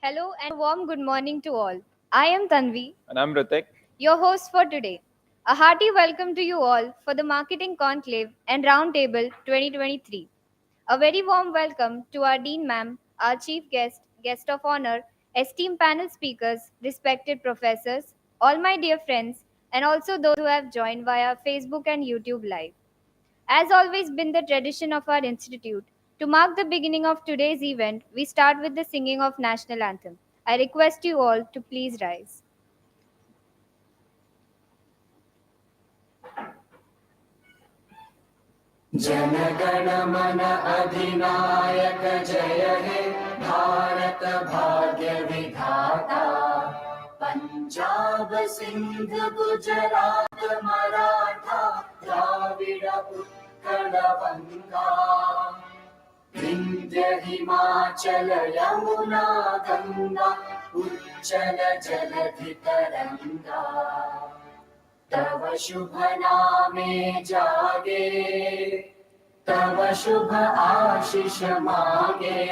Hello and warm good morning to all. I am Tanvi, And I'm Ritik. your host for today. A hearty welcome to you all for the Marketing Conclave and Roundtable 2023. A very warm welcome to our Dean Ma'am, our Chief Guest, Guest of Honor, esteemed panel speakers, respected professors, all my dear friends, and also those who have joined via Facebook and YouTube Live. As always been the tradition of our institute, to mark the beginning of today's event, we start with the singing of national anthem. I request you all to please rise. जनगण मन अधिनायक जय हे भारत भाग्य विधाता पंजाब सिंध गुजरात मराठा द्राविड उत्कल बंगा विंध्य हिमाचल यमुना गंगा उच्चल जलधि तरंगा तव शुभ नामे जागे तव शुभ आशीष मागे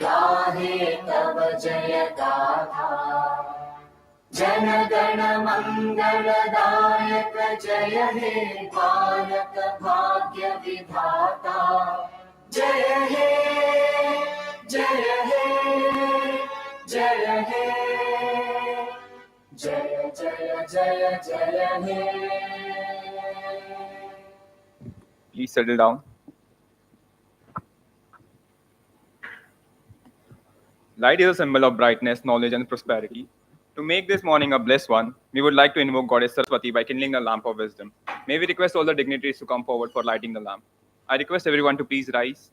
गाहे तव जय गाथा जन गण मंगलदायक जय हे भारत भाग्य विधाता जय हे जय हे जय हे जय जय जय जय हे Please settle down. Light is a symbol of brightness, knowledge, and prosperity. To make this morning a blessed one, we would like to invoke Goddess Saraswati by kindling the lamp of wisdom. May we request all the dignitaries to come forward for lighting the lamp. I request everyone to please rise.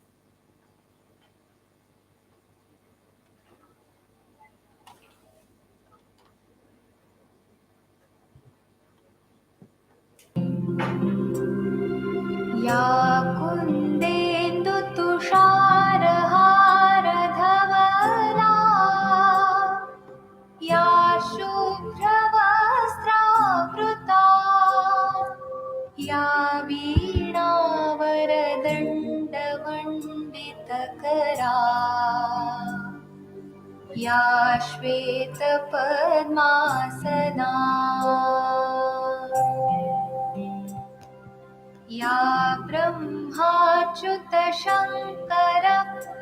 या कुन्देन्दु तुषारहार धवला या शुभ्रवस्त्रावृता या वीणावरदण्डमण्डितकरा या श्वेतपद्मासना या ब्रह्माच्युतशङ्कर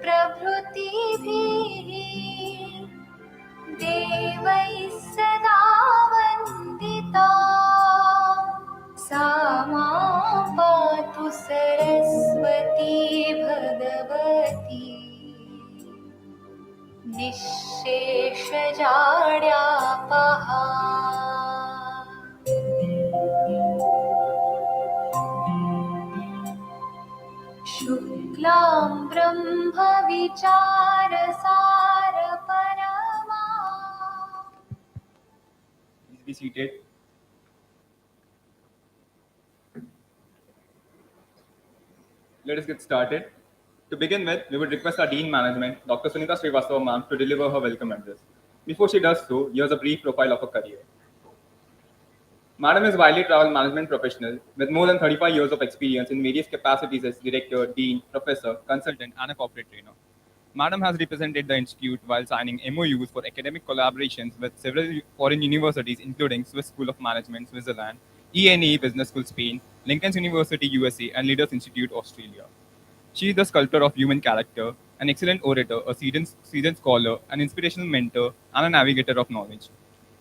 प्रभृतिभिः देवैः सदा वन्दिता सा मां पातु सरस्वती भगवती निःशेषजाड्यापहा शुक्लां ब्रह्मविचारसार परमा. Please be seated. Let us get started. To begin with, we would request our Dean Management, Dr. Sunita Srivastava ma'am, to deliver her welcome address. Before she does so, here's a brief profile of her career. Madam is widely traveled management professional with more than 35 years of experience in various capacities as director, dean, professor, consultant, and a corporate trainer. Madam has represented the institute while signing MOUs for academic collaborations with several foreign universities, including Swiss School of Management, Switzerland, ENE Business School, Spain, Lincoln's University, USA, and Leaders Institute, Australia. She is the sculptor of human character, an excellent orator, a seasoned scholar, an inspirational mentor, and a navigator of knowledge.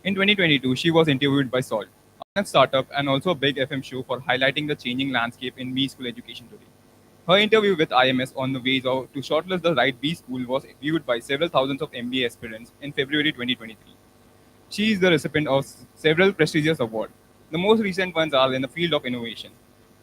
In 2022, she was interviewed by Salt, a startup and also a big FM show for highlighting the changing landscape in B school education today. Her interview with IMS on the ways to shortlist the right B school was viewed by several thousands of MBA aspirants in February 2023. She is the recipient of several prestigious awards. The most recent ones are in the field of innovation.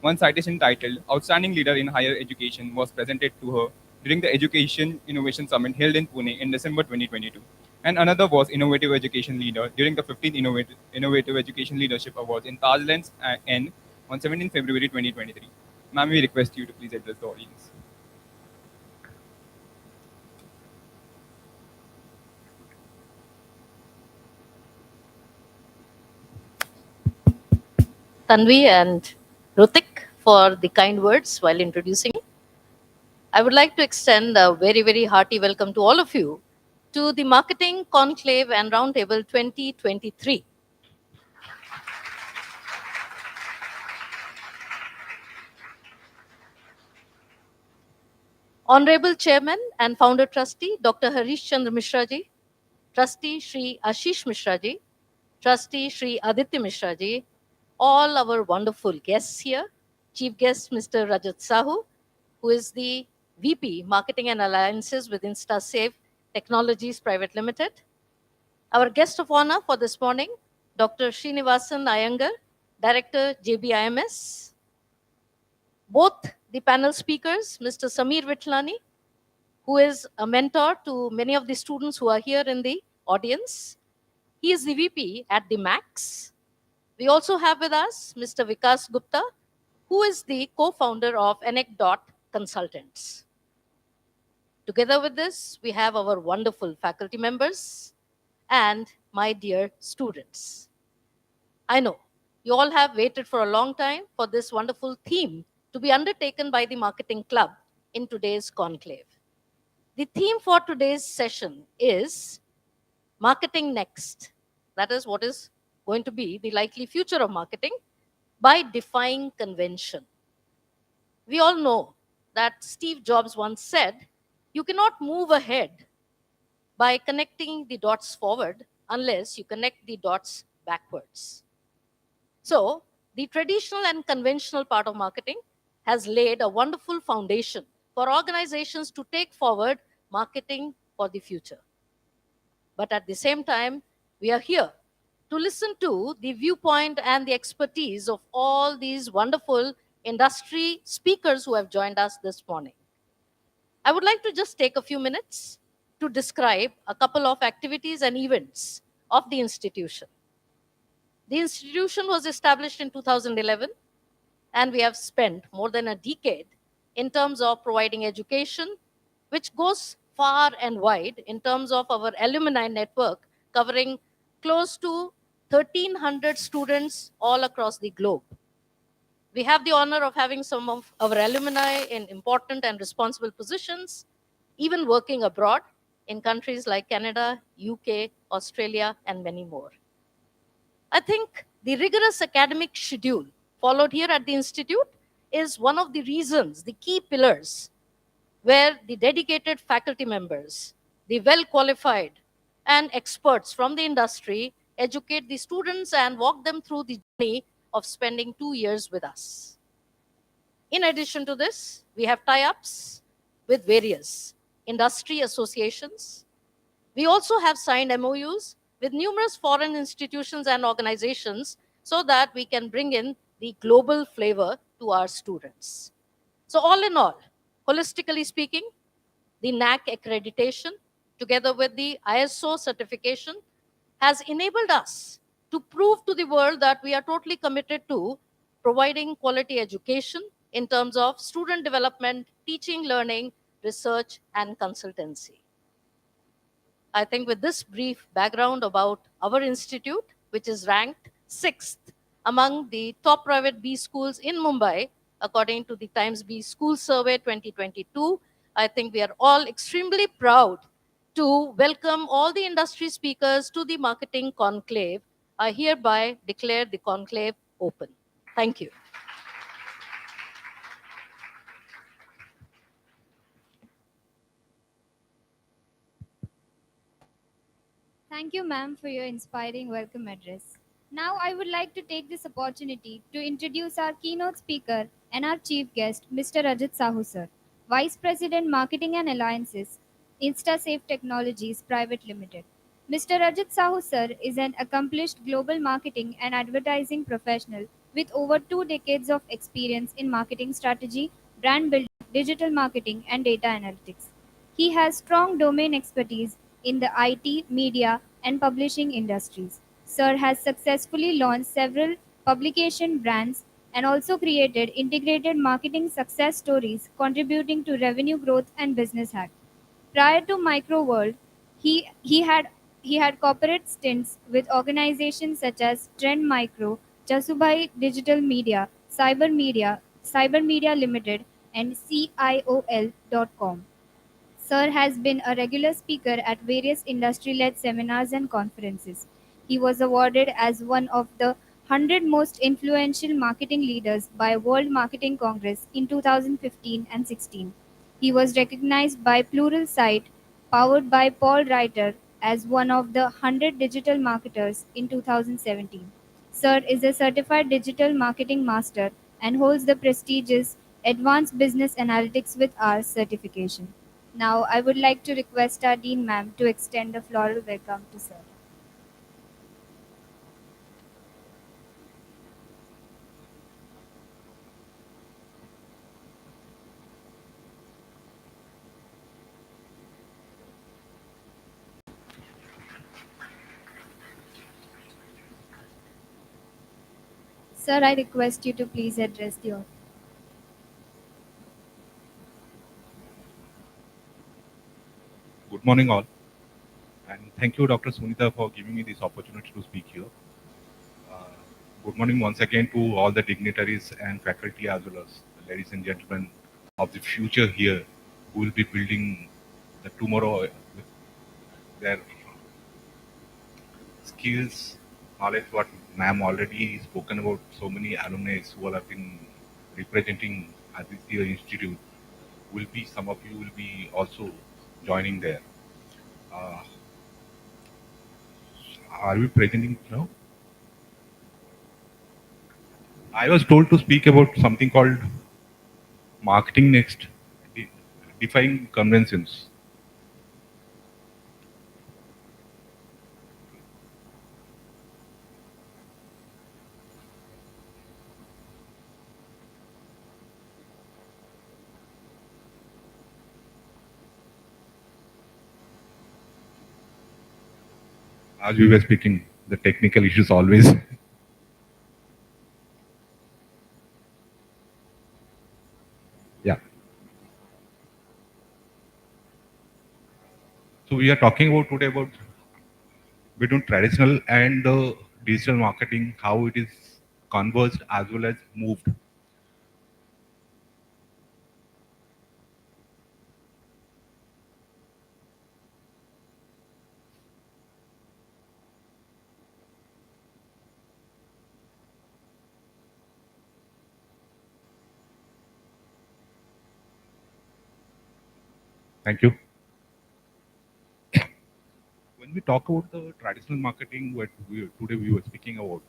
One citation titled Outstanding Leader in Higher Education was presented to her during the Education Innovation Summit held in Pune in December 2022. And another was Innovative Education Leader during the 15th Innovative Education Leadership Awards in Tajlands N on 17 February 2023. Ma'am, we request you to please address the audience. Tanvi and Rutik for the kind words while introducing me. I would like to extend a very, very hearty welcome to all of you to the Marketing Conclave and Roundtable 2023. Honorable Chairman and Founder Trustee Dr. Harish Chandra Mishra ji, Trustee Shri Ashish Mishra ji, Trustee Shri Aditya Mishra ji, all our wonderful guests here, Chief Guest Mr. Rajat Sahu, who is the VP Marketing and Alliances with InstaSafe Technologies Private Limited. Our guest of honor for this morning, Dr. Srinivasan Iyengar, Director JBIMS. Both the panel speakers, Mr. Sameer Vitlani, who is a mentor to many of the students who are here in the audience. He is the VP at the MAX. We also have with us Mr. Vikas Gupta, who is the co-founder of Anecdot Consultants. Together with this, we have our wonderful faculty members and my dear students. I know you all have waited for a long time for this wonderful theme to be undertaken by the Marketing Club in today's conclave. The theme for today's session is Marketing Next. That is what is going to be the likely future of marketing by defying convention. We all know that Steve Jobs once said, you cannot move ahead by connecting the dots forward unless you connect the dots backwards. So, the traditional and conventional part of marketing has laid a wonderful foundation for organizations to take forward marketing for the future. But at the same time, we are here to listen to the viewpoint and the expertise of all these wonderful industry speakers who have joined us this morning. I would like to just take a few minutes to describe a couple of activities and events of the institution. The institution was established in 2011, and we have spent more than a decade in terms of providing education, which goes far and wide in terms of our alumni network, covering close to 1,300 students all across the globe. We have the honor of having some of our alumni in important and responsible positions, even working abroad in countries like Canada, UK, Australia, and many more. I think the rigorous academic schedule followed here at the Institute is one of the reasons, the key pillars, where the dedicated faculty members, the well-qualified and experts from the industry educate the students and walk them through the journey of spending 2 years with us. In addition to this, we have tie-ups with various industry associations. We also have signed MOUs with numerous foreign institutions and organizations so that we can bring in the global flavor to our students. So all in all, holistically speaking, the NAC accreditation together with the ISO certification has enabled us to prove to the world that we are totally committed to providing quality education in terms of student development, teaching, learning, research, and consultancy. I think with this brief background about our institute, which is ranked 6th among the top private B schools in Mumbai, according to the Times B School Survey 2022, I think we are all extremely proud to welcome all the industry speakers to the Marketing Conclave. I hereby declare the conclave open. Thank you. Thank you, ma'am, for your inspiring welcome address. Now, I would like to take this opportunity to introduce our keynote speaker and our chief guest, Mr. Rajat Sahu, sir, Vice President Marketing and Alliances, InstaSafe Technologies Private Limited. Mr. Rajat Sahu, sir, is an accomplished global marketing and advertising professional with over 2 decades of experience in marketing strategy, brand building, digital marketing, and data analytics. He has strong domain expertise in the IT, media, and publishing industries. Sir has successfully launched several publication brands and also created integrated marketing success stories contributing to revenue growth and business hacks. Prior to Microworld, he, he had he had corporate stints with organizations such as Trend Micro, Jasubai Digital Media, Cyber Media Limited, and CIOL.com. Sir has been a regular speaker at various industry led seminars and conferences. He was awarded as one of the 100 most influential marketing leaders by World Marketing Congress in 2015 and 16. He was recognized by Pluralsight, powered by Paul Reiter, as one of the 100 digital marketers in 2017. Sir is a certified digital marketing master and holds the prestigious Advanced Business Analytics with R certification. Now, I would like to request our Dean Ma'am to extend a floral welcome to Sir. Sir, I request you to please address the audience. Good morning, all, and thank you, Dr. Sunita, for giving me this opportunity to speak here. Uh, Good morning once again to all the dignitaries and faculty, as well as the ladies and gentlemen of the future here, who will be building the tomorrow with their skills, knowledge. What ma'am already spoken about, so many alumni who have been representing Aditya Institute. Will be some of you will be also joining there. Uh, are we presenting now? I was told to speak about something called marketing next, de- defying conventions. As we were speaking, the technical issues always. Yeah. So we are talking about today about between traditional and digital marketing, how it is converged as well as moved. Thank you. When we talk about the traditional marketing, today we were speaking about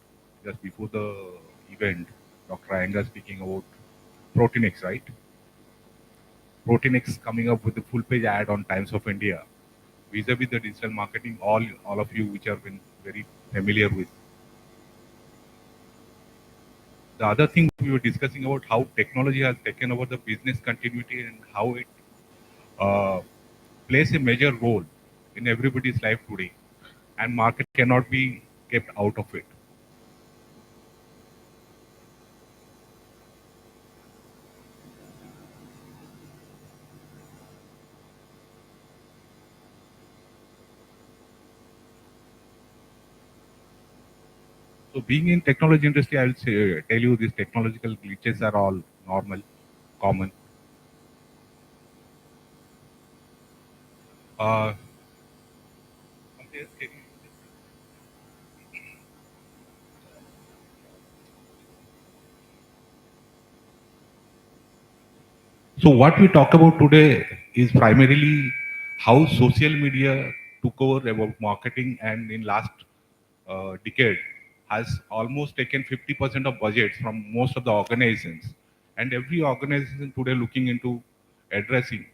just before the event, Dr. Iyengar speaking about Protein right? Protein coming up with a full page ad on Times of India, vis-a-vis the digital marketing, all of you which have been very familiar with. The other thing we were discussing about how technology has taken over the business continuity and how it uh, plays a major role in everybody's life today, and market cannot be kept out of it. So being in technology industry, I will tell you these technological glitches are all normal, common. Uh, So what we talk about today is primarily how social media took over about marketing, and in last decade has almost taken 50% of budgets from most of the organizations. And every organization today looking into addressing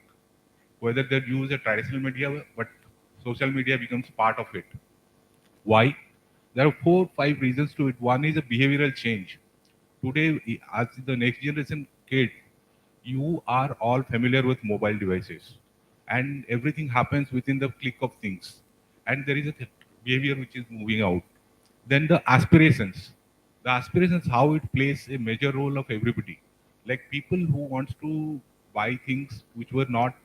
whether they use a traditional media, but social media becomes part of it. Why? There are 4 5 reasons to it. One is a behavioral change. Today, as the next generation kid, you are all familiar with mobile devices, and everything happens within the click of things. And there is a behavior which is moving out. Then the aspirations, how it plays a major role of everybody. Like people who wants to buy things which were not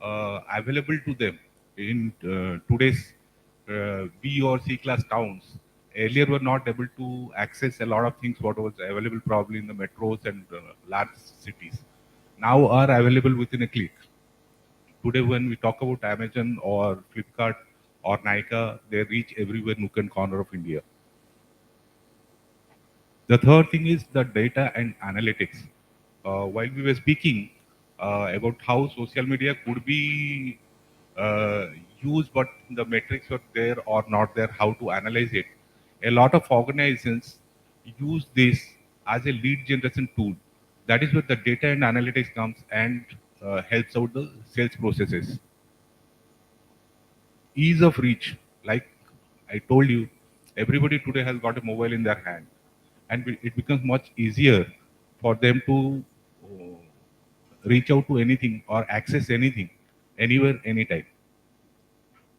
available to them in today's B or C class towns. Earlier were not able to access a lot of things what was available probably in the metros and large cities. Now are available within a click. today when we talk about Amazon or Flipkart or Nykaa, they reach everywhere, nook and corner of India. The third thing is the data and analytics. While we were speaking about how social media could be uh, used, but the metrics were there or not there, how to analyze it. A lot of organizations use this as a lead generation tool. That is where the data and analytics comes and helps out the sales processes. Ease of reach, like I told you, everybody today has got a mobile in their hand, and it becomes much easier for them to uh, reach out to anything or access anything, anywhere, anytime.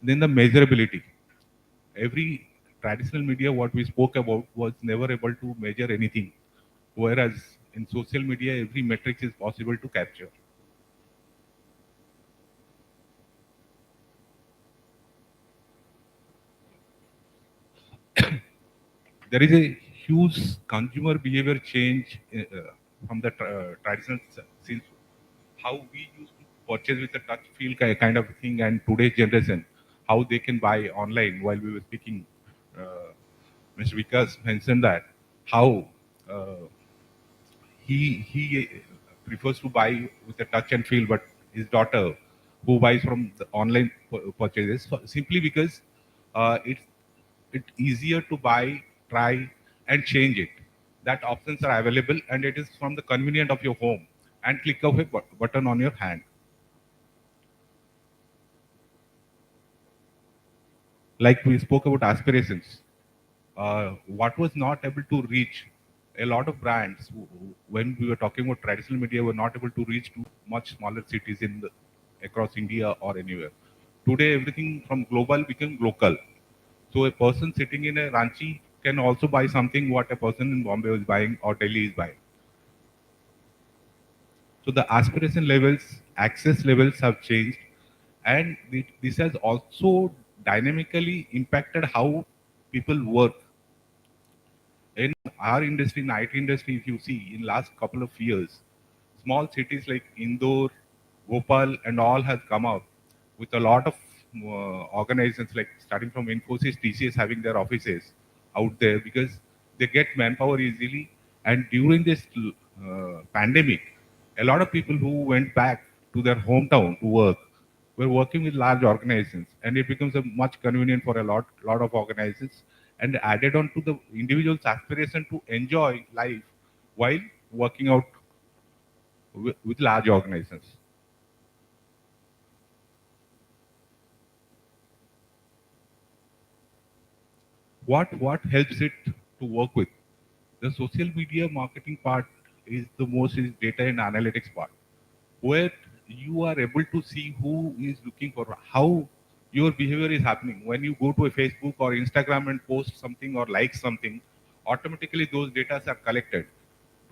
Then the measurability. Every traditional media, what we spoke about, was never able to measure anything, whereas in social media, every metric is possible to capture. There is a huge consumer behavior change from the traditional since how we used to purchase with a touch feel kind of thing, and today's generation how they can buy online. While we were speaking, uh, Mr. Vikas mentioned that how uh, he prefers to buy with a touch and feel, but his daughter who buys from the online purchases simply because it's easier to buy, try, and change it. That options are available, and it is from the convenience of your home and click of a button on your hand. Like we spoke about aspirations, what was not able to reach a lot of brands when we were talking about traditional media were not able to reach to much smaller cities across India or anywhere. Today, everything from global became local. So a person sitting in a Ranchi can also buy something what a person in Bombay is buying or Delhi is buying. So the aspiration levels, access levels have changed, and this has also dynamically impacted how people work. In our industry, in IT industry, if you see in last couple of years, small cities like Indore, Bhopal, and all has come out with a lot of organizations like starting from Infosys, TCS having their offices out there because they get manpower easily. And during this pandemic, a lot of people who went back to their hometown to work were working with large organizations, and it becomes a much convenient for a lot of organizations, and added on to the individual's aspiration to enjoy life while working out with large organizations. What helps it to work with? The social media marketing part is the most is data and analytics part, where you are able to see who is looking for how your behavior is happening. When you go to a Facebook or Instagram and post something or like something, automatically those data are collected.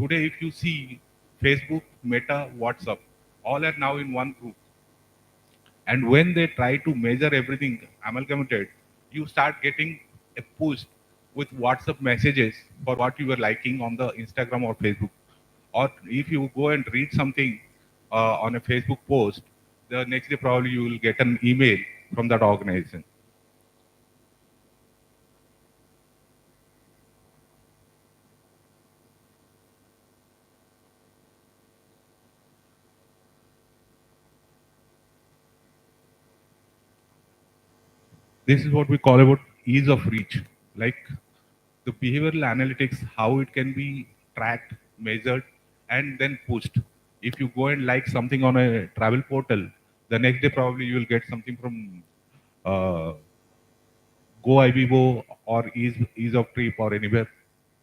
Today, if you see Facebook, Meta, WhatsApp, all are now in one group. And when they try to measure everything amalgamated, you start getting a push with WhatsApp messages for what you were liking on the Instagram or Facebook. Or if you go and read something on a Facebook post, the next day probably you will get an email from that organization. This is what we call about ease of reach. Like the behavioral analytics, how it can be tracked, measured, and then pushed. If you go and like something on a travel portal, the next day probably you will get something from uh, Go Ibibo or Ease of Trip or anywhere.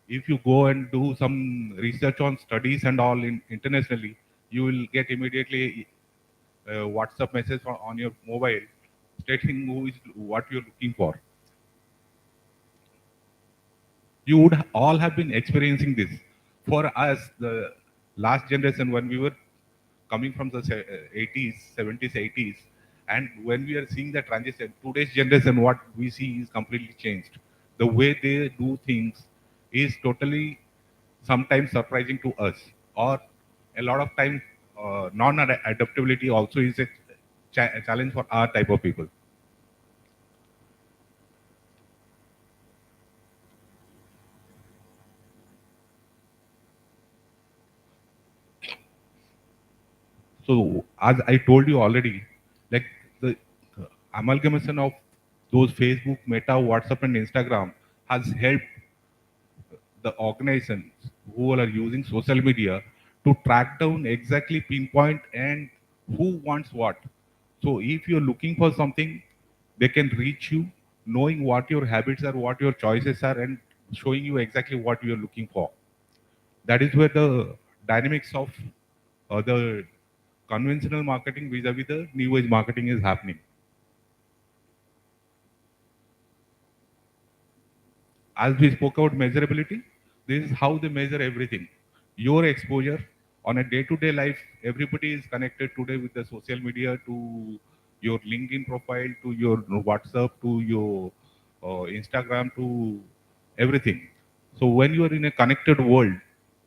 If you go and do some research on studies and all internationally, you will get immediately WhatsApp message on your mobile stating who is what you're looking for. You would all have been experiencing this. For us, the last generation, when we were coming from the 80s, 70s, 80s, and when we are seeing the transition, today's generation, what we see is completely changed. The way they do things is totally sometimes surprising to us, or a lot of times non-adaptability also is challenge for our type of people. So as I told you already, like the amalgamation of those Facebook, Meta, WhatsApp, and Instagram has helped the organizations who are using social media to track down exactly pinpoint and who wants what. So if you're looking for something, they can reach you, knowing what your habits are, what your choices are, and showing you exactly what you're looking for. That is where the dynamics of the conventional marketing vis-a-vis the new age marketing is happening. As we spoke about measurability, this is how they measure everything. Your exposure on a day-to-day life, everybody is connected today with the social media, to your LinkedIn profile, to your WhatsApp, to your Instagram, to everything. So when you are in a connected world,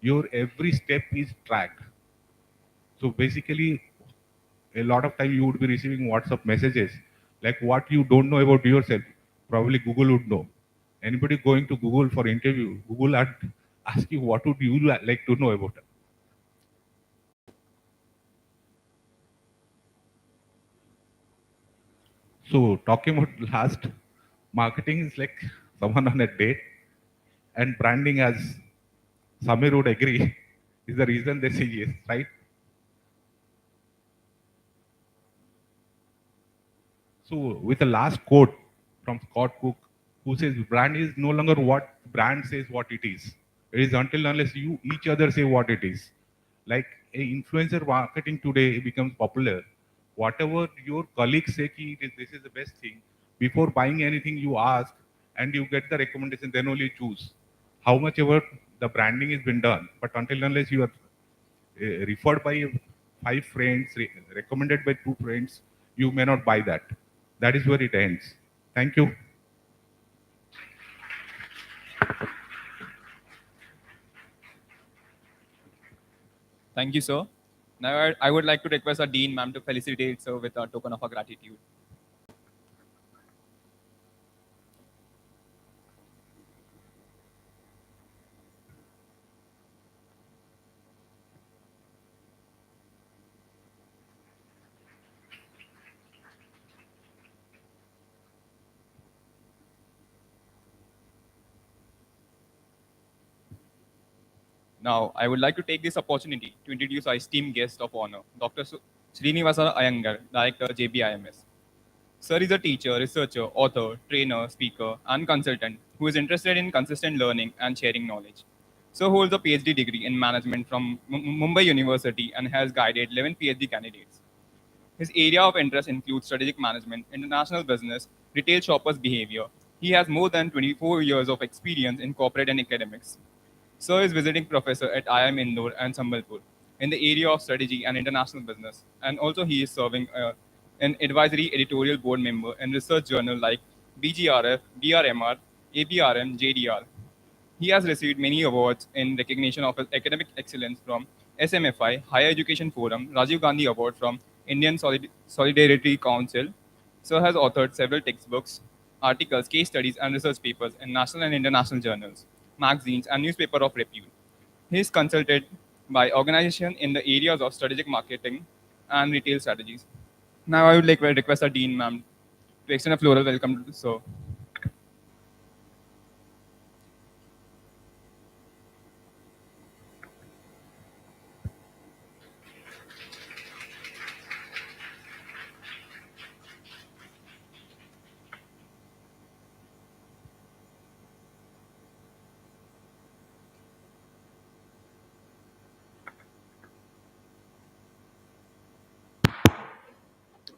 your every step is tracked. So basically, a lot of time you would be receiving WhatsApp messages like what you don't know about yourself. Probably Google would know. Anybody going to Google for interview, Google would ask you what would you like to know about it. So talking about last, marketing is like someone on a date, and branding, as Samir would agree, is the reason they say yes, right? So, with the last quote from Scott Cook, who says, brand is no longer what brand says what it is. It is until unless you each other say what it is. Like a influencer marketing today becomes popular. Whatever your colleagues say ki this is the best thing, before buying anything you ask and you get the recommendation, then only choose. How much ever the branding has been done, but until unless you are referred by 5 friends, recommended by 2 friends, you may not buy that. That is where it ends. Thank you. Thank you, sir. Now, I would like to request our Dean, ma'am, to felicitate sir with a token of our gratitude. Now, I would like to take this opportunity to introduce our esteemed guest of honor, Dr. Srinivasa Iyengar, Director, JBIMS. Sir is a teacher, researcher, author, trainer, speaker, and consultant who is interested in consistent learning and sharing knowledge. Sir holds a PhD degree in management from Mumbai University and has guided 11 PhD candidates. His area of interest includes strategic management, international business, retail shoppers' behavior. He has more than 24 years of experience in corporate and academics. Sir is visiting professor at IIM Indore and Sambalpur in the area of strategy and international business, and also he is serving an advisory editorial board member in research journal like BGRF, BRMR, ABRM, JDR. He has received many awards in recognition of his academic excellence from SMFI, Higher Education Forum, Rajiv Gandhi Award from Indian Solidarity Council. Sir has authored several textbooks, articles, case studies, and research papers in national and international journals, magazines, and newspapers of repute. He is consulted by organizations in the areas of strategic marketing and retail strategies. Now, I would like to request our Dean, ma'am, to extend a floral welcome to Sir.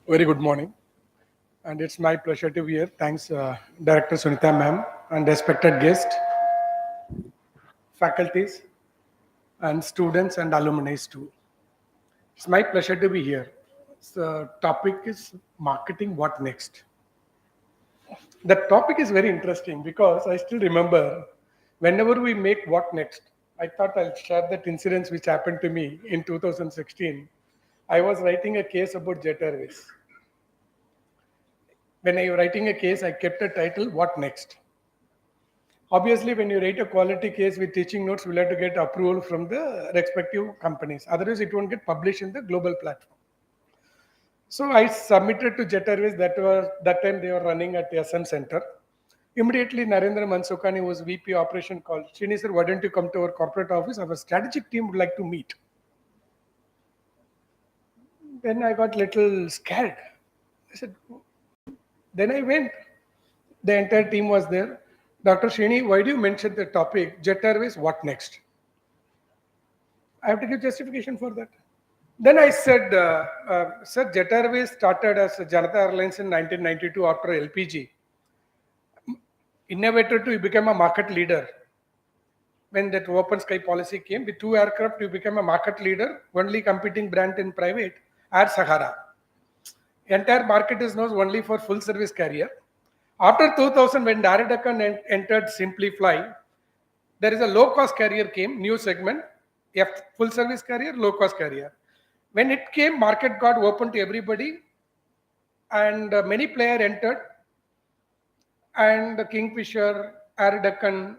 Very good morning, and it's my pleasure to be here. Thanks, Director Sunita ma'am, and respected guests, faculties, and students and alumni too. It's my pleasure to be here. The topic is marketing. What next? The topic is very interesting because I still remember whenever we make what next. I thought I'll share that incident which happened to me in 2016. I was writing a case about Jet Airways. When I was writing a case, I kept a title, What Next? Obviously, when you write a quality case with teaching notes, we'll have to get approval from the respective companies. Otherwise, it won't get published in the global platform. So I submitted to Jet Airways. That time they were running at the SM Center. Immediately, Narendra Mansukani was VP Operation called. Srini sir, why don't you come to our corporate office? Our strategic team would like to meet. Then I got little scared. I said, then I went. The entire team was there. Dr. Srini, why do you mention the topic Jet Airways? What next? I have to give justification for that. Then I said, Sir, Jet Airways started as Janata Airlines in 1992 after LPG. Innovated to become a market leader. When that open sky policy came, with 2 aircraft, you became a market leader, only competing brand in private, Air Sahara. Entire market is known only for full service carrier. After 2000, when Deccan entered Simply Fly, there is a low cost carrier came, new segment, full service carrier, low cost carrier. When it came, market got open to everybody, and many players entered, and Kingfisher, Air Deccan,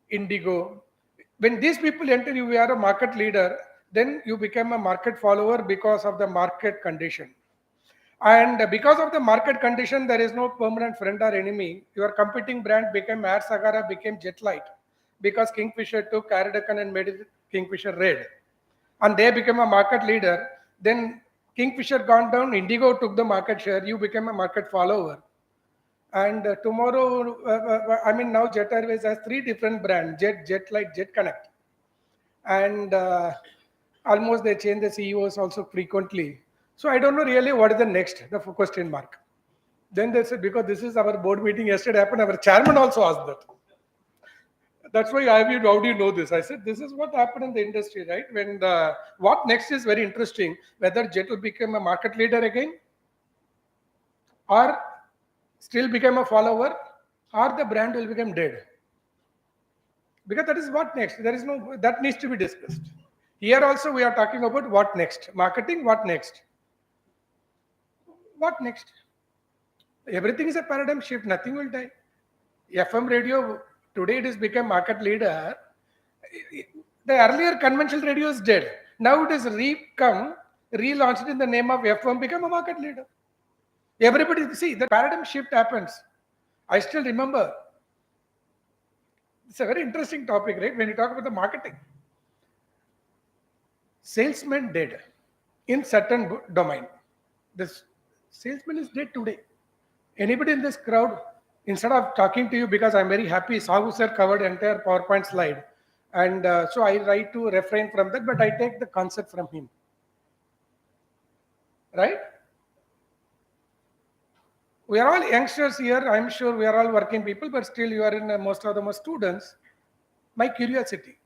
Indigo. When these people enter, you are a market leader, then you become a market follower because of the market condition. And because of the market condition, there is no permanent friend or enemy. Your competing brand became Air Sagara, became Jetlight, because Kingfisher took Air Deccan and made it Kingfisher Red. And they became a market leader. Then Kingfisher gone down, Indigo took the market share, you became a market follower. And tomorrow, now Jet Airways has 3 different brands, Jetlight, Jet Connect. And almost they change the CEOs also frequently. So I don't know really what is the next, the question mark. Then they said, because this is our board meeting yesterday happened, our chairman also asked that. That's why I viewed, how do you know this? I said, this is what happened in the industry, right? When what next is very interesting, whether Jet will become a market leader again, or still become a follower, or the brand will become dead. Because that is what next. There is no, that needs to be discussed. Here also we are talking about what next. Marketing, what next? What next? Everything is a paradigm shift. Nothing will die. FM radio, today it has become market leader. The earlier conventional radio is dead. Now it is relaunched in the name of FM, become a market leader. Everybody, see, the paradigm shift happens. I still remember. It's a very interesting topic, right? When you talk about the marketing. Salesman dead in certain domain. This salesman is dead today. Anybody in this crowd, instead of talking to you, because I'm very happy, Sahu sir covered entire PowerPoint slide. And so I try to refrain from that, but I take the concept from him. Right? We are all youngsters here. I'm sure we are all working people, but still you are in most of them are students. My curiosity,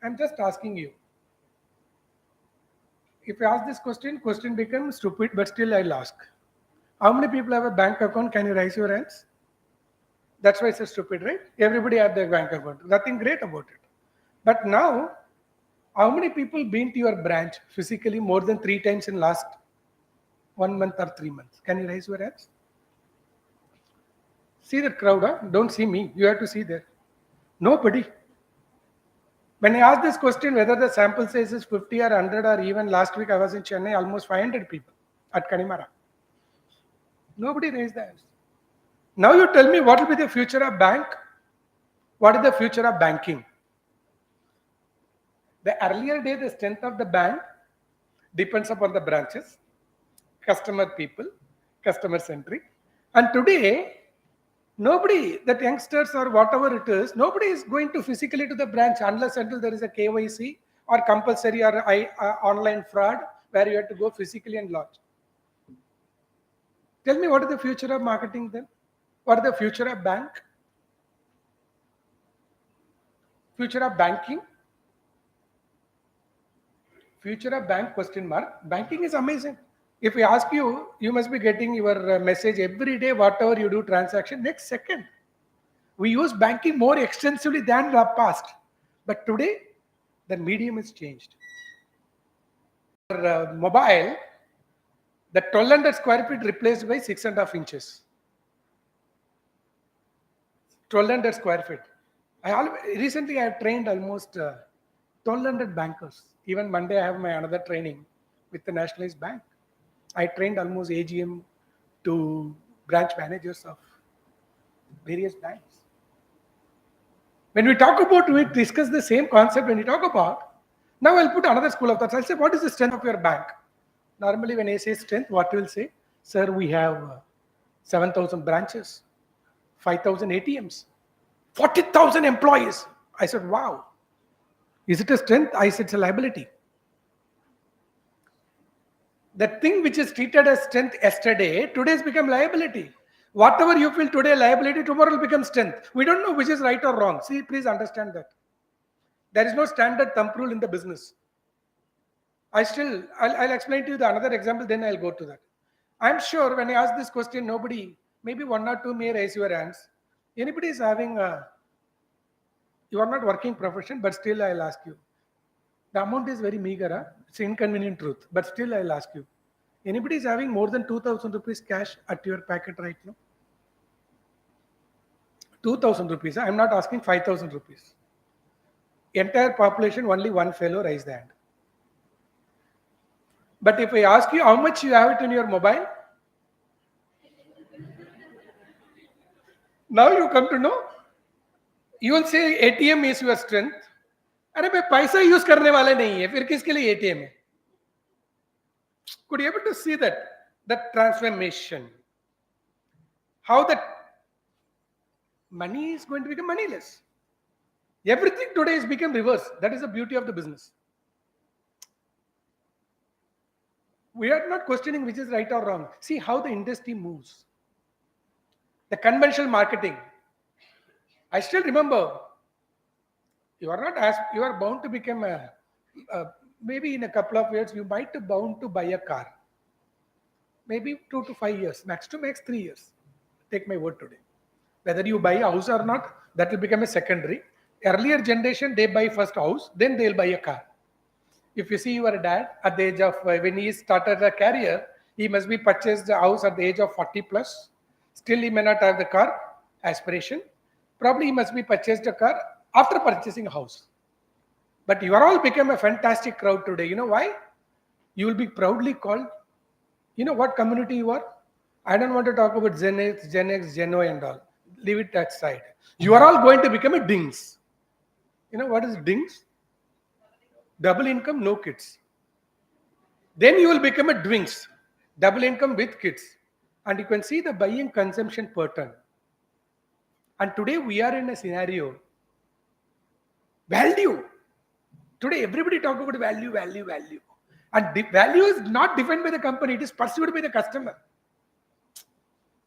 I'm just asking you. If I ask this question becomes stupid, but still I'll ask. How many people have a bank account? Can you raise your hands? That's why it's stupid, right? Everybody has their bank account. Nothing great about it. But now, how many people been to your branch physically more than 3 times in last 1 month or 3 months? Can you raise your hands? See that crowd, huh? Don't see me. You have to see there. Nobody. When I asked this question, whether the sample size is 50 or 100, or even last week I was in Chennai, almost 500 people at Kanimara. Nobody raised their hands. Now you tell me what will be the future of bank? What is the future of banking? The earlier day, the strength of the bank depends upon the branches, customer people, customer centric. And today, nobody, that youngsters or whatever it is, nobody is going to physically to the branch unless until there is a KYC or compulsory or online fraud where you have to go physically and lodge. Tell me, what is the future of marketing then? What is the future of bank? Future of banking? Future of bank, question mark. Banking is amazing. If we ask you, you must be getting your message every day, whatever you do transaction, next second. We use banking more extensively than the past. But today, the medium has changed. For mobile, the 1200 square feet replaced by 6.5 inches. 1,200 square feet. Recently I have trained almost 1,200 bankers. Even Monday I have my another training with the Nationalized Bank. I trained almost AGM to branch managers of various banks. When we talk about, we discuss the same concept when we talk about, now I'll put another school of thought. I'll say, what is the strength of your bank? Normally when I say strength, what will say? Sir, we have 7,000 branches, 5,000 ATMs, 40,000 employees. I said, wow. Is it a strength? I said, it's a liability. The thing which is treated as strength yesterday, today has become liability. Whatever you feel today liability, tomorrow will become strength. We don't know which is right or wrong. See, please understand that. There is no standard thumb rule in the business. I'll explain to you the another example, then I'll go to that. I'm sure when I ask this question, nobody, maybe one or two may raise your hands. Anybody is having you are not working profession, but still I'll ask you. The amount is very meager, huh? It's inconvenient truth, but still I'll ask you. Anybody is having more than 2,000 rupees cash at your packet right now? 2,000 rupees. I'm not asking 5,000 rupees. Entire population, only one fellow raised the hand. But if I ask you how much you have it in your mobile, now you come to know, you will say ATM is your strength. अरे मैं पैसा use करने वाले नहीं है, फिर किसके लिए ATM है? Could you able to see that transformation? How that money is going to become moneyless. Everything today has become reverse. That is the beauty of the business. We are not questioning which is right or wrong. See how the industry moves. The conventional marketing. I still remember, you are not asked, you are bound to become maybe in a couple of years, you might be bound to buy a car. Maybe 2 to 5 years, max to max 3 years. Take my word today. Whether you buy a house or not, that will become a secondary. Earlier generation, they buy first house, then they'll buy a car. If you see your dad at the age of, when he started a career, he must be purchased a house at the age of 40 plus. Still he may not have the car aspiration. Probably he must be purchased a car after purchasing a house. But you are all become a fantastic crowd today. You know why? You will be proudly called. You know what community you are? I don't want to talk about Gen X, Gen Y and all. Leave it that side. You are all going to become a dings. You know what is dings? Double income, no kids. Then you will become a dwinks. Double income with kids. And you can see the buying consumption pattern. And today we are in a scenario. Value. Today everybody talk about value. And the value is not defined by the company. It is pursued by the customer.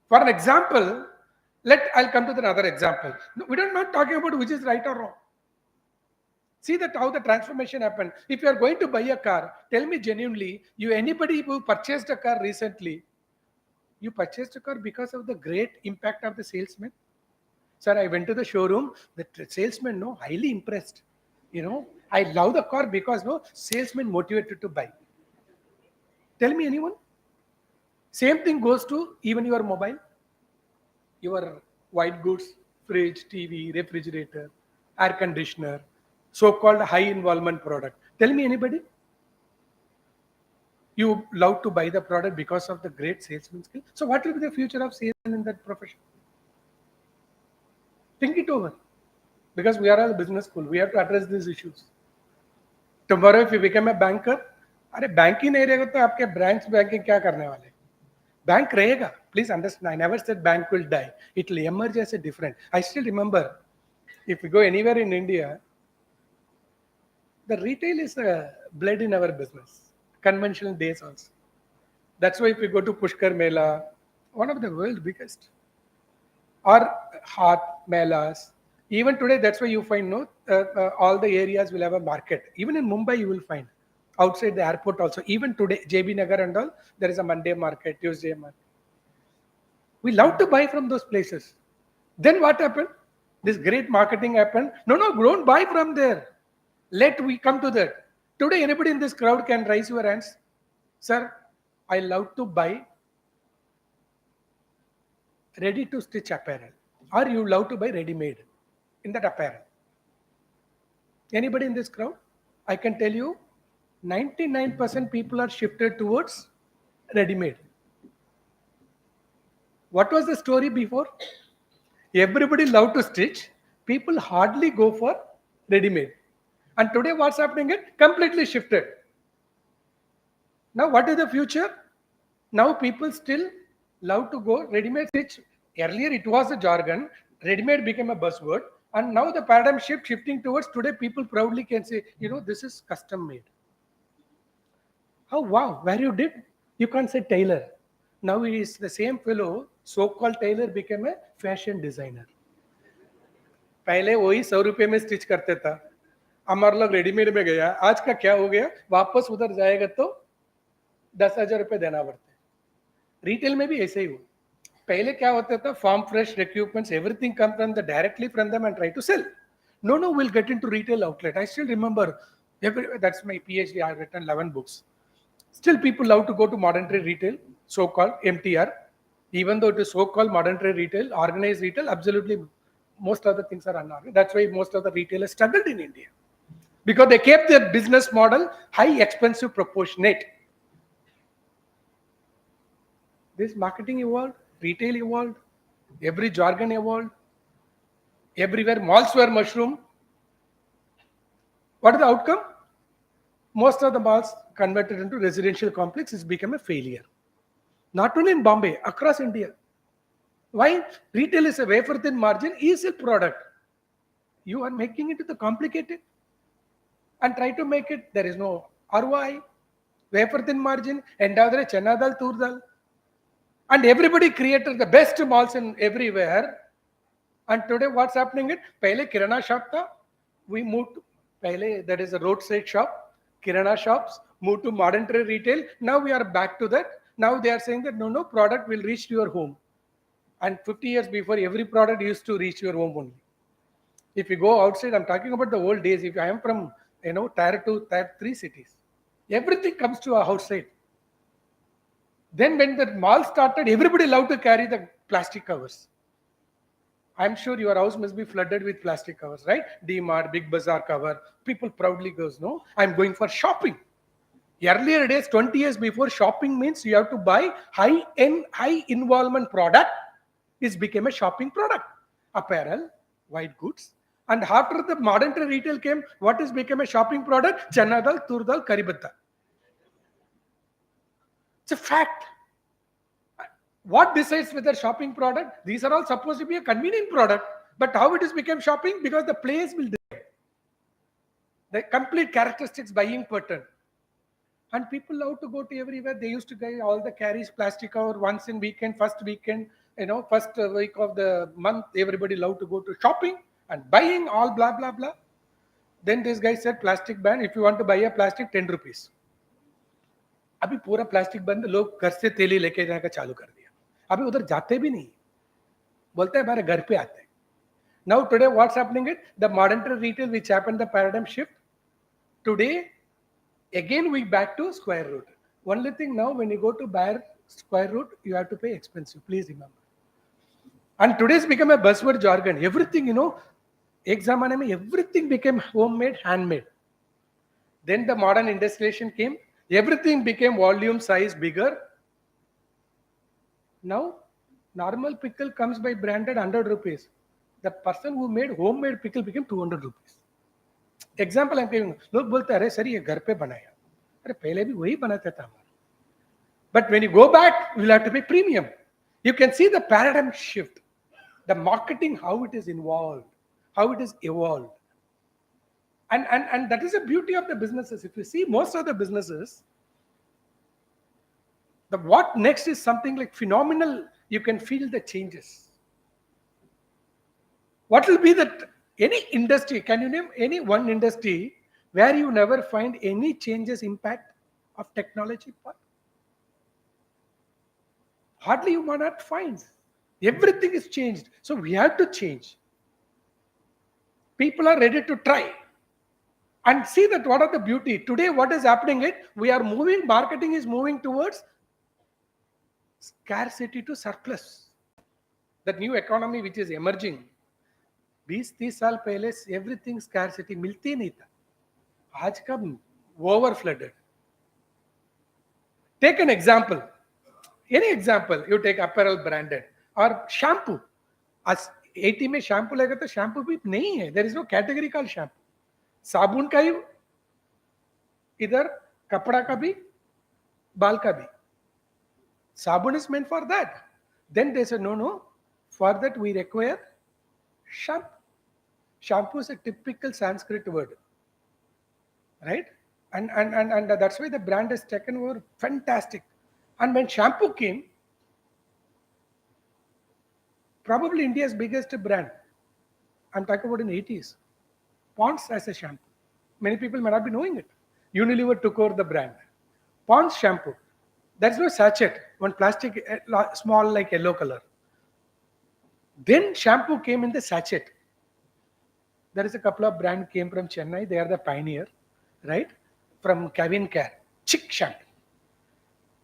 For an example, I'll come to another example. No, we are not talking about which is right or wrong. See that how the transformation happened. If you are going to buy a car, tell me genuinely, anybody who purchased a car recently, you purchased a car because of the great impact of the salesman? Sir, I went to the showroom, the salesman, highly impressed. I love the car because, salesman motivated to buy. Tell me anyone? Same thing goes to even your mobile, your white goods, fridge, TV, refrigerator, air conditioner, so-called high involvement product. Tell me anybody? You love to buy the product because of the great salesman skill. So what will be the future of salesman in that profession? Think it over. Because we are all a business school. We have to address these issues. Tomorrow if you become a banker, अरे bank ही नहीं रहेगा तो आपके branch banking क्या करने वाले? Bank रहेगा. Please understand. I never said bank will die. It will emerge as a different. I still remember, if you go anywhere in India, the retail is blood in our business. Conventional days also. That's why if you go to Pushkar Mela, one of the world's biggest, or Hath Melas, even today, that's why you find all the areas will have a market. Even in Mumbai, you will find outside the airport also. Even today, JB Nagar and all, there is a Monday market, Tuesday market. We love to buy from those places. Then what happened? This great marketing happened. No, don't buy from there. Let we come to that. Today, anybody in this crowd can raise your hands. Sir, I love to buy ready to stitch apparel. or you love to buy ready-made in that apparel? Anybody in this crowd? I can tell you 99% people are shifted towards ready-made. What was the story before? Everybody loved to stitch. People hardly go for ready-made. And today what's happening? It completely shifted. Now what is the future? Now people still love to go ready-made stitch. Earlier it was a jargon. Ready-made became a buzzword. And now the paradigm shifting towards today people proudly can say, this is custom made. Oh wow, where you did? You can't say tailor. Now it is the same fellow, so-called tailor became a fashion designer. पहले वही 100 रुपए में stitch करते था, हमारा लोग readymade में गया, आज का क्या हो गया, वापस उधर जाएगा तो 10,000 रुपए देना पड़ता है। रिटेल में भी ऐसे ही हो, पहले क्या होता था, farm fresh recruitments everything come from the directly from them and try to sell. No, we'll get into retail outlet. I still remember, that's my PhD, I've written 11 books. Still people love to go to modern trade retail, so-called MTR. Even though it is so-called modern trade retail, organized retail, absolutely most of the things are unorganized. That's why most of the retailers struggled in India. Because they kept their business model high, expensive, proportionate. This marketing evolved, retail evolved, every jargon evolved, everywhere malls were mushroom. What is the outcome? Most of the malls converted into residential complexes became a failure. Not only in Bombay, across India. Why? Retail is a wafer thin margin, easy product. You are making it complicated and try to make it, there is no ROI, wafer thin margin, endavadre chana dal, tur dal. And everybody created the best malls in everywhere. And today what's happening is, pehle kirana shop tha, we moved to, pehle that is a roadside shop, kirana shops, moved to modern trade retail. Now we are back to that. Now they are saying that no, product will reach to your home. And 50 years before, every product used to reach your home only. If you go outside, I'm talking about the old days. If I am from, tier 2, tier 3 cities, everything comes to our outside. Then when the mall started, everybody loved to carry the plastic covers. I'm sure your house must be flooded with plastic covers, right? D-Mart, Big Bazaar cover. People proudly goes, no, I'm going for shopping. Earlier days, 20 years before, shopping means you have to buy high-end, high-involvement product. It became a shopping product. Apparel, white goods. And after the modern trade retail came, what is became a shopping product? Chana dal, tur dal, kari patta. It's a fact. What decides whether shopping product? These are all supposed to be a convenient product. But how it is become shopping? Because the place will decide. The complete characteristics buying pattern. And people love to go to everywhere. They used to buy all the carries plastic cover once in weekend, first weekend, first week of the month. Everybody love to go to shopping and buying all blah, blah, blah. Then this guy said plastic ban. If you want to buy a plastic, 10 rupees. अभी पूरा plastic बंद, लोग घर से थैली लेके जाने का चालू कर दिया. अभी उधर जाते भी नहीं, बोलते हैं हमारे घर पे आते हैं. Now today what's happening is the modern trade retail which happened the paradigm shift. Today again we back to square root. Only thing now when you go to buy square root you have to pay expensive. Please remember. And today's become a buzzword jargon. Everything ek zamane mein everything became homemade, handmade. Then the modern industrialization came. Everything became volume size bigger. Now, normal pickle comes by branded 100 rupees. The person who made homemade pickle became 200 rupees. Example I'm giving. लोग बोलते हैं अरे sir ये घर पे बनाया. अरे पहले भी वही बनाता था हमारा. But when you go back, you'll have to pay premium. You can see the paradigm shift. The marketing, how it is involved, how it is evolved. And that is the beauty of the businesses. If you see most of the businesses, the what next is something like phenomenal. You can feel the changes. What will be that any industry? Can you name any one industry where you never find any changes impact of technology part? Hardly you might not find. Everything is changed. So we have to change. People are ready to try. And see that what are the beauty. Today what is happening is we are moving, marketing is moving towards scarcity to surplus. that new economy which is emerging, 20-30 साल पहले everything scarcity मिलती नहीं था, आज का over flooded. Take an example, any example, you take apparel branded or shampoo. आज 80 में shampoo लगा तो shampoo भी नहीं है, there is no category called shampoo. साबुन का ही इधर, कपड़ा का भी, बाल का भी. Sabun is meant for that. Then they said, no, for that we require shampoo. Shampoo is a typical Sanskrit word, right? And that's why the brand has taken over. Fantastic. And when shampoo came, probably India's biggest brand, I'm talking about in the 80s, Pond's as a shampoo. Many people may not be knowing it. Unilever took over the brand. Pond's shampoo. There's no sachet, one plastic, small like yellow color. Then shampoo came in the sachet. There is a couple of brands came from Chennai. They are the pioneer, right? From Kevin Care. Chick shampoo.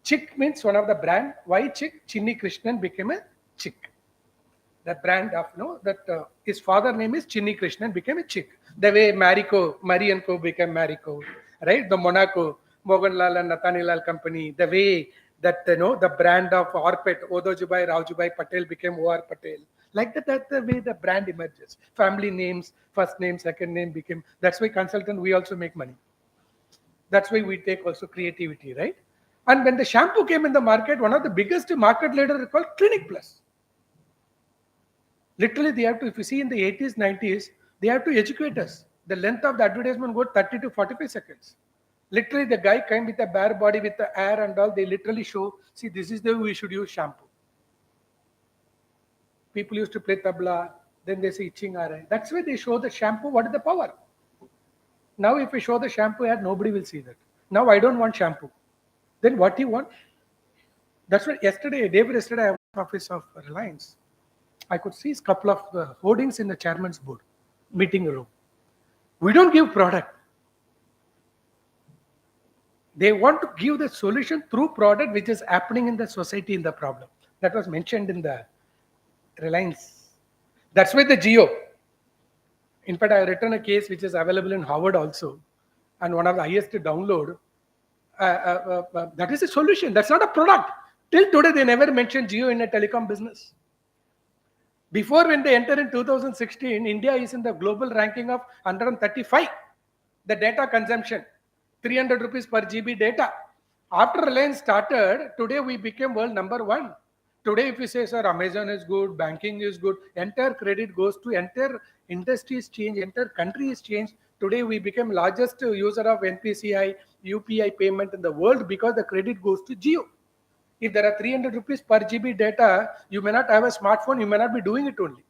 Chick means one of the brand. Why Chick? Chinni Krishnan became a Chick. The brand of, his father name is Chinni Krishnan, became a Chick. The way Marie and Co became Marico, right? The Monaco, Moganlal and Nathanilal company. The way that, the brand of Orpet, Odojubai, Raujubai Patel became O.R. Patel. Like that, that's the way the brand emerges. Family names, first name, second name became. That's why consultant, we also make money. That's why we take also creativity, right? And when the shampoo came in the market, one of the biggest market leader is called Clinic Plus. Literally, they have to, if you see in the 80s, 90s, they have to educate us. The length of the advertisement goes 30 to 45 seconds. Literally, the guy came with a bare body, with the air and all. They literally show, see, this is the way we should use shampoo. People used to play tabla, then they say itching eye. That's why they show the shampoo, what is the power. Now, if we show the shampoo ad, nobody will see that. Now, I don't want shampoo. Then what do you want? That's why yesterday, day before yesterday, I was in the office of Reliance. I could see a couple of hoardings in the chairman's board, meeting room. We don't give product. They want to give the solution through product which is happening in the society in the problem. That was mentioned in the Reliance. That's why the Geo. In fact, I have written a case which is available in Harvard also, and one of the highest download. That is a solution. That's not a product. Till today, they never mentioned Geo in a telecom business. Before, when they entered in 2016, India is in the global ranking of 135. The data consumption, 300 rupees per GB data. After Reliance started, today we became world number 1. Today, if you say, sir, Amazon is good, banking is good, entire credit goes to entire industry is changed, entire country is changed. Today, we became largest user of NPCI, UPI payment in the world because the credit goes to Geo. If there are 300 rupees per GB data, you may not have a smartphone, you may not be doing it only.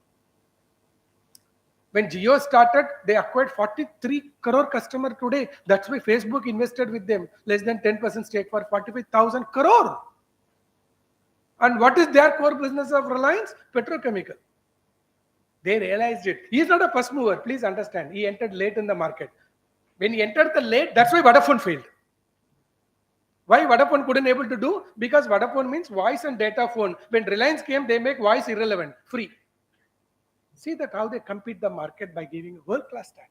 When Jio started, they acquired 43 crore customer today. That's why Facebook invested with them, less than 10% stake for 45,000 crore. And what is their core business of Reliance? Petrochemical. They realized it. He is not a first mover, please understand. He entered late in the market. When he entered the late, that's why Vodafone failed. Why Vodafone couldn't able to do? Because Vodafone means voice and data phone. When Reliance came, they make voice irrelevant, free. See that how they compete the market by giving a world-class status,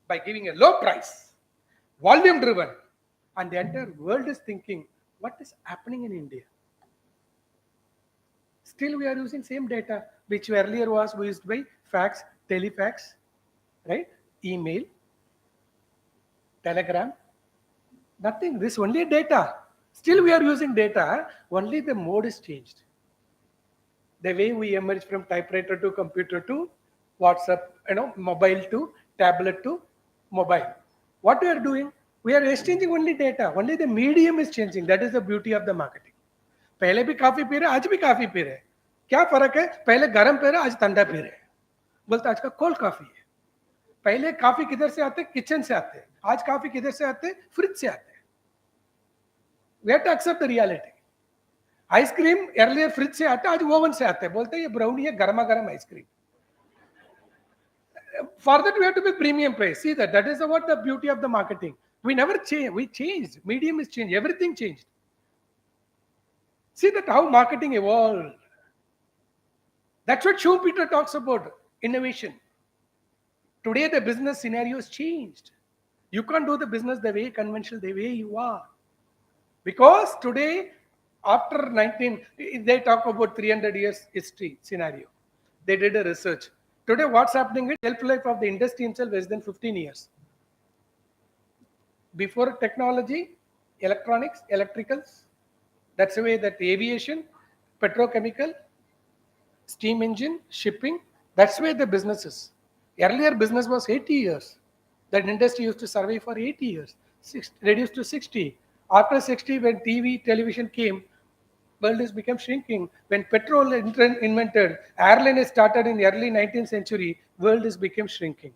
by giving a low price, volume-driven. And the entire world is thinking, what is happening in India? Still, we are using same data, which earlier was used by fax, telefax, right? Email, telegram. Nothing. This only data. Still, we are using data. Only the mode is changed. The way we emerge from typewriter to computer to WhatsApp, mobile to tablet to mobile. What we are doing? We are exchanging only data. Only the medium is changing. That is the beauty of the marketing. पहले भी काफी P रहे, आज भी काफी P रहे. क्या फर्क है? पहले गरम पी रहे, आज ठंडा पी रहे. बोलते आज का कोल्ड कॉफी है. पहले काफी किधर से आते? किचन से आते. आज काफी किधर से आते? फ्रिज से आते. We have to accept the reality. Ice cream earlier fridge से आते, आज ओवन से आते. बोलते ये ब्राउनी है, गर्मा गर्म ice cream. For that we have to be premium price. See that is what the beauty of the marketing. We never change. We changed. Medium is changed. Everything changed. See that how marketing evolved. That's what Schumpeter talks about, innovation. Today, the business scenario has changed. You can't do the business the way conventional, the way you are. Because today, after 19, they talk about 300 years history scenario. They did a research. Today, what's happening is shelf life of the industry itself less than 15 years. Before technology, electronics, electricals, that's the way that aviation, petrochemical, steam engine, shipping, that's where the business is. Earlier business was 80 years. That industry used to survive for 80 years, reduced to 60. After 60, when TV, television came, world has become shrinking. When petrol invented, airline has started in the early 19th century, world has become shrinking.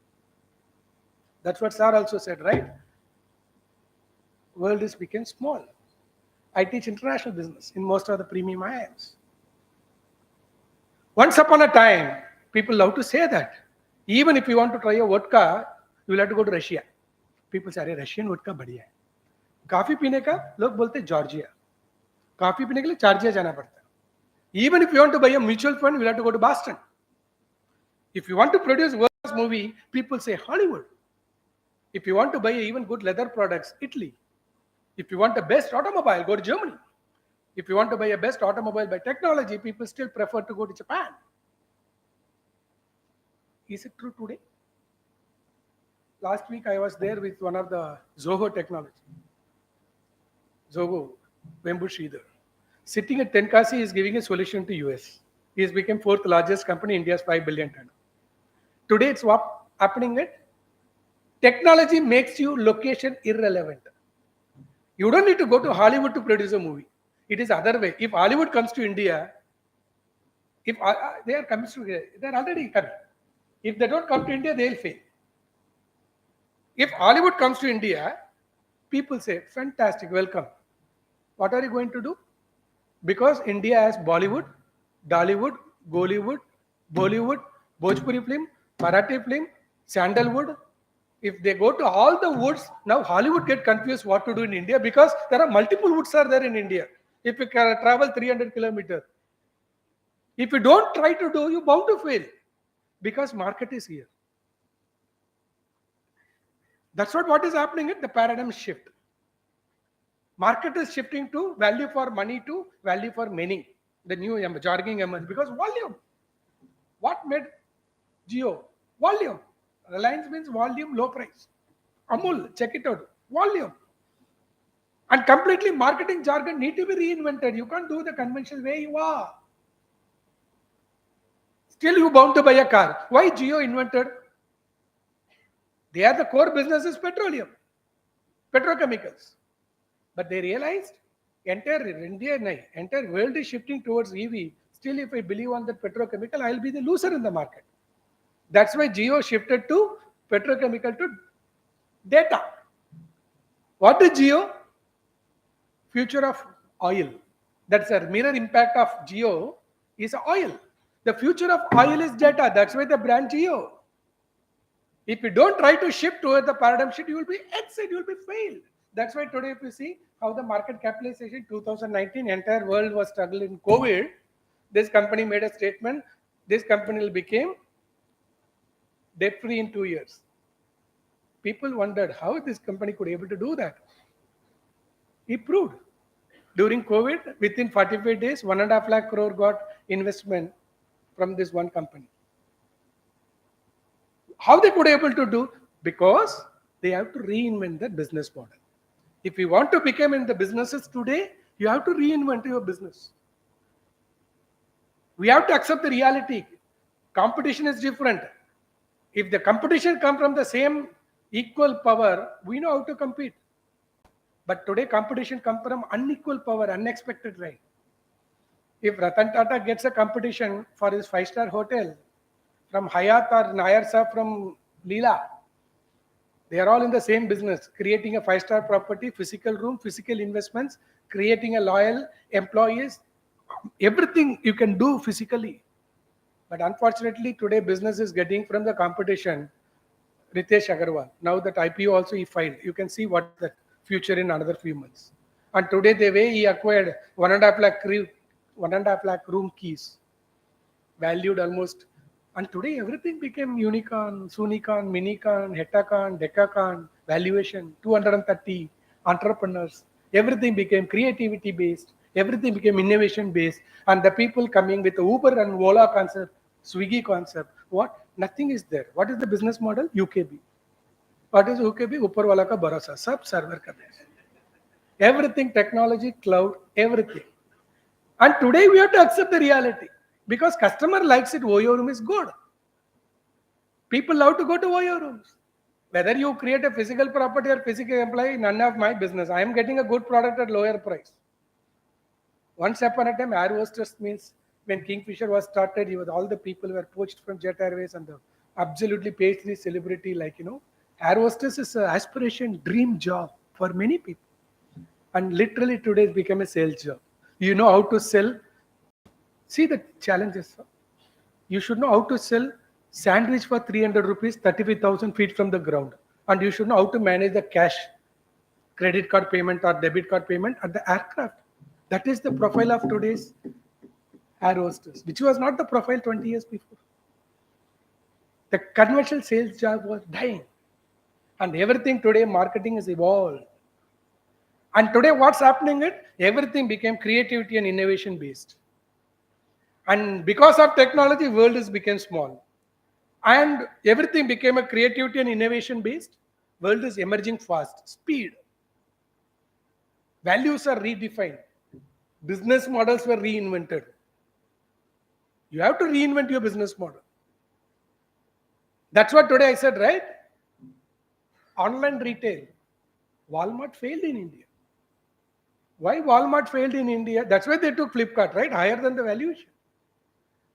That's what Sir also said, right? World has become small. I teach international business in most of the premium IIMs. Once upon a time, people love to say that. Even if you want to try a vodka, you will have to go to Russia. People say, Russian vodka बढ़िया है. Coffee पीने का लोग बोलते Georgia. Coffee पीने के लिए Georgia जाना पड़ता है. Even if you want to buy a mutual fund, you will have to go to Boston. If you want to produce world's movie, people say Hollywood. If you want to buy even good leather products, Italy. If you want the best automobile, go to Germany. If you want to buy a best automobile by technology, people still prefer to go to Japan. Is it true today? Last week I was there with one of the Zoho technology. Zoho, Vembu Sridhar. Sitting at Tenkasi is giving a solution to US. He has become fourth largest company, India's 5 billion turnover. Today it's what happening at technology makes you location irrelevant. You don't need to go to Hollywood to produce a movie. It is other way. If Hollywood comes to India, if they are coming to India, they are already coming. If they don't come to India, they will fail. If Hollywood comes to India, people say, fantastic, welcome. What are you going to do? Because India has Bollywood, Dollywood, Gollywood, Bollywood, Bhojpuri film, Marathi film, Sandalwood. If they go to all the woods, now Hollywood get confused what to do in India because there are multiple woods are there in India. If you can travel 300 kilometers, if you don't try to do, you're bound to fail because market is here. That's what is happening at the paradigm shift. Market is shifting to value for money to value for meaning. The new jargon emerged because volume. What made Jio? Volume. Reliance means volume, low price. Amul, check it out. Volume. And completely marketing jargon need to be reinvented. You can't do the conventional way you are. Still you bound to buy a car. Why Jio invented? They are the core business is petroleum, petrochemicals. But they realized entire India, entire world is shifting towards EV. Still, if I believe on that petrochemical, I'll be the loser in the market. That's why Jio shifted to petrochemical to data. What is Jio? Future of oil. That's a mirror impact of Jio is oil. The future of oil is data. That's why the brand Jio. If you don't try to shift toward the paradigm shift, you will be exit, you will be failed. That's why today, if you see how the market capitalization 2019, entire world was struggling COVID. This company made a statement. This company will become debt-free in 2 years. People wondered how this company could be able to do that. It proved. During COVID, within 45 days, 1.5 lakh crore got investment from this one company. How they could be able to do? Because they have to reinvent the business model. If you want to become in the businesses today, you have to reinvent your business. We have to accept the reality. Competition is different. If the competition comes from the same equal power, we know how to compete. But today competition comes from unequal power, unexpected right. If Ratan Tata gets a competition for his 5-star hotel from Hyatt or Nayar from Leela, they are all in the same business, creating a 5-star property, physical room, physical investments, creating a loyal employees, everything you can do physically. But unfortunately, today business is getting from the competition, Ritesh Agarwal. Now that IPO also he filed. You can see what the future in another few months. And today the way he acquired 1.5 lakh room keys. valued almost. And today everything became unicorn, sunicorn, minicorn, heptacorn, decacorn, valuation, 230 entrepreneurs. Everything became creativity based. Everything became innovation based. And the people coming with the Uber and Ola concept, Swiggy concept. What? Nothing is there. What is the business model? UKB. What is UKB? ऊपर वाला का भरोसा सब server का base. Everything technology, cloud, everything. And today we have to accept the reality because customer likes it. OYO room is good. People love to go to OYO rooms. Whether you create a physical property or physical employee, none of my business. I am getting a good product at lower price. Once upon a time, air hostess means when Kingfisher was started, all the people were poached from Jet Airways and the absolutely pastry celebrity, air hostess is an aspiration, dream job for many people. And literally today it's become a sales job. You know how to sell. See the challenges. You should know how to sell sandwich for 300 rupees, 35,000 feet from the ground. And you should know how to manage the cash, credit card payment or debit card payment at the aircraft. That is the profile of today's air hostess, which was not the profile 20 years before. The conventional sales job was dying. And everything today, marketing is evolved. And today what's happening is everything became creativity and innovation based. And because of technology, world has become small. And everything became a creativity and innovation based. World is emerging fast. Speed. Values are redefined. Business models were reinvented. You have to reinvent your business model. That's what today I said, right? Online retail. Walmart failed in India. Why Walmart failed in India? That's why they took Flipkart, right? Higher than the valuation.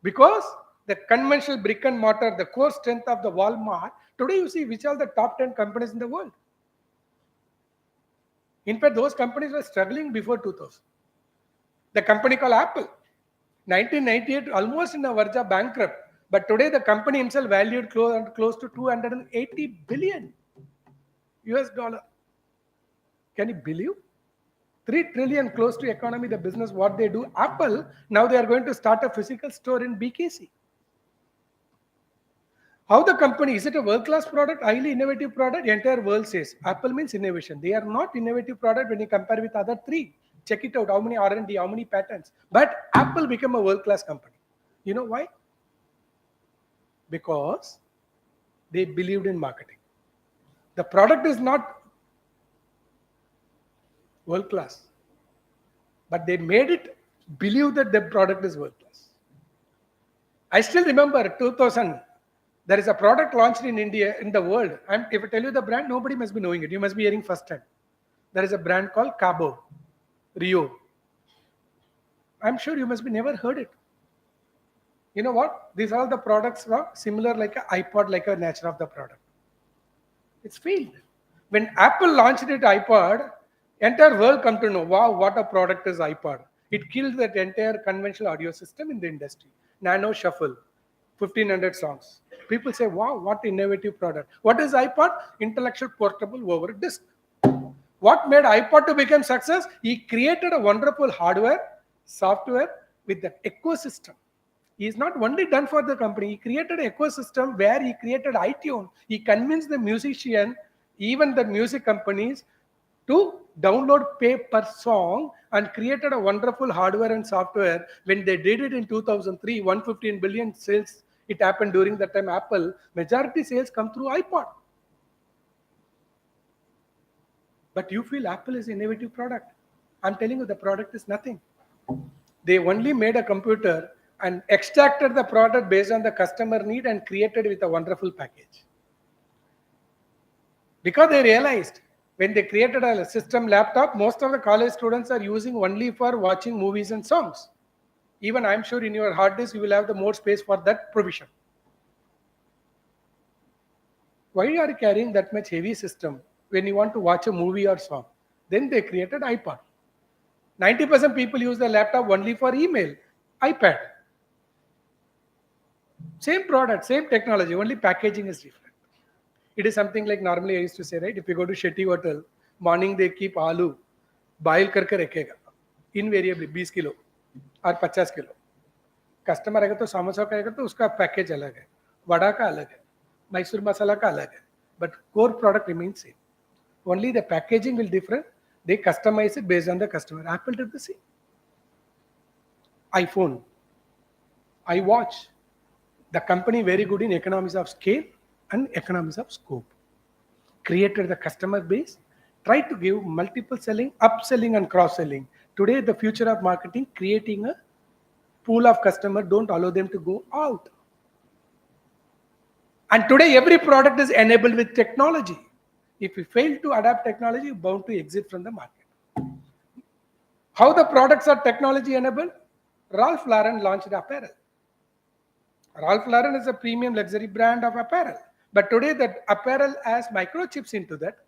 Because the conventional brick and mortar, the core strength of the Walmart, today you see which are the top 10 companies in the world. In fact, those companies were struggling before 2000. The company called Apple, 1998, almost in a verge of bankrupt. But today the company himself valued close to 280 billion US dollar. Can you believe? 3 trillion close to economy, the business, what they do. Apple, now they are going to start a physical store in BKC. How the company, is it a world-class product, highly innovative product? The entire world says Apple means innovation. They are not innovative product when you compare with other three. Check it out, how many R&D, how many patents. But Apple became a world-class company. You know why? Because they believed in marketing. The product is not world class, but they made it believe that the product is world class. I still remember 2000, there is a product launched in India, in the world. If I tell you the brand, nobody must be knowing it. You must be hearing first time. There is a brand called Cabo, Rio. I'm sure you must be never heard it. You know what? These are the products are similar like an iPod, like a nature of the product. It's failed. When Apple launched it, iPod, entire world come to know, wow, what a product is iPod. It killed that entire conventional audio system in the industry. Nano Shuffle, 1500 songs. People say, wow, what innovative product. What is iPod? Intellectual portable over disk. What made iPod to become success? He created a wonderful hardware, software with the ecosystem. He is not only done for the company, he created an ecosystem where he created iTunes. He convinced the musician, even the music companies, to download pay per song and created a wonderful hardware and software. When they did it in 2003, 115 billion sales, it happened during that time Apple, majority sales come through iPod. But you feel Apple is an innovative product. I'm telling you, the product is nothing. They only made a computer and extracted the product based on the customer need and created with a wonderful package. Because they realized when they created a system laptop, most of the college students are using only for watching movies and songs. Even I'm sure in your hard disk, you will have the more space for that provision. Why are you carrying that much heavy system when you want to watch a movie or song? Then they created iPod. 90% people use the laptop only for email. iPad. Same product, same technology, only packaging is different. It is something like normally I used to say, right? If you go to Shetty Hotel, morning they keep aloo, boil karke rakhega. Invariably, 20 kilo or 50 kilo. Customer आएगा तो समोसा का आएगा तो उसका package अलग है, वड़ा का अलग है, मैसूर मसाला का अलग है, but core product remains same. Only the packaging will different. They customize it based on the customer. Apple did the same. iPhone, iWatch. The company very good in economies of scale and economies of scope. Created the customer base, tried to give multiple selling, upselling and cross-selling. Today, the future of marketing, creating a pool of customers, don't allow them to go out. And today, every product is enabled with technology. If you fail to adapt technology, you're bound to exit from the market. How the products are technology enabled? Ralph Lauren launched apparel. Ralph Lauren is a premium luxury brand of apparel. But today that apparel has microchips into that.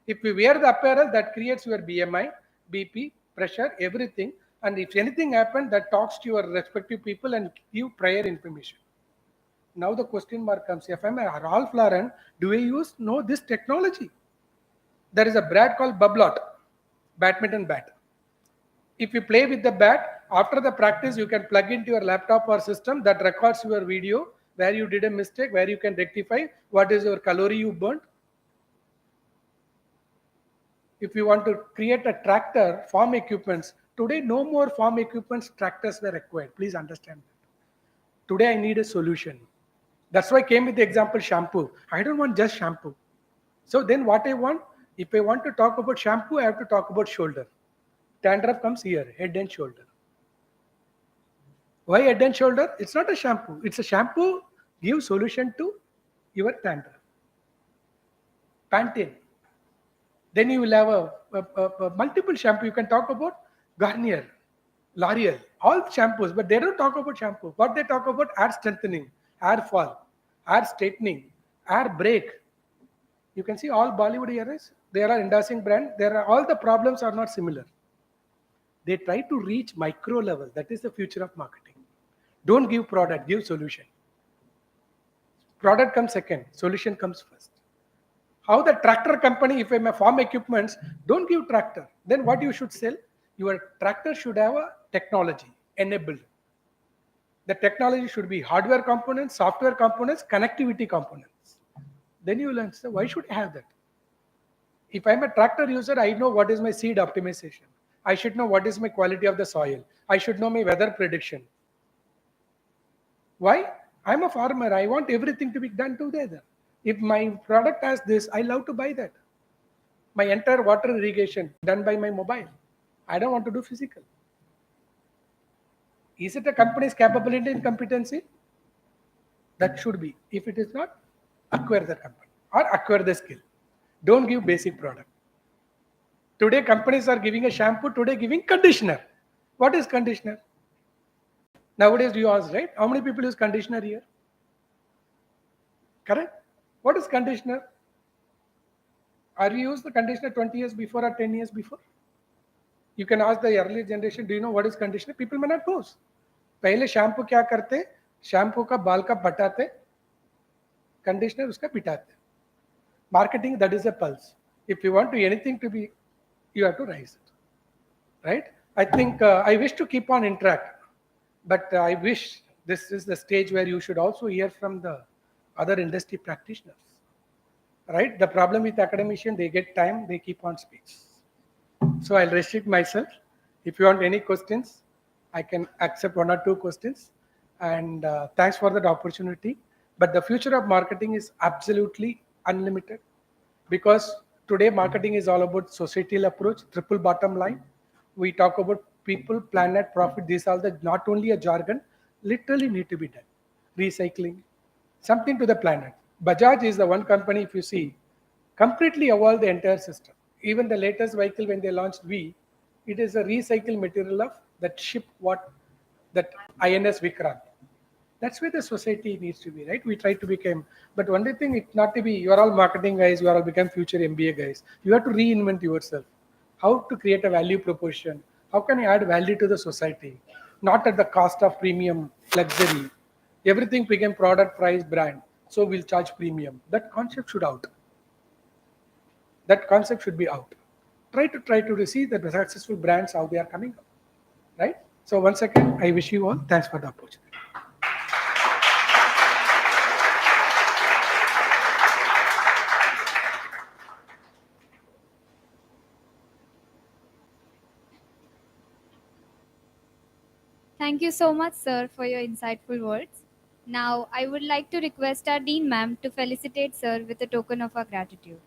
If you wear the apparel, that creates your BMI, BP, pressure, everything. And if anything happens, that talks to your respective people and give prior information. Now the question mark comes, if I'm a Ralph Lauren, do I use this technology? There is a brand called Bublot, badminton bat. If you play with the bat, after the practice, you can plug into your laptop or system that records your video, where you did a mistake, where you can rectify, what is your calorie you burnt. If you want to create a tractor, farm equipments, today no more farm equipments, tractors were required. Please understand that. Today I need a solution. That's why I came with the example shampoo. I don't want just shampoo. So then what I want, if I want to talk about shampoo, I have to talk about shoulder. Dandruff comes here, head and shoulder. Why head and shoulder? It's not a shampoo. It's a shampoo gives solution to your dandruff. Pantene. Then you will have a multiple shampoo. You can talk about Garnier, L'Oreal, all shampoos, but they don't talk about shampoo. What they talk about, hair strengthening, hair fall, hair straightening, hair break. You can see all Bollywood heroes, they are endorsing brand. All the problems are not similar. They try to reach micro level. That is the future of marketing. Don't give product, give solution. Product comes second, solution comes first. How the tractor company, if I'm a farm equipments, don't give tractor. Then what you should sell? Your tractor should have a technology enabled. The technology should be hardware components, software components, connectivity components. Then you will answer, why should I have that? If I'm a tractor user, I know what is my seed optimization. I should know what is my quality of the soil. I should know my weather prediction. Why? I'm a farmer. I want everything to be done together. If my product has this, I love to buy that. My entire water irrigation done by my mobile. I don't want to do physical. Is it a company's capability and competency? That should be. If it is not, acquire the company or acquire the skill. Don't give basic product. Today companies are giving a shampoo, today giving conditioner. What is conditioner? Nowadays you ask, right? How many people use conditioner here? Correct? What is conditioner? Are you used the conditioner 20 years before or 10 years before? You can ask the earlier generation, do you know what is conditioner? People may not know. पहले shampoo क्या करते? Shampoo का बाल का बटाते, conditioner उसका बिटाते. Marketing, that is a pulse. If you want to anything to be, you have to rise it, right? I think I wish to keep on interact, but I wish this is the stage where you should also hear from the other industry practitioners, right? The problem with academicians, they get time, they keep on speech. So I'll restrict myself. If you want any questions, I can accept 1 or 2 questions. And thanks for that opportunity. But the future of marketing is absolutely unlimited, because today marketing is all about societal approach, triple bottom line. We talk about people, planet, profit. These are the not only a jargon, literally need to be done. Recycling, something to the planet. Bajaj is the one company, if you see, completely evolved the entire system. Even the latest vehicle, when they launched V, it is a recycled material of that ship, that INS Vikrant. That's where the society needs to be, right? We try to become, but only thing, it not to be, you are all marketing guys, you are all become future MBA guys. You have to reinvent yourself. How to create a value proposition? How can I add value to the society? Not at the cost of premium luxury. Everything became product, price, brand. So we'll charge premium. That concept should out. That concept should be out. Try to see the successful brands, how they are coming up, right? So once again, I wish you all thanks for the opportunity. Thank you so much, sir, for your insightful words. Now, I would like to request our Dean ma'am to felicitate sir with a token of our gratitude.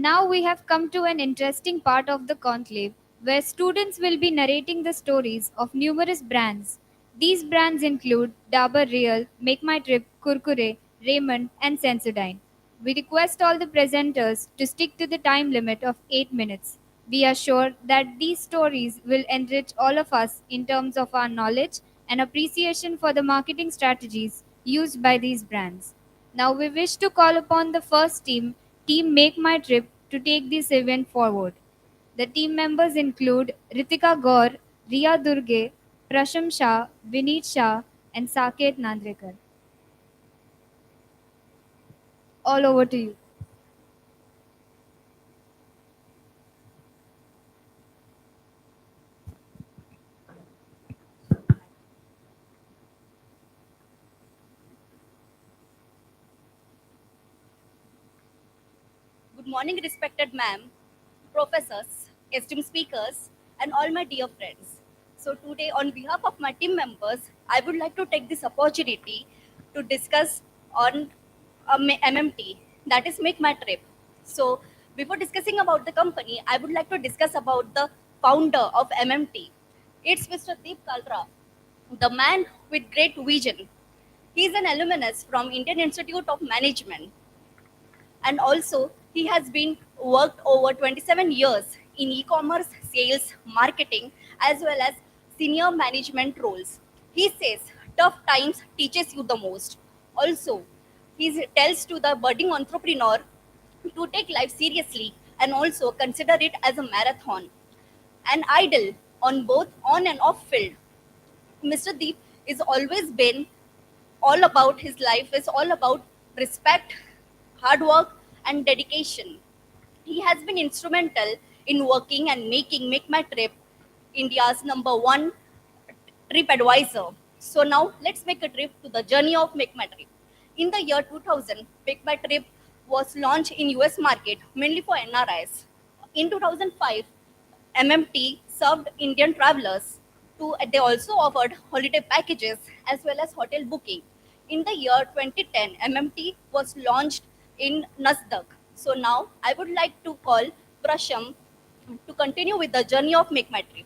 Now we have come to an interesting part of the conclave where students will be narrating the stories of numerous brands. These brands include Dabur Real, Make My Trip, Kurkure, Raymond, and Sensodyne. We request all the presenters to stick to the time limit of 8 minutes. We are sure that these stories will enrich all of us in terms of our knowledge and appreciation for the marketing strategies used by these brands. Now we wish to call upon the first team, Team Make My Trip, to take this event forward. The team members include Ritika Gaur, Riya Durge, Prasham Shah, Vineet Shah, and Saket Nandrekar. All over to you. Good morning, respected ma'am, professors, esteemed speakers, and all my dear friends. So, today, on behalf of my team members, I would like to take this opportunity to discuss on MMT, that is, Make My Trip. So, before discussing about the company, I would like to discuss about the founder of MMT. It's Mr. Deep Kalra, the man with great vision. He is an alumnus from Indian Institute of Management, and also he has been worked over 27 years in e-commerce sales marketing as well as senior management roles. He says tough times teaches you the most. Also, he tells to the budding entrepreneur to take life seriously and also consider it as a marathon, an idol on both on and off field. Mr. Deep is always been all about his life is all about respect, hard work, and dedication. He has been instrumental in working and making Make My Trip India's number one trip advisor. So now let's make a trip to the journey of Make My Trip. In the year 2000, Make My Trip was launched in US market mainly for NRIs. In 2005, MMT served Indian travelers. They also offered holiday packages as well as hotel booking. In the year 2010, MMT was launched in Nasdaq. So now I would like to call Prasham to continue with the journey of Make My Trip.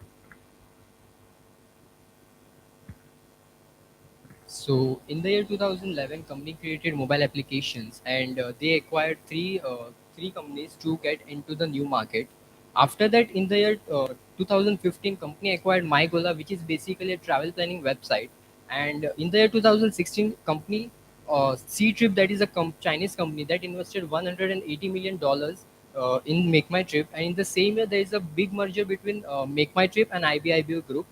So in the year 2011, company created mobile applications, and they acquired three companies to get into the new market. After that, in the year 2015, company acquired MyGola, which is basically a travel planning website. And in the year 2016, company C Trip, that is a Chinese company that invested $180 million in Make My Trip. And in the same year, there is a big merger between Make My Trip and IBIBO Group.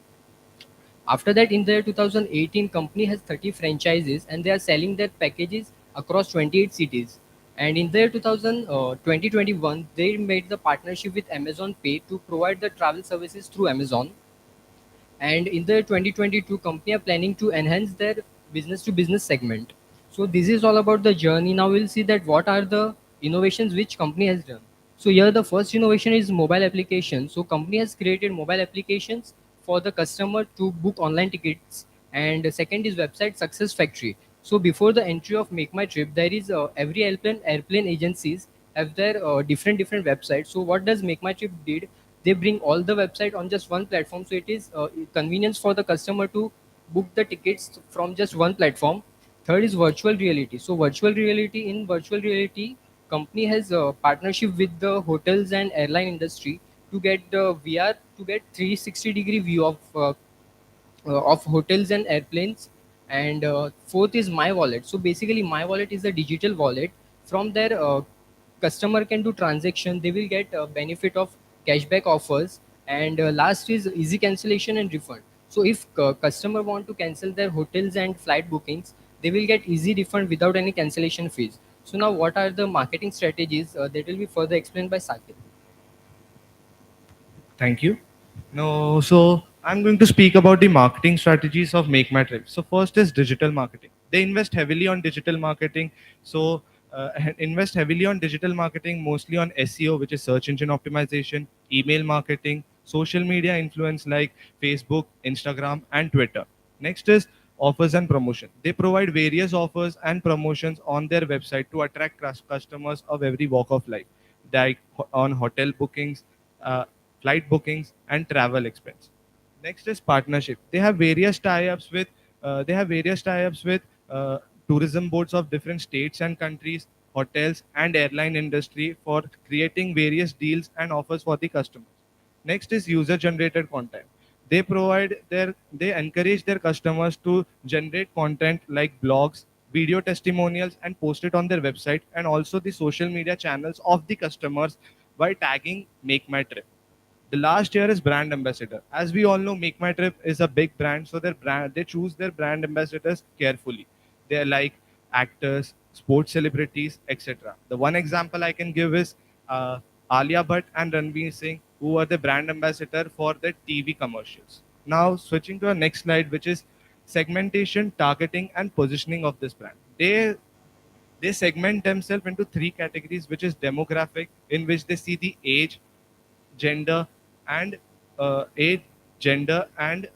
After that, in the year 2018, company has 30 franchises and they are selling their packages across 28 cities. And in the year 2021, they made the partnership with Amazon Pay to provide the travel services through Amazon. And in the 2022, company are planning to enhance their business to business segment. So this is all about the journey. Now we'll see that what are the innovations which company has done. So here the first innovation is mobile application. So company has created mobile applications for the customer to book online tickets. And the second is website success factory. So before the entry of Make My Trip, there is every airplane agencies have their different websites. So what does Make My Trip did? They bring all the website on just one platform, so it is convenience for the customer to book the tickets from just one platform. Third is virtual reality. So virtual reality company has a partnership with the hotels and airline industry to get the VR to get 360-degree view of hotels and airplanes. And fourth is My Wallet. So basically, My Wallet is a digital wallet. From there, customer can do transaction. They will get benefit of cashback offers. And last is easy cancellation and refund. So if customer want to cancel their hotels and flight bookings, they will get easy refund without any cancellation fees. So now, what are the marketing strategies that will be further explained by Sakit? Thank you. No, so I'm going to speak about the marketing strategies of Make My Trip. So first is digital marketing. They invest heavily on digital marketing. So invest heavily on digital marketing, mostly on SEO, which is search engine optimization, email marketing, social media influence like Facebook, Instagram, and Twitter. Next is offers and promotion. They provide various offers and promotions on their website to attract customers of every walk of life, like on hotel bookings, uh, flight bookings, and travel expense. Next is partnership. They have various tie-ups with tourism boards of different states and countries, hotels, and airline industry for creating various deals and offers for the customers. Next is user-generated content. They encourage their customers to generate content like blogs, video testimonials, and post it on their website and also the social media channels of the customers by tagging Make My Trip. The last year is brand ambassador. As we all know, Make My Trip is a big brand, so they choose their brand ambassadors carefully. They're like actors, sports celebrities, etc. The one example I can give is Alia Bhatt and Ranveer Singh, who are the brand ambassador for the TV commercials. Now, switching to our next slide, which is segmentation, targeting, and positioning of this brand. They segment themselves into three categories, which is demographic, in which they see the gender and age, gender, and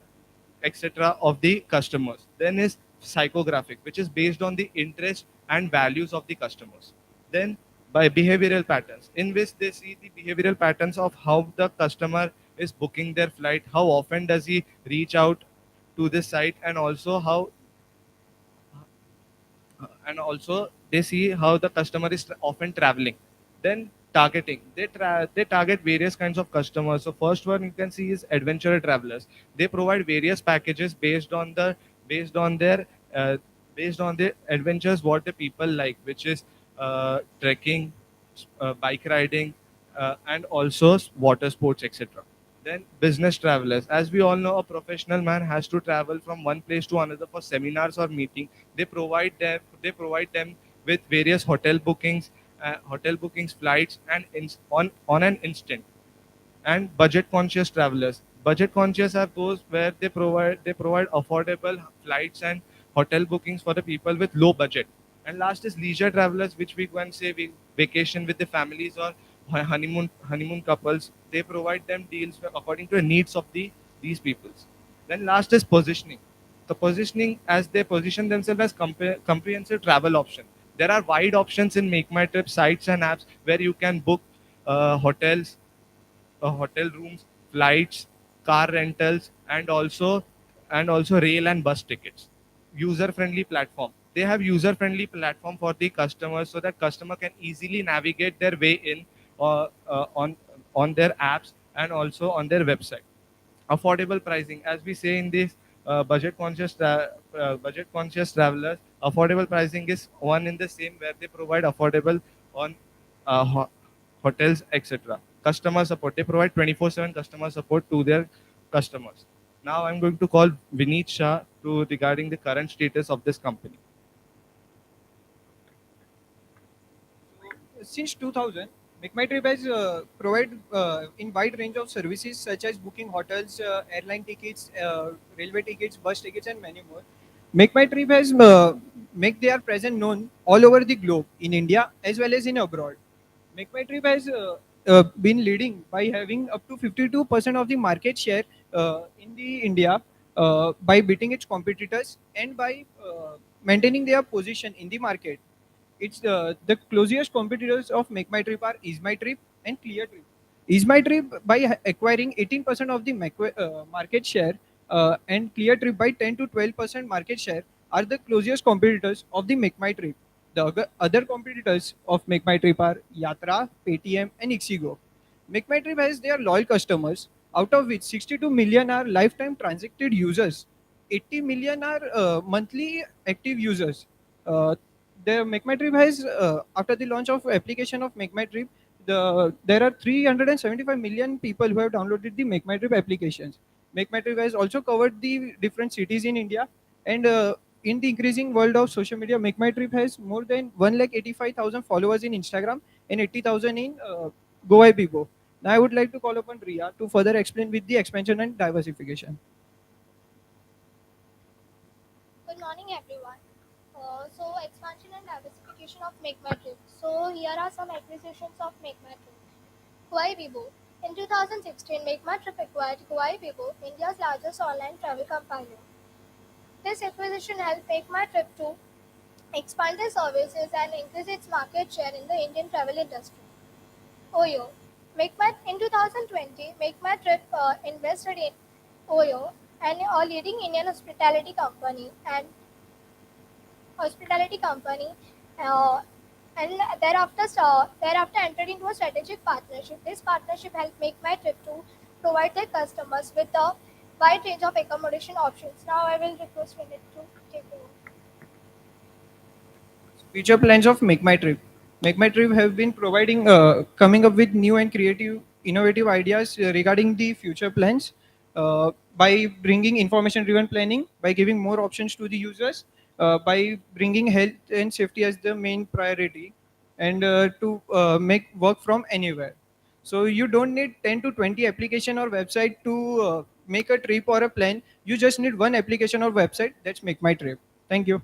etc. of the customers. Then is psychographic, which is based on the interest and values of the customers. Then by behavioral patterns, in which they see the behavioral patterns of how the customer is booking their flight, how often does he reach out to the site, and also they see how the customer is often traveling. Then targeting, they target various kinds of customers. So first one you can see is adventure travelers. They provide various packages based on their uh, based on the adventures what the people like, which is trekking, bike riding, and also water sports, etc. Then business travelers. As we all know, a professional man has to travel from one place to another for seminars or meeting. They provide them with various hotel bookings, flights, and on an instant. And budget conscious travelers. Budget conscious are those where they provide affordable flights and hotel bookings for the people with low budget. And last is leisure travelers, which we can say we vacation with the families or honeymoon couples. They provide them deals according to the needs of these peoples. Then last is positioning. The positioning, as they position themselves as comprehensive travel option. There are wide options in Make My Trip sites and apps where you can book hotels, hotel rooms, flights, car rentals, and also rail and bus tickets. User friendly platform. They have user friendly platform for the customers so that customer can easily navigate their way in on their apps and also on their website. Affordable pricing, as we say in this budget conscious travelers, affordable pricing is one in the same where they provide affordable on uh, hotels, etc. Customer support, they provide 24/7 customer support to their customers. Now I'm going to call Vineet Shah to regarding the current status of this company. Since 2000, Make My Trip has provided in wide range of services such as booking hotels, airline tickets, railway tickets, bus tickets, and many more. Make My Trip has make their presence known all over the globe in India as well as in abroad. Make My Trip has been leading by having up to 52% of the market share in the India by beating its competitors and by maintaining their position in the market. It's the closest competitors of Make My Trip are Is My Trip and Clear Trip. Is My Trip by acquiring 18% of the market share and Clear Trip by 10 to 12% market share are the closest competitors of the Make My Trip. The other competitors of Make My Trip are Yatra, Paytm, and Ixigo. Make My Trip has their loyal customers, out of which 62 million are lifetime transacted users, 80 million are monthly active users. Uh, the Make My Trip has after the launch of application of Make My Trip, there are 375 million people who have downloaded the Make My Trip applications. Make My Trip has also covered the different cities in India, and in the increasing world of social media, Make My Trip has more than 1,85,000 followers in Instagram and 80,000 in Go Bigo. Now I would like to call upon Ria to further explain with the expansion and diversification. Good morning, everyone. So, expansion and diversification of Make My Trip. So, here are some acquisitions of Make My Trip. Kuai Bibo. In 2016, Make My Trip acquired Kuai Bibo, India's largest online travel company. This acquisition helped Make My Trip to expand its services and increase its market share in the Indian travel industry. Oyo. In 2020, Make My Trip invested in Oyo, a leading Indian hospitality company, uh, and thereafter entered into a strategic partnership. This partnership helped Make My Trip to provide their customers with a wide range of accommodation options. Now I will request Vinit to take over. Future plans of Make My Trip. Make My Trip have been providing, coming up with new and creative, innovative ideas regarding the future plans by bringing information-driven planning, by giving more options to the users, by bringing health and safety as the main priority, and to make work from anywhere. So you don't need 10 to 20 application or website to make a trip or a plan. You just need one application or website. That's Make My Trip. Thank you.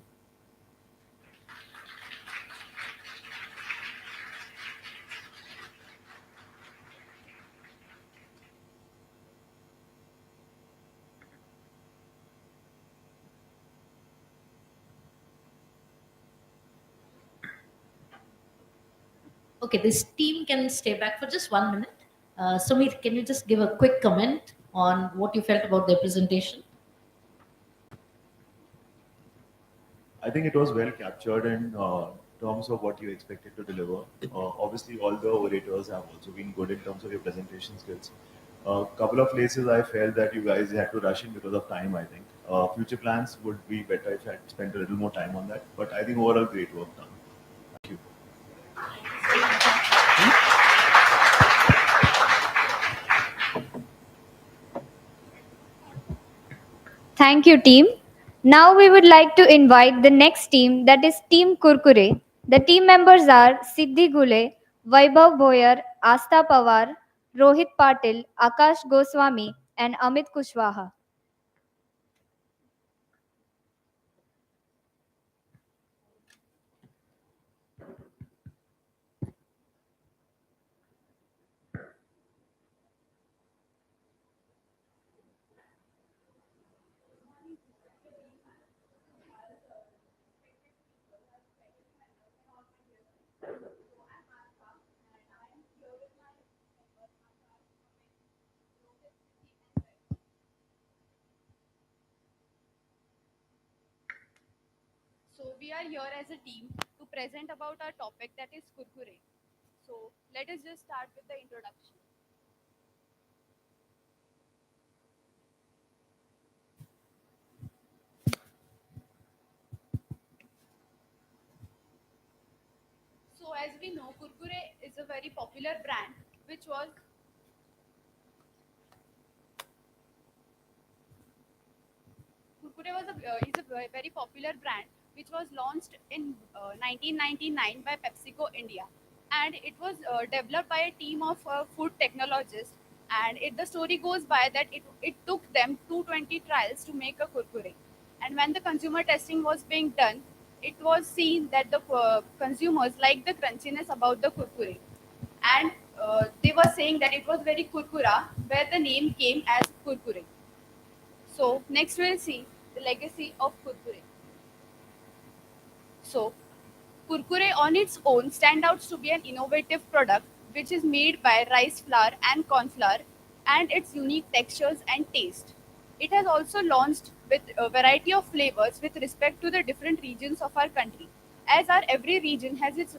Okay, this team can stay back for just 1 minute. Sumit, can you just give a quick comment on what you felt about their presentation? I think it was well captured in terms of what you expected to deliver. Obviously, all the orators have also been good in terms of your presentation skills. A couple of places I felt that you guys had to rush in because of time, I think. Future plans would be better if I had spent a little more time on that. But I think overall, great work done. Thank you. Thank you, team. Now we would like to invite the next team, that is Team Kurkure. The team members are Siddhi Gule, Vaibhav Boyar, Asta Pawar, Rohit Patil, Akash Goswami, and Amit Kushwaha. So we are here as a team to present about our topic, that is Kurkure. So let us just start with the introduction. So as we know, Kurkure is a very popular brand which was Kurkure is a very popular brand which was launched in 1999 by PepsiCo India, and it was developed by a team of food technologists. And the story goes by that it took them 220 trials to make a Kurkure, and when the consumer testing was being done, it was seen that the consumers liked the crunchiness about the Kurkure, and they were saying that it was very kurkura, where the name came as Kurkure. So next we'll see the legacy of Kurkure. So Kurkure on its own stands out to be an innovative product which is made by rice flour and corn flour, and its unique textures and taste. It has also launched with a variety of flavors with respect to the different regions of our country. As our every region has its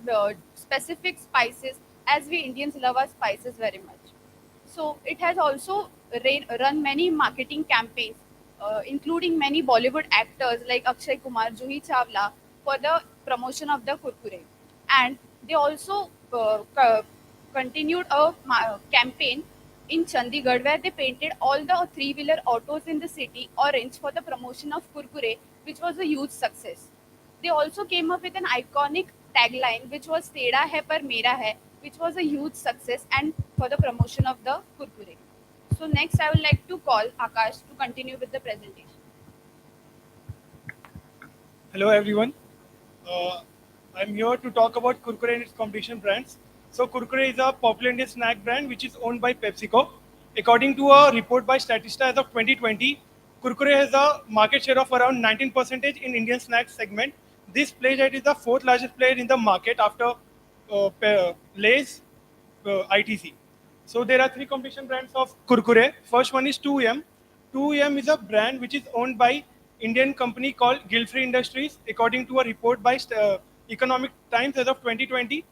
specific spices, as we Indians love our spices very much. So it has also run many marketing campaigns, including many Bollywood actors like Akshay Kumar, Juhi Chawla, for the promotion of the Kurkure. And they also continued a campaign in Chandigarh where they painted all the three-wheeler autos in the city orange for the promotion of Kurkure, which was a huge success. They also came up with an iconic tagline, which was "Teda hai par mera hai," which was a huge success and for the promotion of the kurkure. So next, I would like to call Akash to continue with the presentation. Hello everyone. Uh, I'm here to talk about Kurkure and its competition brands. So Kurkure is a popular Indian snack brand which is owned by PepsiCo. According to a report by Statista as of 2020, Kurkure has a market share of around 19% in Indian snack segment. This plays it is the fourth largest player in the market after Lay's ITC. So there are three competition brands of Kurkure. First one is 2M. 2M is a brand which is owned by Indian company called Guild-Free Industries. According to a report by Economic Times as of 2020,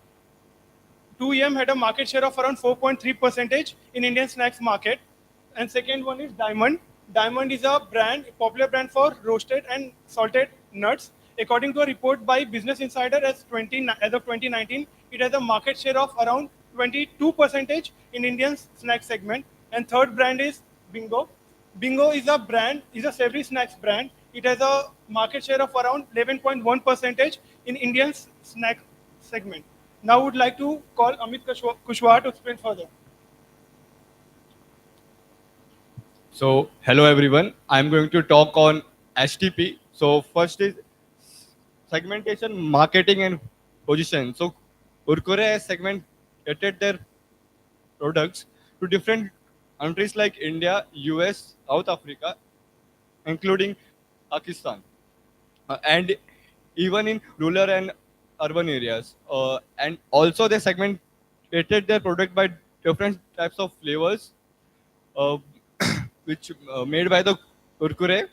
2EM had a market share of around 4.3 percentage in Indian snacks market. And second one is Diamond. Diamond is a brand, popular brand for roasted and salted nuts. According to a report by Business Insider as of 2019, it has a market share of around 22 percentage in Indian snack segment. And third brand is Bingo. Bingo is a brand, is a savory snacks brand. It has a market share of around 11.1 percentage in Indian snack segment. Now, I would like to call Amit Kushwaha to explain further. So, hello everyone. I'm going to talk on HTP. So, first is segmentation, marketing, and position. So, Kurkure has segmented their products to different countries like India, US, South Africa, including Pakistan, and even in rural and urban areas. And also, they segmented their product by different types of flavors, uh, which made by the Kurkure.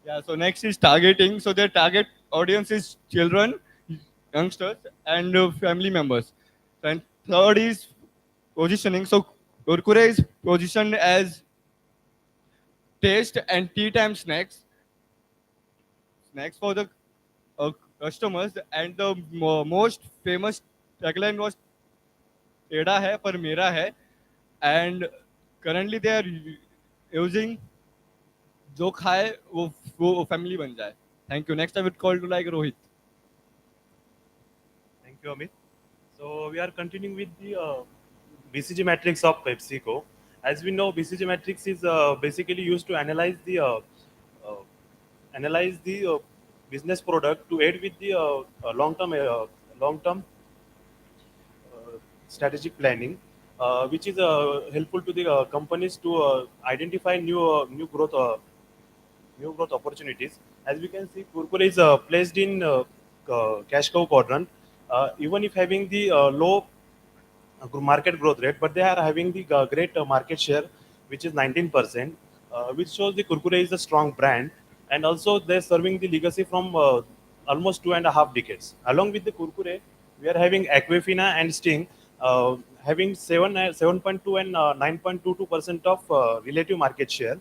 Yeah, so next is targeting. So their target audience is children, youngsters, and family members. And third is positioning. So Kurkure is positioned as taste and tea time snacks for the uh, customers. And the most famous tagline was "Teda hai par mera hai," and currently they are using "जो खाए वो family बन जाए." Thank you. Next I would call to like Rohit. Thank you, Amit. So we are continuing with the BCG matrix of PepsiCo. As we know, BCG matrix is basically used to uh, analyze the business product to aid with the long-term strategic planning, which is helpful to the companies to identify new growth opportunities. As we can see, Kurkure is placed in cash cow quadrant, even if having the low market growth rate, but they are having the great market share, which is 19%, which shows the Kurkure is a strong brand, and also they're serving the legacy from almost 2.5 decades. Along with the Kurkure, we are having Aquafina and Sting, having 7.2 and 9.22% of relative market share.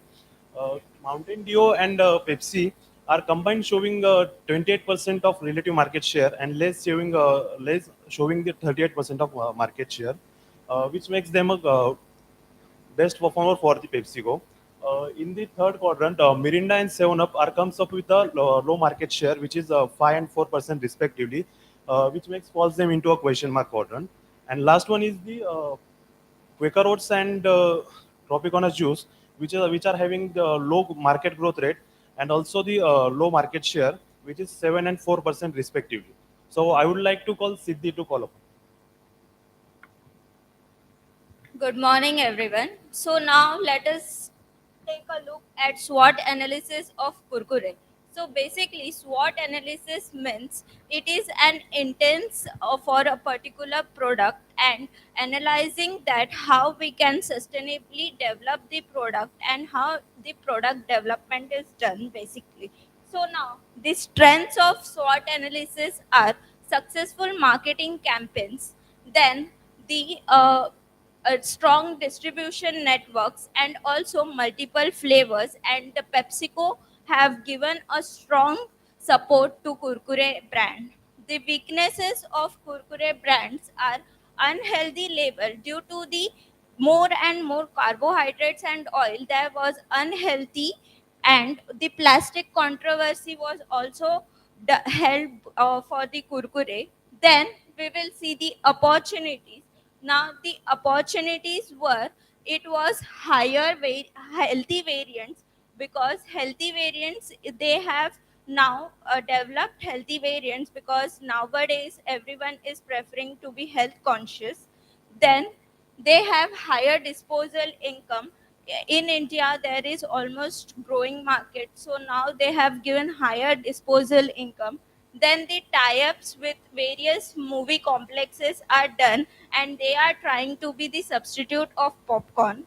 Mountain Dew and Pepsi are combined showing 28% of relative market share, and less showing the 38% of market share, which makes them a best performer for the PepsiCo. In the third quadrant, Mirinda and 7 Up are comes up with a low market share, which is 5 and 4% respectively, which makes falls them into a question mark quadrant. And last one is the Quaker Oats and Tropicana juice, which are having the low market growth rate and also the low market share, which is 7 and 4% respectively. So I would like to call Siddhi to call up. Good morning, everyone. So now let us take a look at SWOT analysis of Kurkure. So basically, SWOT analysis means it is an intense for a particular product and analyzing that how we can sustainably develop the product and how the product development is done basically. So now the strengths of SWOT analysis are successful marketing campaigns, then the strong distribution networks and also multiple flavors, and the PepsiCo have given a strong support to Kurkure brand. The weaknesses of Kurkure brands are unhealthy label due to the more and more carbohydrates and oil. There was unhealthy, and the plastic controversy was also held for the Kurkure. Then we will see the opportunities. Now the opportunities were, it was higher healthy variants, because healthy variants, they have now developed healthy variants, because nowadays everyone is preferring to be health conscious. Then they have higher disposal income. In India there is almost growing market, so now they have given higher disposal income. Then the tie-ups with various movie complexes are done, and they are trying to be the substitute of popcorn.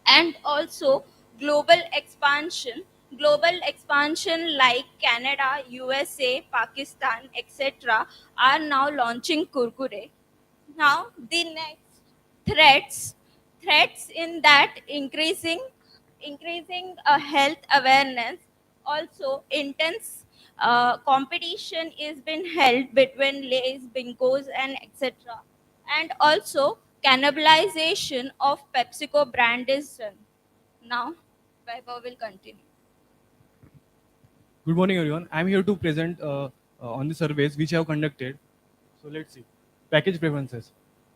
And also global expansion like Canada, USA, Pakistan, etc. are now launching Kurkure. Now the next threats in that, increasing health awareness. Also intense competition is being held between Lays, Bingos, and etc. And also cannibalization of PepsiCo brand is done. Now Vaibhav will continue. Good morning, everyone. I'm here to present on the surveys which I have conducted. So let's see. Package preferences.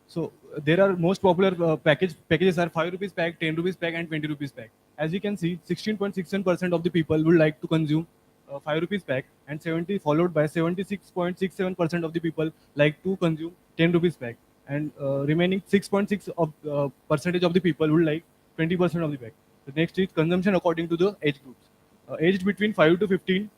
So there are most popular packages are 5 rupees pack, 10 rupees pack, and 20 rupees pack. As you can see, 16.67% of the people would like to consume 5 rupees pack, and 70 followed by 76.67% of the people like to consume 10 rupees pack, and remaining 6.6 of percentage of the people would like 20% of the pack. The next is consumption according to the age groups. Aged between 5 to 15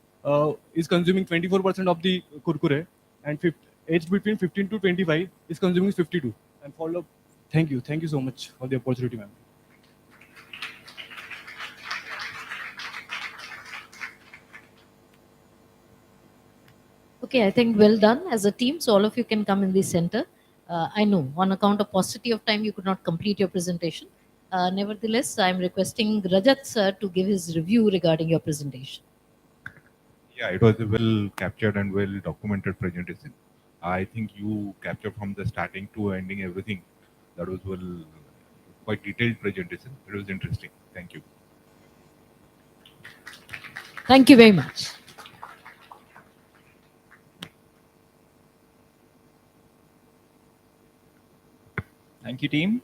is consuming 24% of the kurkure, and aged between 15 to 25 is consuming 52. And follow. Thank you so much for the opportunity, ma'am. Okay, I think well done as a team. So all of you can come in the center. I know on account of paucity of time, you could not complete your presentation. Nevertheless, I'm requesting Rajat sir to give his review regarding your presentation. Yeah, it was a well captured and well documented presentation. I think you captured from the starting to ending everything. That was quite detailed presentation. It was interesting. Thank you. Thank you very much. Thank you, team.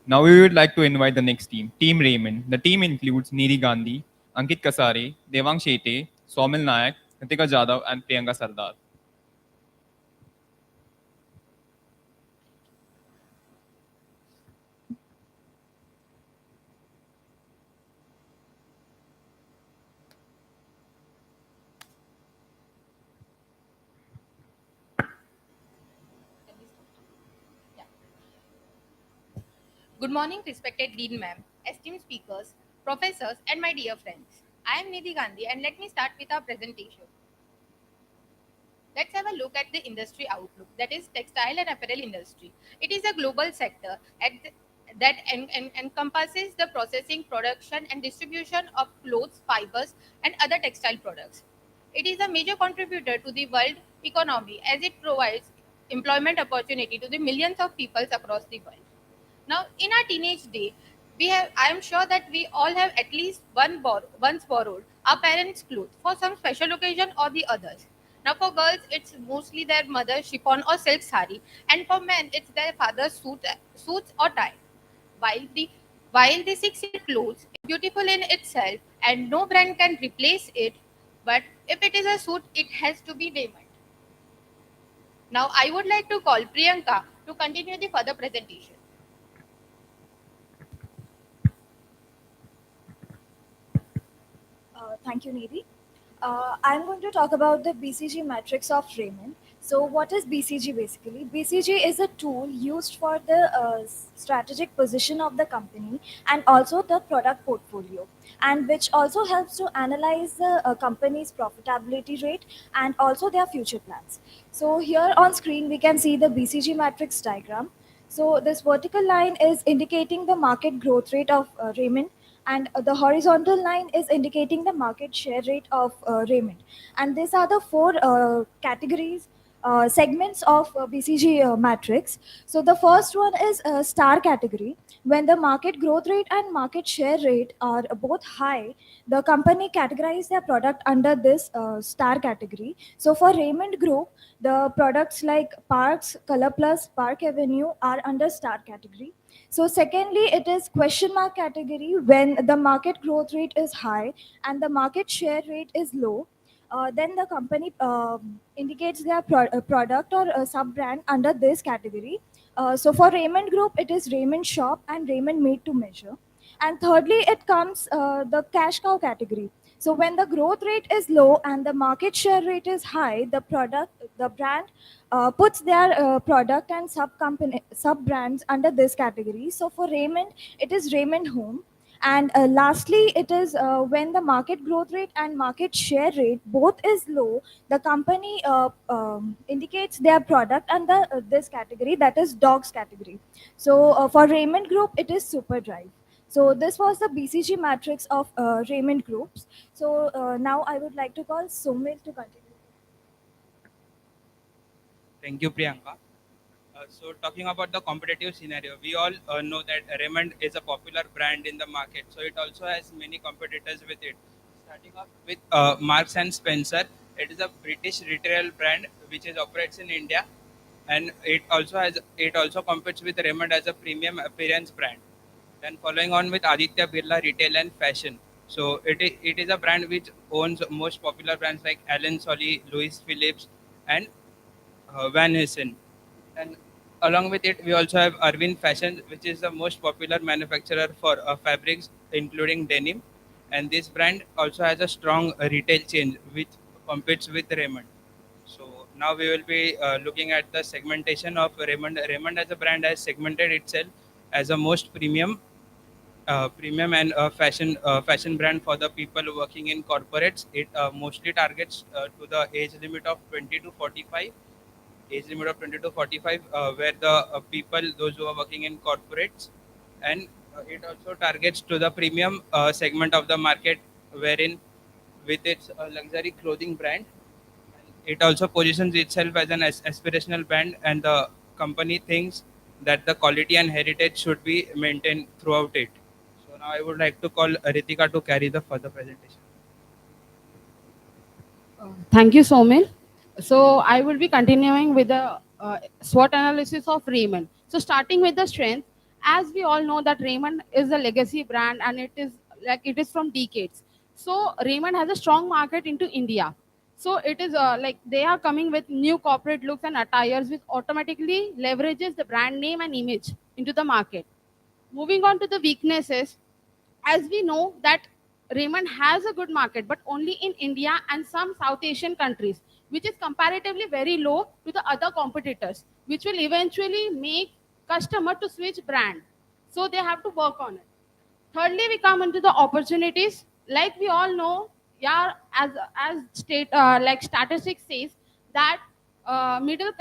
Now we would like to invite the next team, Team Raymond. The team includes Neeri Gandhi, Ankit Kasare, Devang Shete, Somil Nayak, Ritika Jadhav, and Priyanka Sardar. Good morning, respected Dean Ma'am, esteemed speakers, professors, and my dear friends. I am Nidhi Gandhi, and let me start with our presentation. Let's have a look at the industry outlook, that is textile and apparel industry. It is a global sector that encompasses the processing, production, and distribution of clothes, fibers, and other textile products. It is a major contributor to the world economy as it provides employment opportunity to the millions of peoples across the world. Now, in our teenage day, I am sure that we all have at least once borrowed our parents' clothes for some special occasion or the others. Now, for girls, it's mostly their mother's chiffon or silk sari, and for men, it's their father's suits or tie. While the while the 6-year clothes is beautiful in itself, and no brand can replace it, but if it is a suit, it has to be diamond. Now, I would like to call Priyanka to continue the further presentation. Thank you, Nidhi. I'm going to talk about the BCG matrix of Raymond. So, what is BCG basically? BCG is a tool used for the strategic position of the company and also the product portfolio, and which also helps to analyze the company's profitability rate and also their future plans. So, here on screen, we can see the BCG matrix diagram. So, this vertical line is indicating the market growth rate of Raymond, and the horizontal line is indicating the market share rate of Raymond. And these are the four categories, segments of BCG matrix. So the first one is star category. When the market growth rate and market share rate are both high, the company categorize their product under this star category. So for Raymond Group, the products like Parks, Color Plus, Park Avenue are under star category. So secondly, it is question mark category when the market growth rate is high and the market share rate is low. Then the company indicates their product or sub brand under this category. So for Raymond Group, it is Raymond Shop and Raymond Made to Measure. And thirdly, it comes the cash cow category. So when the growth rate is low and the market share rate is high, the brand puts their product and sub brands under this category. So for Raymond, it is Raymond Home. And lastly, it is when the market growth rate and market share rate both is low, the company indicates their product under this category, that is dogs category. So for Raymond Group, it is Super Drive. So this was the BCG matrix of Raymond Groups. So now I would like to call Somil to continue. Thank you, Priyanka. So, talking about the competitive scenario, we all know that Raymond is a popular brand in the market. So, it also has many competitors with it. Starting off with Marks and Spencer, it is a British retail brand which is operates in India, and it also competes with Raymond as a premium appearance brand. Then, following on with Aditya Birla Retail and Fashion. So, it is a brand which owns most popular brands like Allen Solly, Louis Phillips, and Van Heusen. And along with it, we also have Arvind Fashion, which is the most popular manufacturer for fabrics, including denim. And this brand also has a strong retail chain which competes with Raymond. So now we will be looking at the segmentation of Raymond. Raymond as a brand has segmented itself as a most premium and fashion brand for the people working in corporates. It mostly targets to the age limit of 20 to 45 age limit of 20 to 45 where the people those who are working in corporates, and it also targets to the premium segment of the market, wherein with its luxury clothing brand, it also positions itself as an aspirational brand, and the company thinks that the quality and heritage should be maintained throughout it. So now I would like to call Ritika to carry the further presentation. Thank you, Somil. So I will be continuing with the SWOT analysis of Raymond. So starting with the strength, as we all know that Raymond is a legacy brand and it is from decades. So Raymond has a strong market into India. So it is like they are coming with new corporate looks and attires which automatically leverages the brand name and image into the market. Moving on to the weaknesses, as we know that Raymond has a good market, but only in India and some South Asian countries, which is comparatively very low to the other competitors, which will eventually make customer to switch brand. So they have to work on it. Thirdly, we come into the opportunities. Like we all know, yeah, as state like statistics says that middle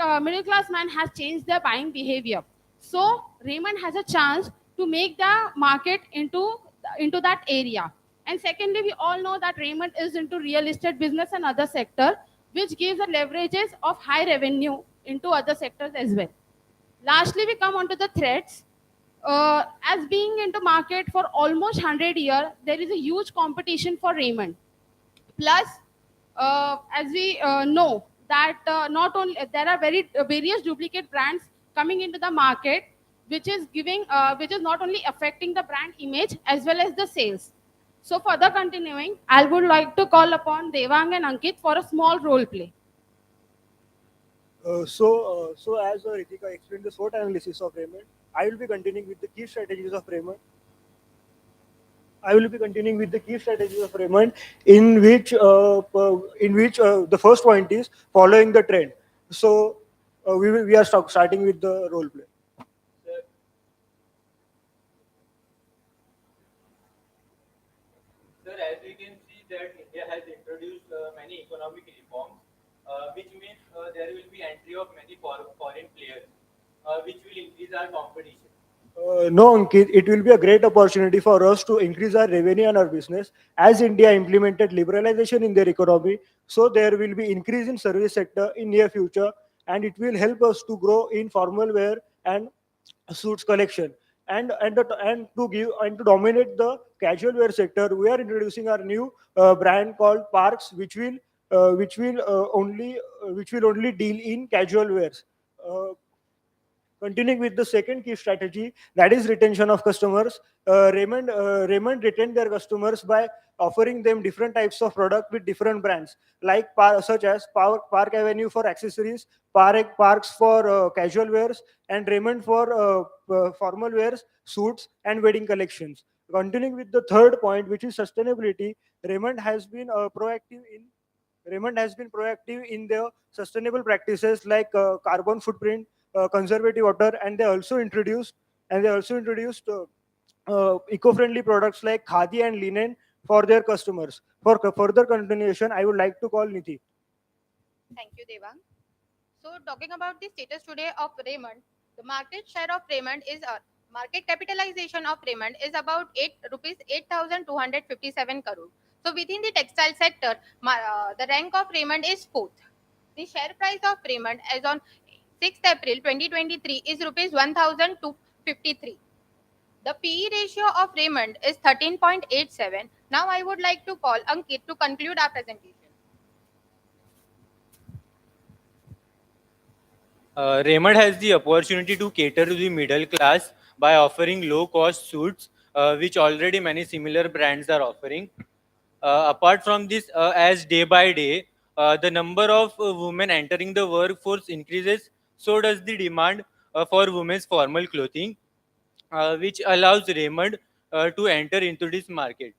class man has changed their buying behavior. So Raymond has a chance to make the market into that area. And secondly, we all know that Raymond is into real estate business and other sector, which gives the leverages of high revenue into other sectors as well. Lastly, we come on to the threats. As being into market for almost 100 years, there is a huge competition for Raymond. Plus, as we know that not only there are various duplicate brands coming into the market, which is not only affecting the brand image as well as the sales. So further continuing, I would like to call upon Devang and Ankit for a small role play. So as Ritika explained the SWOT analysis of Raymond, I will be continuing with the key strategies of Raymond. I will be continuing with the key strategies of Raymond, in which the first point is following the trend. So we are starting with the role play. Sir, as we can see that India has introduced many economic reforms, which means there will be entry of many foreign players, which will increase our competition. No, Ankit, it will be a great opportunity for us to increase our revenue and our business. As India implemented liberalization in their economy, so there will be increase in service sector in near future, and it will help us to grow in formal wear and suits collection. And to give and to dominate the casual wear sector, we are introducing our new brand called Parks, which will only deal in casual wears. Uh, Continuing with the second key strategy, that is retention of customers. Raymond retained their customers by offering them different types of product with different brands, like such as Park Avenue for accessories, Parks for casual wears, and Raymond for formal wears, suits, and wedding collections. Continuing with the third point, which is sustainability, Raymond has been proactive in their sustainable practices like carbon footprint, conservative water, and they also introduced eco-friendly products like khadi and linen for their customers. For further continuation, I would like to call Niti. Thank you, Devang. So, talking about the status today of Raymond, the market share of Raymond is market capitalization of Raymond is about 8,257 crore. So, within the textile sector, the rank of Raymond is fourth. The share price of Raymond as on 6th April 2023 is rupees 1,253. The PE ratio of Raymond is 13.87. Now, I would like to call Ankit to conclude our presentation. Raymond has the opportunity to cater to the middle class by offering low cost suits, which already many similar brands are offering. Apart from this, as day by day, the number of women entering the workforce increases, so does the demand for women's formal clothing, which allows Raymond to enter into this market.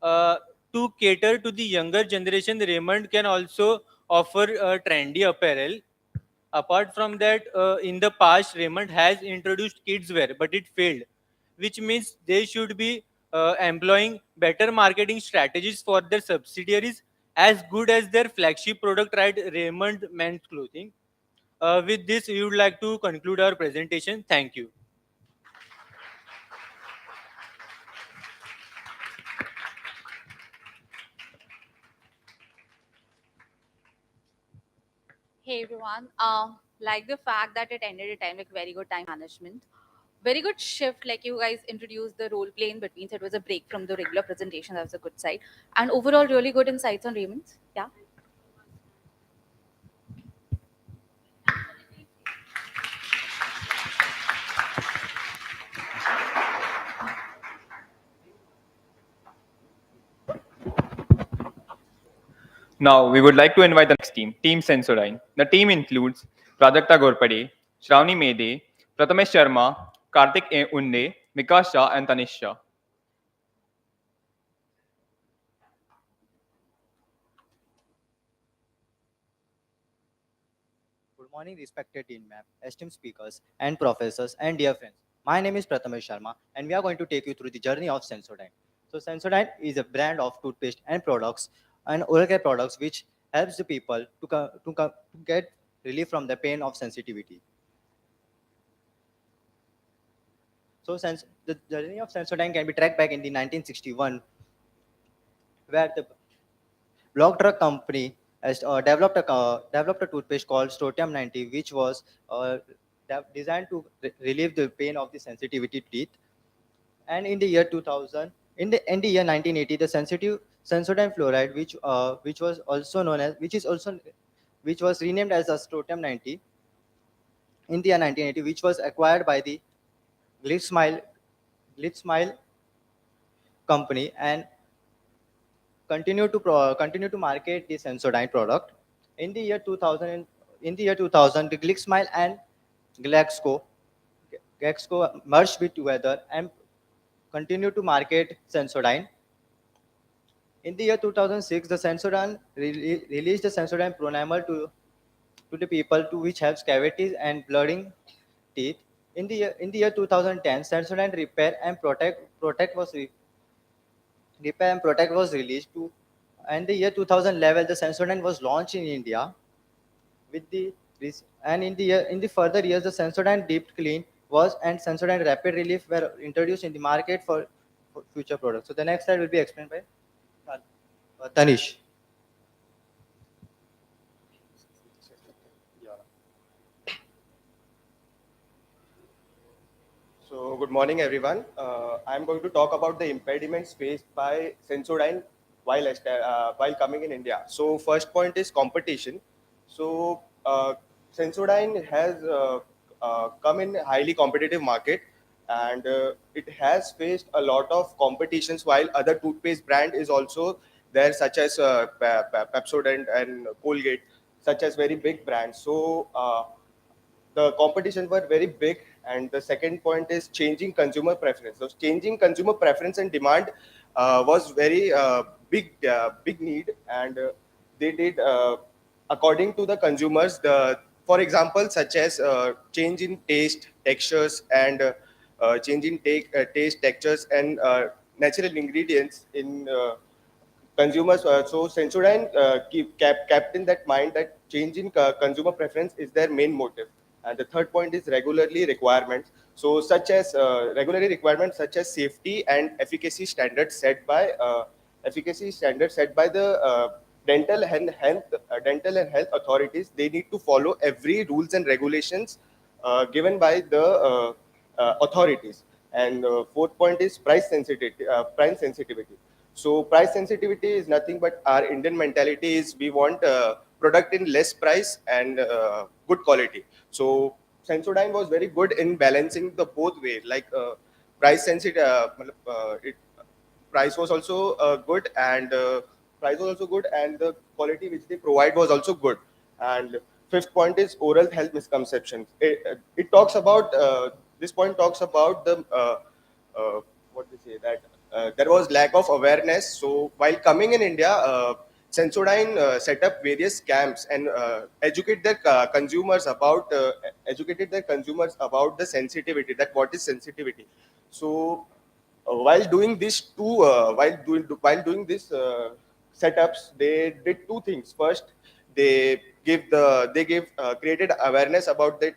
Uh, to cater to the younger generation, Raymond can also offer trendy apparel. Apart from that, in the past, Raymond has introduced kids wear, but it failed, which means they should be employing better marketing strategies for their subsidiaries as good as their flagship product, right? Raymond men's clothing. With this, we would like to conclude our presentation. Thank you. Hey everyone. Like the fact that it ended at time, like very good time management, very good shift. Like you guys introduced the role play in between, so it was a break from the regular presentation. That was a good side, and overall, really good insights on Raymond's. Yeah. Now, we would like to invite the next team, Team Sensodyne. The team includes Prajakta Gorpade, Shravani Mede, Prathamesh Sharma, Karthik Unde, Vikas Shah, and Tanish Shah. Good morning, respected Dean Ma'am, esteemed speakers, and professors, and dear friends. My name is Prathamesh Sharma, and we are going to take you through the journey of Sensodyne. So, Sensodyne is a brand of toothpaste and products and oral care products which helps the people to get relief from the pain of sensitivity. So, the journey of Sensodyne can be tracked back in the 1961, where the Block Drug Company has developed a toothpaste called Stotium 90, which was designed to relieve the pain of the sensitivity teeth. And in the year 2000, in the year 1980, the Sensodyne fluoride, which was also known as which was renamed as a Stotium 90 in the year 1980, which was acquired by the Glitsmile company and continue to market the Sensodyne product. In the year 2000, the Glixmile and Glaxco merged with together and continue to market Sensodyne. In the year 2006, the Sensodyne released the Sensodyne Pronamel to the people to which helps cavities and blooding teeth. In the year 2010, Sensodyne Repair and Protect was released to, and the year 2011, the Sensodyne was launched in India. In the further years, the Sensodyne Deep Clean was and Sensodyne Rapid Relief were introduced in the market for future products. So the next slide will be explained by Tanish. So, good morning, everyone. I'm going to talk about the impediments faced by Sensodyne while coming in India. So, first point is competition. So, Sensodyne has come in a highly competitive market, and it has faced a lot of competitions. While other toothpaste brand is also there, such as Pepsodent and Colgate, such as very big brands. So. The competition were very big, and the second point is changing consumer preference. So changing consumer preference and demand was very big need, and they did according to the consumers. The for example, such as change in taste, textures, and change in taste, textures, and natural ingredients in consumers. So Sensodyne kept in that mind that changing consumer preference is their main motive. And the third point is regularly requirements. So regularly requirements such as safety and efficacy standards set by the dental and health authorities. They need to follow every rules and regulations given by the authorities. And fourth point is price sensitivity. So price sensitivity is nothing but our Indian mentality is we want product in less price and good quality. So Sensodyne was very good in balancing the both way. Like price sensitive, price was also good, and the quality which they provide was also good. And fifth point is oral health misconceptions. It talks about this point talks about the what they say that there was lack of awareness. So while coming in India, Sensodyne set up various camps and educated their consumers about the sensitivity, that what is sensitivity. So while doing this setups, they did two things. First, they gave created awareness about that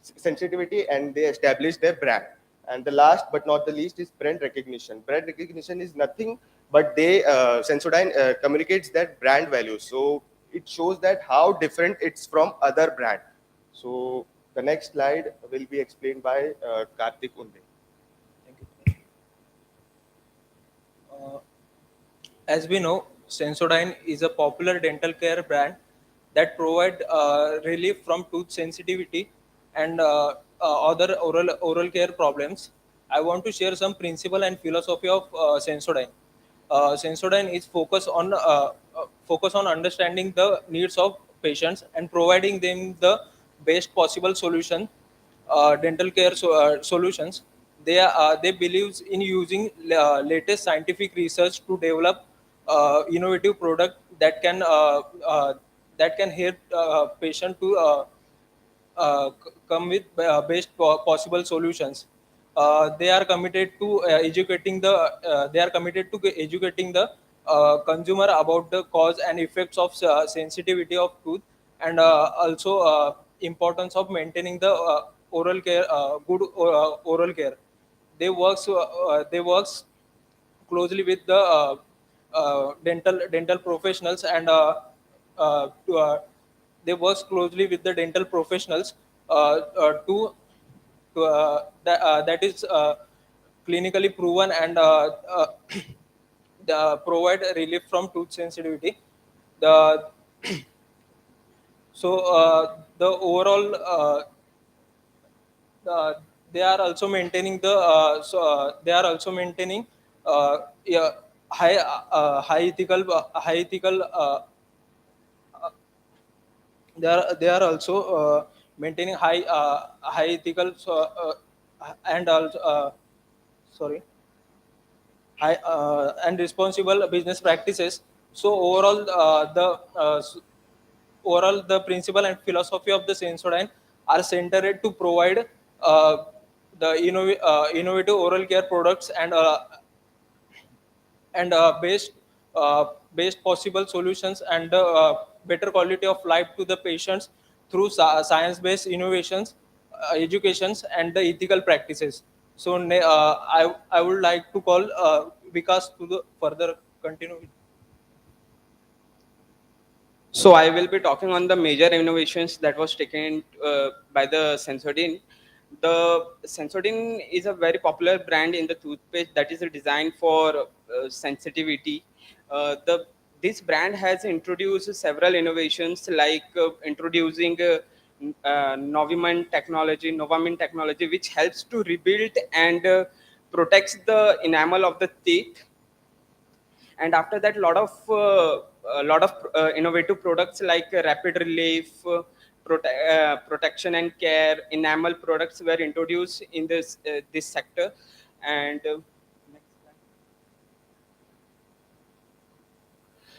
sensitivity, and they established their brand. And the last but not the least is brand recognition. Brand recognition is nothing but Sensodyne communicates that brand value. So it shows that how different it's from other brand. So the next slide will be explained by Karthik Unde. As we know, Sensodyne is a popular dental care brand that provide relief from tooth sensitivity and other oral care problems. I want to share some principle and philosophy of Sensodyne. Sensodyne is focus on understanding the needs of patients and providing them the best possible dental care solutions. They believe in using latest scientific research to develop innovative product that can help patient to come with best possible solutions. They are committed to educating the consumer about the cause and effects of sensitivity of tooth, and also importance of maintaining the good oral care. They works closely with the dental professionals, and to, they work closely with the dental professionals that is clinically proven, and provide relief from tooth sensitivity. The so the overall uh, they are also maintaining they are also maintaining yeah, high ethical they are also maintaining high ethical and also sorry high and responsible business practices. So overall the principle and philosophy of the Sensodyne are centered to provide innovative oral care products, and best possible solutions, and better quality of life to the patients through science based innovations. educations and the ethical practices. So I would like to call Vikas to the further continue. So I will be talking on the major innovations that was taken by the Sensodyne. The Sensodyne is a very popular brand in the toothpaste that is designed for sensitivity. The This brand has introduced several innovations like introducing Novamin technology, which helps to rebuild and protects the enamel of the teeth. And after that, lot of innovative products like rapid relief, protection and care enamel products were introduced in this sector. And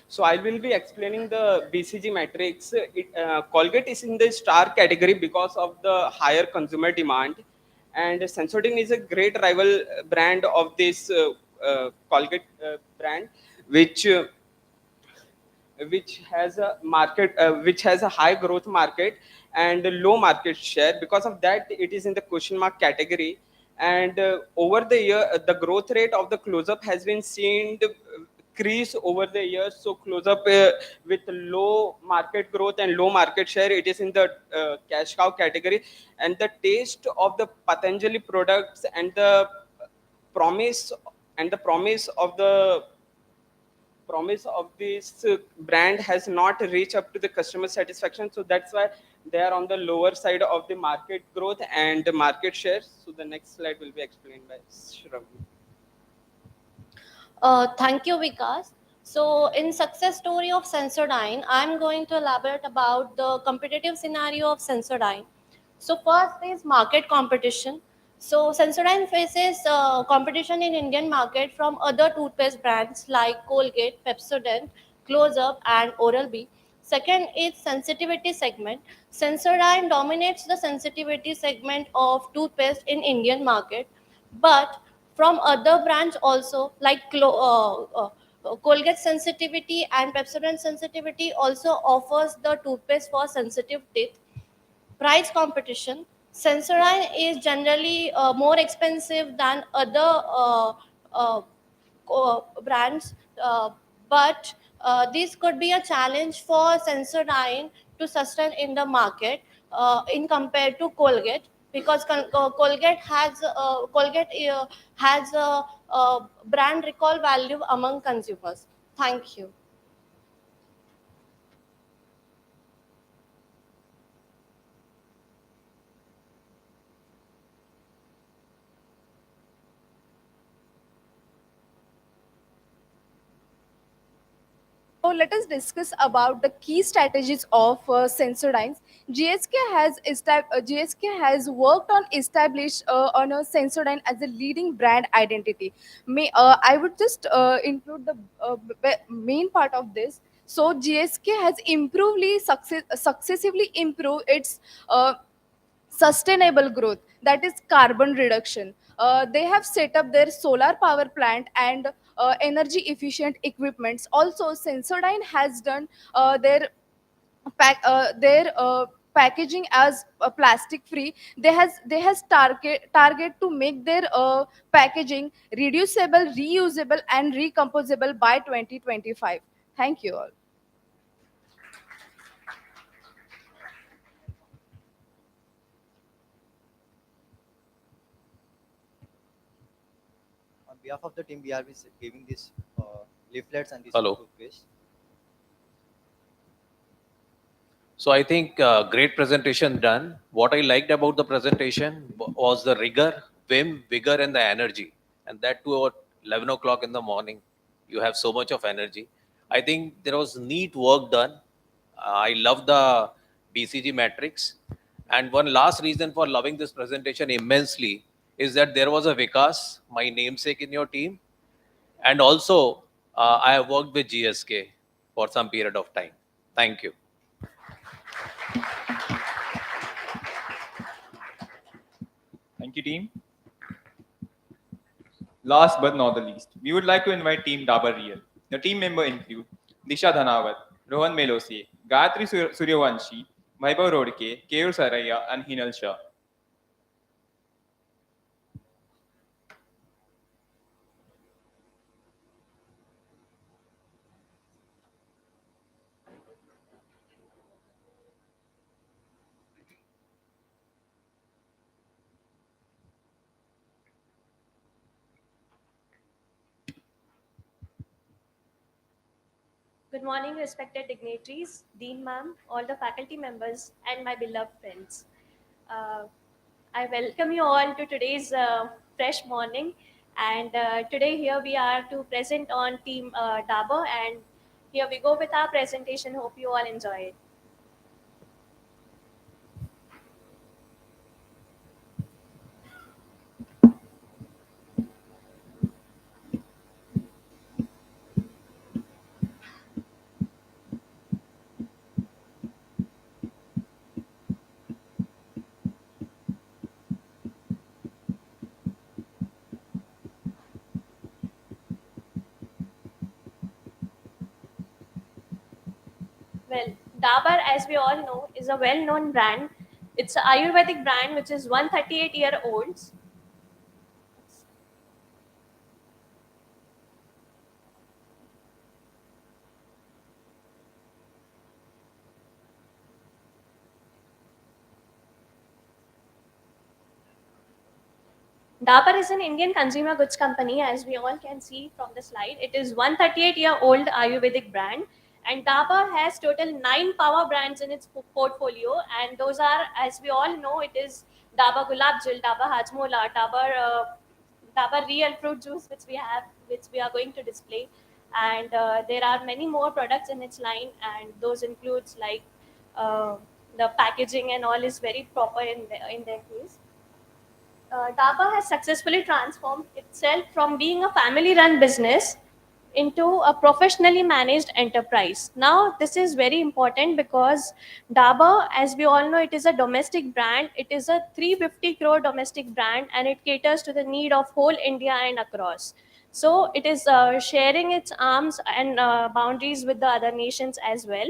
so I will be explaining the BCG matrix. Colgate is in the star category because of the higher consumer demand, and Sensodyne is a great rival brand of this Colgate brand, which uh, which has a market which has a high growth market and a low market share. Because of that, it is in the question mark category. And over the year, the growth rate of the close up has been seen increase over the years. So close up with low market growth and low market share, it is in the cash cow category. And the taste of the Patanjali products and the promise promise of this brand has not reached up to the customer satisfaction. So that's why they are on the lower side of the market growth and the market share. So the next slide will be explained by Shravani. Thank you, Vikas. So, in success story of Sensodyne, I'm going to elaborate about the competitive scenario of Sensodyne. So, first is market competition. So, Sensodyne faces competition in Indian market from other toothpaste brands like Colgate, Pepsodent, Close Up, and Oral-B. Second is sensitivity segment. Sensodyne dominates the sensitivity segment of toothpaste in Indian market, but from other brands also like Colgate sensitivity and Pepsodent sensitivity also offers the toothpaste for sensitive teeth. Price competition. Sensodyne is generally more expensive than other uh, brands, but this could be a challenge for Sensodyne to sustain in the market in compared to Colgate, because Colgate has a brand recall value among consumers. Thank you. So let us discuss about the key strategies of Sensodyne. GSK has worked on establish on a Sensodyne as a leading brand identity. I would just include the main part of this. So GSK has successively improved its sustainable growth, that is carbon reduction. They have set up their solar power plant and energy efficient equipments. Also Sensodyne has done their packaging as plastic free. They has target to make their packaging reducible, reusable and recomposable by 2025. Thank you all. On behalf of the team, we are giving these leaflets and this Hello. toothpaste. So I think great presentation done. What I liked about the presentation was the rigor, vim, vigor, and the energy. And that too at 11 o'clock in the morning. You have so much of energy. I think there was neat work done. I love the BCG matrix. And one last reason for loving this presentation immensely is that there was a Vikas, my namesake in your team. And also, I have worked with GSK for some period of time. Thank you. Thank you, team. Last but not the least, we would like to invite Team Dabur Real. The team members include Disha Dhanawat, Rohan Melose, Gayatri Suryavanshi, Vaibhav Rodke, Keyur Saraiya, and Hinal Shah. Good morning, respected dignitaries, Dean Ma'am, all the faculty members, and my beloved friends. Uh, I welcome you all to today's fresh morning. And today here we are to present on Team Dabur. And here we go with our presentation. Hope you all enjoy it. Well, Dabur, as we all know, is a well-known brand. It's an Ayurvedic brand which is 138-year-old. Dabur is an Indian consumer goods company, as we all can see from the slide. It is 138-year-old Ayurvedic brand, and Dabur has total 9 power brands in its portfolio, and those are, as we all know, it is Dabur Gulab Jal, Dabur Hajmola, Dabur Real Fruit Juice, which we are going to display, and there are many more products in its line, and those includes like the packaging and all is very proper in their case. Dabur has successfully transformed itself from being a family run business into a professionally managed enterprise. Now, this is very important because Dabur, as we all know, it is a domestic brand. It is a 350 crore domestic brand and it caters to the need of whole India and across. So, it is sharing its arms and boundaries with the other nations as well.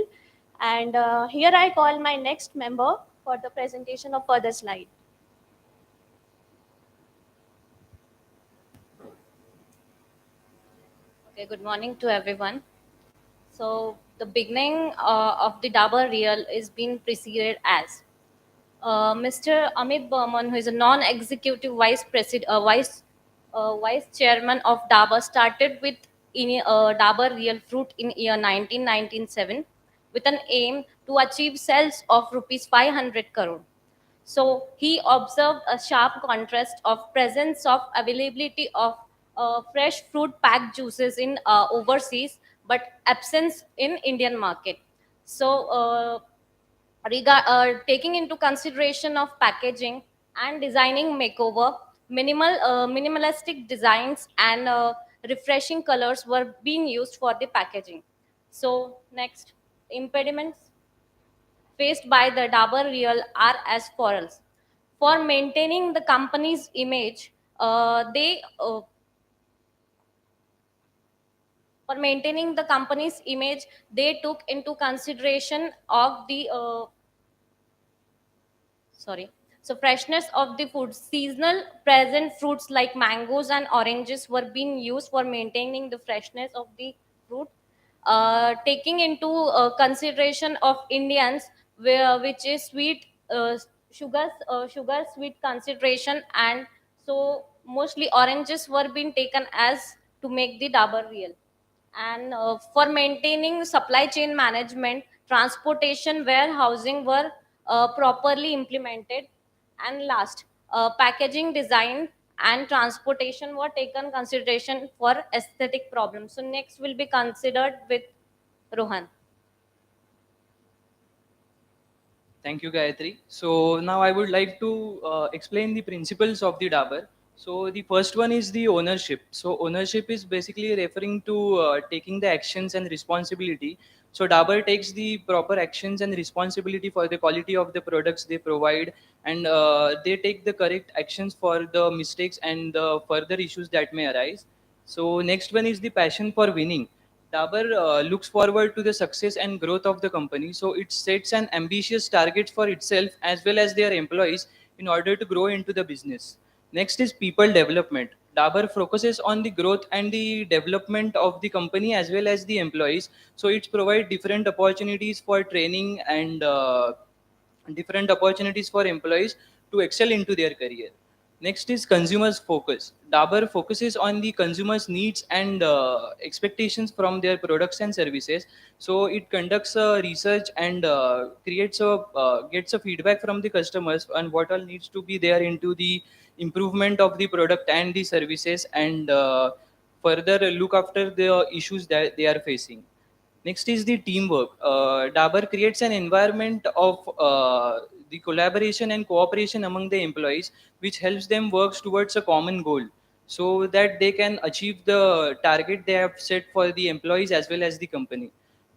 And here I call my next member for the presentation of further slide. Okay, good morning to everyone. So the beginning of the Dabur Real is being preceded as Mr. Amit Burman, who is a non-executive vice chairman of Dabur, started with Dabur Real Fruit in year 1997 with an aim to achieve sales of rupees 500 crore. So he observed a sharp contrast of presence of availability of fresh fruit packed juices in overseas, but absence in Indian market. So taking into consideration of packaging and designing makeover, minimalistic designs and refreshing colors were being used for the packaging. So next, impediments faced by the Dabur Real are as follows. For maintaining the company's image, they for maintaining the company's image, they took into consideration of the sorry. So freshness of the food, seasonal present fruits like mangoes and oranges were being used for maintaining the freshness of the fruit. Taking into consideration of Indians, which is sweet, sugar sweet consideration, and so mostly oranges were being taken as to make the Dabur Real. And for maintaining supply chain management, transportation, warehousing were properly implemented. And last, packaging design and transportation were taken consideration for aesthetic problems. So next will be considered with Rohan. Thank you, Gayatri. So now I would like to explain the principles of the Dabur. So the first one is the ownership. So ownership is basically referring to taking the actions and responsibility. So Dabur takes the proper actions and responsibility for the quality of the products they provide, and they take the correct actions for the mistakes and the further issues that may arise. So next one is the passion for winning. Dabur looks forward to the success and growth of the company, so it sets an ambitious target for itself as well as their employees in order to grow into the business. Next is people development. Dabur focuses on the growth and the development of the company as well as the employees, so it provides different opportunities for training and different opportunities for employees to excel into their career. Next is consumers focus. Dabur focuses on the consumers' needs and expectations from their products and services. So it conducts a research and creates a gets a feedback from the customers on what all needs to be there into the improvement of the product and the services, and further look after the issues that they are facing. Next is the teamwork. Dabur creates an environment of the collaboration and cooperation among the employees, which helps them work towards a common goal, so that they can achieve the target they have set for the employees as well as the company.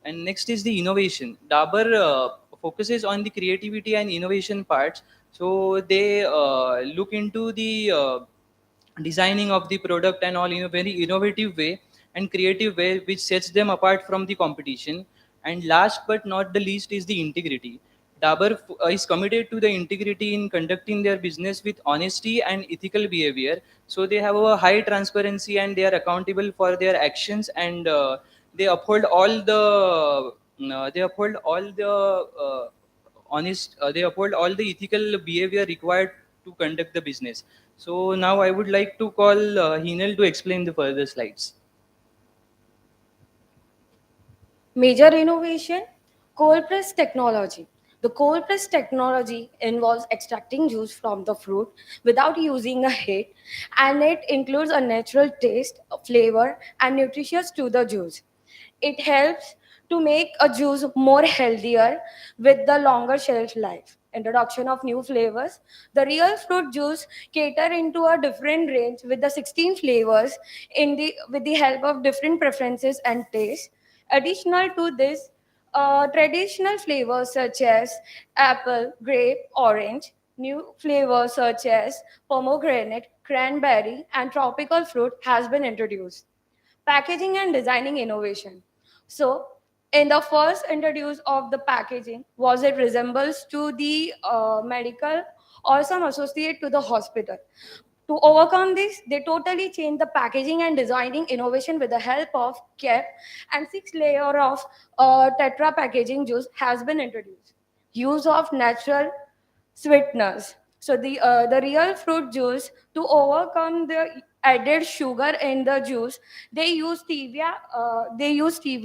And next is the innovation. Dabur focuses on the creativity and innovation parts. So they look into the designing of the product and all in a very innovative way and creative way, which sets them apart from the competition. And last but not the least is the integrity. Dabur is committed to the integrity in conducting their business with honesty and ethical behavior. So they have a high transparency and they are accountable for their actions, and they uphold all the they uphold all the they uphold all the ethical behavior required to conduct the business. So now I would like to call Hinel to explain the further slides. Major innovation, cold press technology. The cold press technology involves extracting juice from the fruit without using a heat, and it includes a natural taste, flavor, and nutritious to the juice. It helps to make a juice more healthier with the longer shelf life. Introduction of new flavors. The real fruit juice cater into a different range with the 16 flavors in the with the help of different preferences and tastes. Additional to this, traditional flavors such as apple, grape, orange, new flavors such as pomegranate, cranberry, and tropical fruit has been introduced. Packaging and designing innovation. So, in the first introduce of the packaging, was it resembles to the medical or some associate to the hospital. To overcome this, they totally changed the packaging and designing innovation with the help of cap, and six layer of tetra packaging juice has been introduced. Use of natural sweeteners. So the real fruit juice, to overcome the added sugar in the juice, they use stevia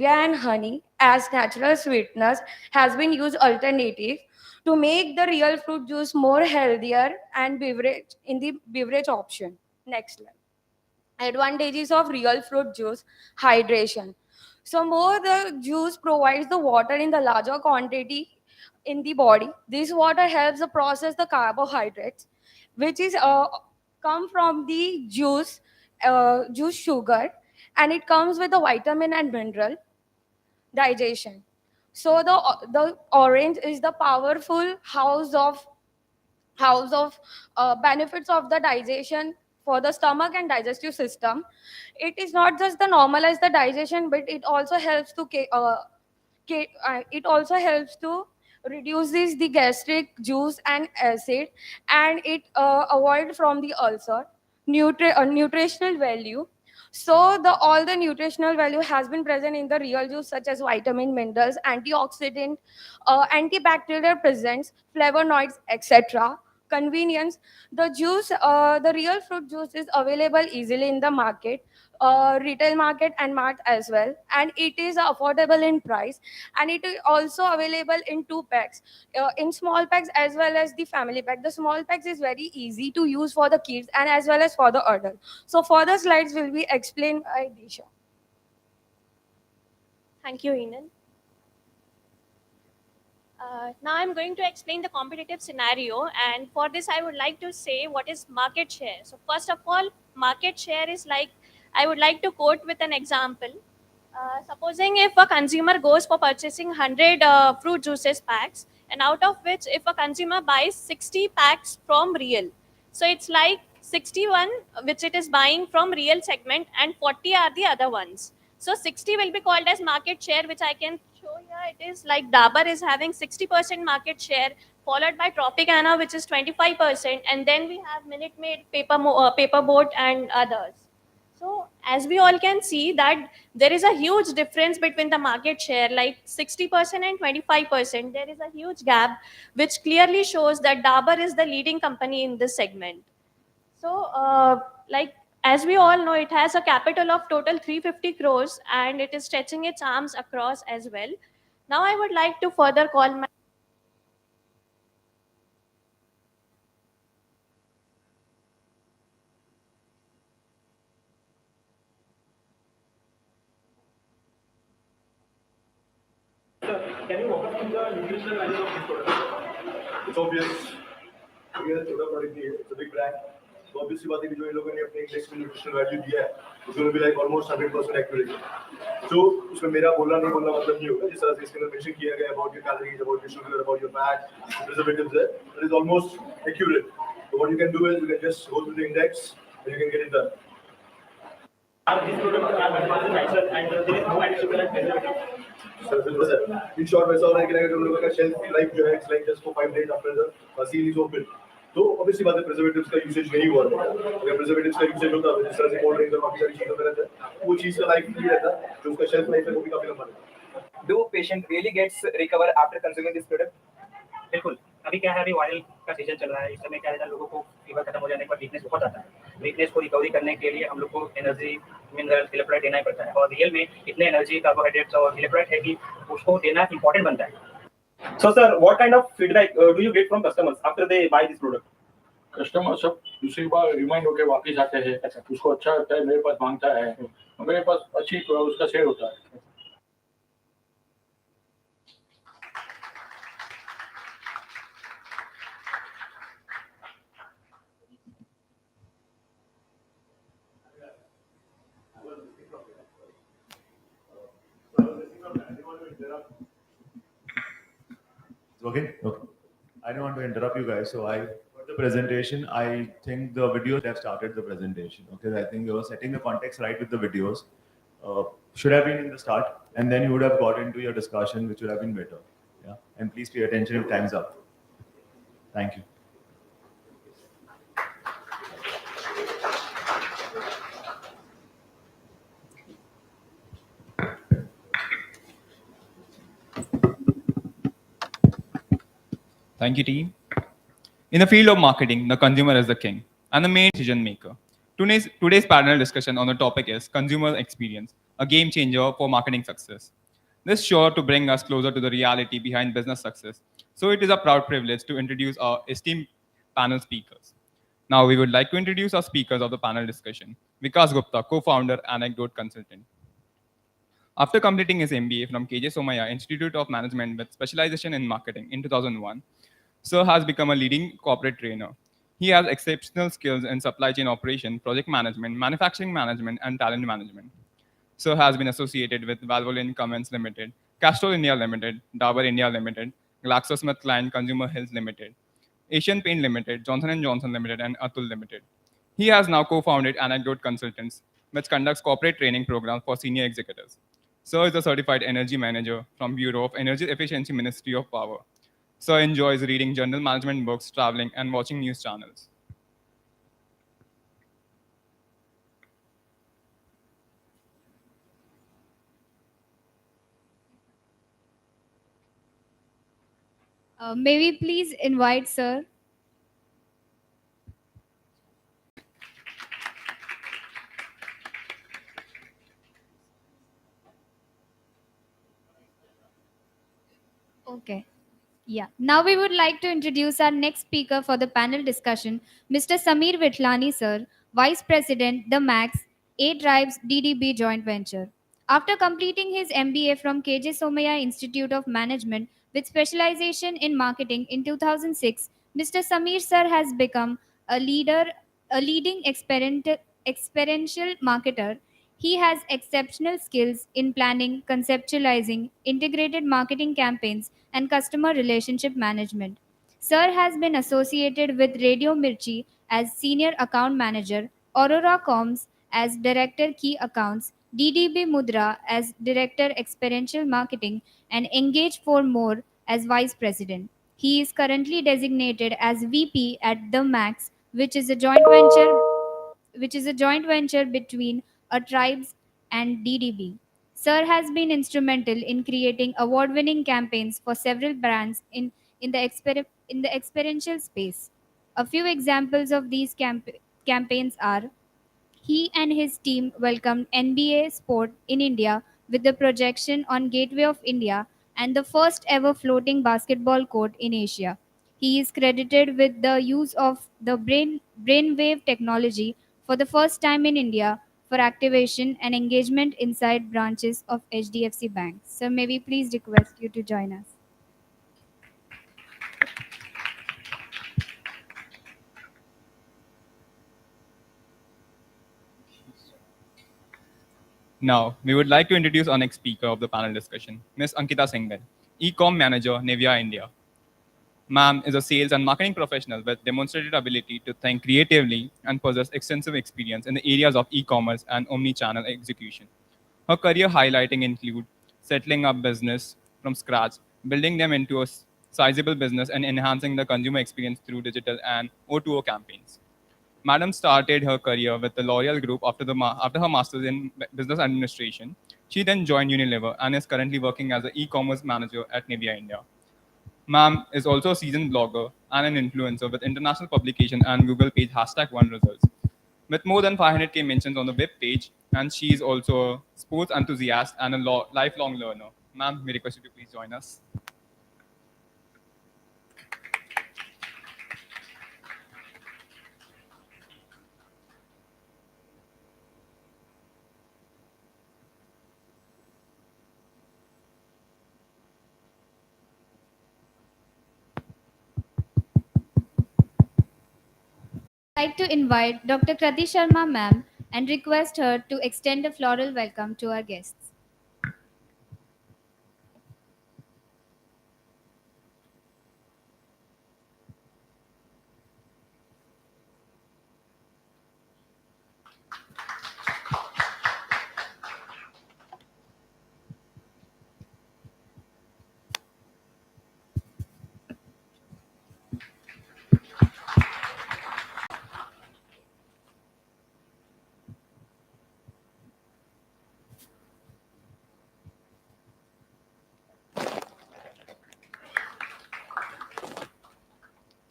and honey as natural sweeteners has been used alternative to make the real fruit juice more healthier and beverage in the beverage option. Next slide. Advantages of real fruit juice: hydration. So more the juice provides the water in the larger quantity in the body. This water helps to process the carbohydrates, which is come from the juice sugar, and it comes with the vitamin and mineral digestion. So the orange is the powerful house of benefits of the digestion for the stomach and digestive system. It is not just the normalize the digestion, but it also helps to it also helps to reduces the gastric juice and acid, and it avoid from the ulcer. Nutritional value. So the all the nutritional value has been present in the real juice, such as vitamin, minerals, antioxidant, antibacterial presence, flavonoids, etc. Convenience. The real fruit juice is available easily in the market, retail market and mart as well, and it is affordable in price, and it is also available in two packs, in small packs as well as the family pack. The small packs is very easy to use for the kids and as well as for the adult. So further slides will be explained by Disha. Thank you, Enan. Now I'm going to explain the competitive scenario, and for this I would like to say what is market share. So first of all, market share is like, I would like to quote with an example. Supposing if a consumer goes for purchasing 100 fruit juices packs, and out of which if a consumer buys 60 packs from real, so it's like 61 which it is buying from real segment and 40 are the other ones. So 60 will be called as market share, which I can show here. It is like Dabur is having 60% market share, followed by Tropicana, which is 25%, and then we have Minute Maid, Paper Boat, and others. So as we all can see that there is a huge difference between the market share, like 60% and 25%. There is a huge gap, which clearly shows that Dabur is the leading company in this segment. So, like as we all know, it has a capital of total 350 crores and it is stretching its arms across as well. Now, I would like to further call my Can you walk us through the nutritional value of this product? It's obvious. We are a छोटा product नहीं है. It's a big brand. So obviously बात है कि जो इन लोगों ने अपने इंडेक्स में nutritional value दिया है, it's going to be like almost 100% accurate. So उसमें मेरा बोलना नहीं बोलना मतलब नहीं होगा. जिस तरह से इसके अंदर mention किया गया about your calories, about your sugar, about your fat, preservatives there, it is almost accurate. So what you can do is you can just go through the index and you can get it done. This product are advanced natural and there is no added sugar and preservative. In short, वैसा हो रहा है कि अगर तुम लोगों का shelf life जो है, it's like just for 5 days after the seal is open. तो obviously बात है preservatives का usage नहीं हुआ है. अगर preservatives का usage होता है, जिस तरह से cold drinks और बाकी सारी चीजों में रहता है, वो चीज का life नहीं रहता, जो उसका shelf life है वो भी काफी लंबा रहता है. Do patient really gets recover after consuming this product? बिल्कुल. अभी क्या है, अभी वायरल का सीजन चल रहा है. इस समय क्या है, लोगों को फीवर खत्म हो जाने के बाद वीकनेस बहुत आता है. वीकनेस को रिकवरी करने के लिए हम लोग को एनर्जी, मिनरल, इलेक्ट्रोलाइट देना ही पड़ता है. और रियल में इतने एनर्जी, कार्बोहाइड्रेट्स और इलेक्ट्रोलाइट है कि उसको देना इंपॉर्टेंट बनता है. So sir, what kind of feedback do you get from customers after they buy this product? Customer सब दूसरी बार रिमाइंड होकर वापस आते हैं. अच्छा, उसको अच्छा लगता है, मेरे पास मांगता है, मेरे पास अच्छी उसका सेल होता है. Okay. Okay. I don't want to interrupt you guys. So I for the presentation. I think the videos have started the presentation. Okay. I think you were setting the context right with the videos. Should have been in the start, and then you would have got into your discussion, which would have been better. Yeah. And please pay attention if time's up. Thank you. Thank you, team. In the field of marketing, the consumer is the king and the main decision maker. Today's panel discussion on the topic is consumer experience, a game changer for marketing success. This is sure to bring us closer to the reality behind business success. So it is a proud privilege to introduce our esteemed panel speakers. Now we would like to introduce our speakers of the panel discussion. Vikas Gupta, co-founder, Anecdote Consultant. After completing his MBA from KJ Somaya Institute of Management with specialization in marketing in 2001, Sir has become a leading corporate trainer. He has exceptional skills in supply chain operation, project management, manufacturing management, and talent management. Sir has been associated with Valvoline Cummins Limited, Castrol India Limited, Dabur India Limited, GlaxoSmithKline Consumer Health Limited, Asian Paint Limited, Johnson & Johnson Limited, and Atul Limited. He has now co-founded Anecdote Consultants, which conducts corporate training programs for senior executives. Sir is a certified energy manager from Bureau of Energy Efficiency Ministry of Power. Sir enjoys reading general management books, traveling, and watching news channels. May we please invite Sir? Okay. Yeah. Now we would like to introduce our next speaker for the panel discussion, Mr. Sameer Vitlani, sir, Vice President, The Max, A Tribes DDB Joint Venture. After completing his MBA from KJ Somaya Institute of Management with specialization in marketing in 2006, Mr. Sameer sir has become a leading experiential marketer. He has exceptional skills in planning, conceptualizing, integrated marketing campaigns, and customer relationship management. Sir has been associated with Radio Mirchi as Senior Account Manager, Aurora Coms as Director Key Accounts, DDB Mudra as Director Experiential Marketing, and Engage for More as Vice President. He is currently designated as VP at The Max, which is a joint venture between a tribes and DDB. Sir has been instrumental in creating award-winning campaigns for several brands in the experiential space. A few examples of these campaigns are: he and his team welcomed NBA sport in India with the projection on Gateway of India and the first ever floating basketball court in Asia. He is credited with the use of the brainwave technology for the first time in India for activation and engagement inside branches of HDFC Bank. So may we please request you to join us. Now, we would like to introduce our next speaker of the panel discussion, Ms. Ankita Singhal, E-com Manager, Nivea India. Ma'am is a sales and marketing professional with demonstrated ability to think creatively and possess extensive experience in the areas of e-commerce and omni-channel execution. Her career highlighting include settling up business from scratch, building them into a sizable business, and enhancing the consumer experience through digital and O2O campaigns. Madam started her career with the L'Oreal Group after her master's in business administration. She then joined Unilever and is currently working as an e-commerce manager at Nivea India. Ma'am is also a seasoned blogger and an influencer with international publication and Google page #1 results. With more than 500K mentions on the web page, and she is also a sports enthusiast and a lifelong learner. Ma'am, we request you to please join us. I'd like to invite Dr. Krati Sharma ma'am and request her to extend a floral welcome to our guests.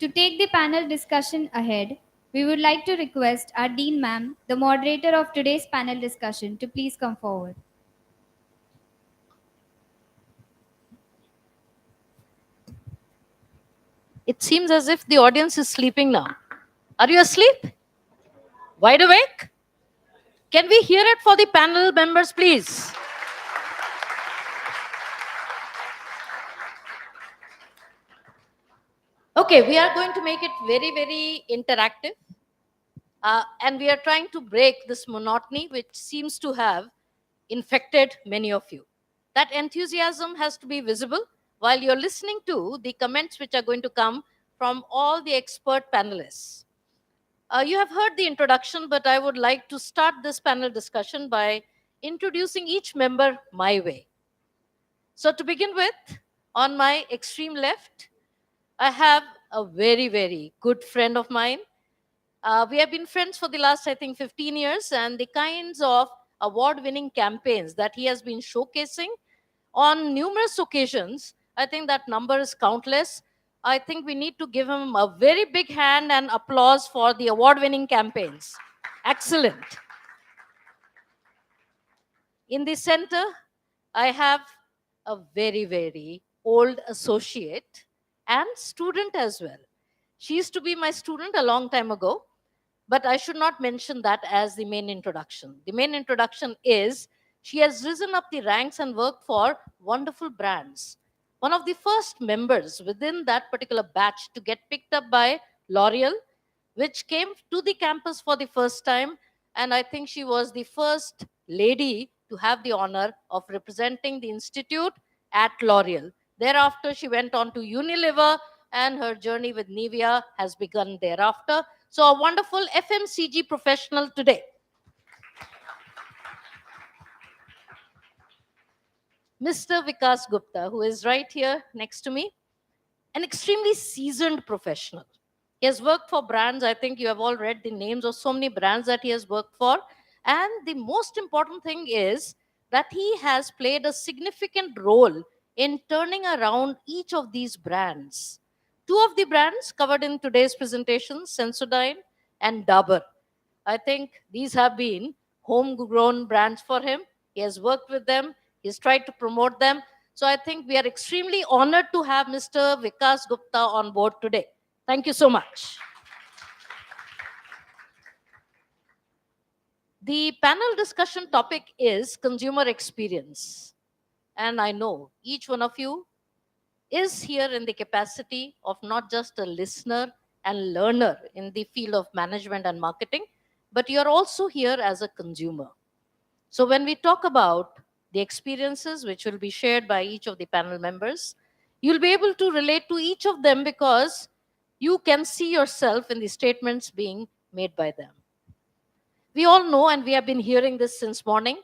To take the panel discussion ahead, we would like to request our Dean ma'am, the moderator of today's panel discussion, to please come forward. It seems as if the audience is sleeping now. Are you asleep? Wide awake? Can we hear it for the panel members, please? Okay, we are going to make it very, very interactive. And we are trying to break this monotony, which seems to have infected many of you. That enthusiasm has to be visible while you're listening to the comments which are going to come from all the expert panelists. You have heard the introduction, but I would like to start this panel discussion by introducing each member my way. So to begin with, on my extreme left, I have a very, very good friend of mine. We have been friends for the last, I think, 15 years, and the kinds of award-winning campaigns that he has been showcasing on numerous occasions, I think that number is countless. I think we need to give him a very big hand and applause for the award-winning campaigns. Excellent. In the center, I have a very, very old associate and student as well. She used to be my student a long time ago, but I should not mention that as the main introduction. The main introduction is she has risen up the ranks and worked for wonderful brands. One of the first members within that particular batch to get picked up by L'Oreal, which came to the campus for the first time. And I think she was the first lady to have the honor of representing the institute at L'Oreal. Thereafter, she went on to Unilever, and her journey with Nivea has begun thereafter. So a wonderful FMCG professional today. Mr. Vikas Gupta, who is right here next to me, an extremely seasoned professional. He has worked for brands. I think you have all read the names of so many brands that he has worked for. And the most important thing is that he has played a significant role in turning around each of these brands. Two of the brands covered in today's presentation, Sensodyne and Dabur. I think these have been homegrown brands for him. He has worked with them, he's tried to promote them. So I think we are extremely honored to have Mr. Vikas Gupta on board today. Thank you so much. The panel discussion topic is consumer experience. And I know each one of you is here in the capacity of not just a listener and learner in the field of management and marketing, but you're also here as a consumer. So when we talk about the experiences which will be shared by each of the panel members, you'll be able to relate to each of them because you can see yourself in the statements being made by them. We all know, and we have been hearing this since morning,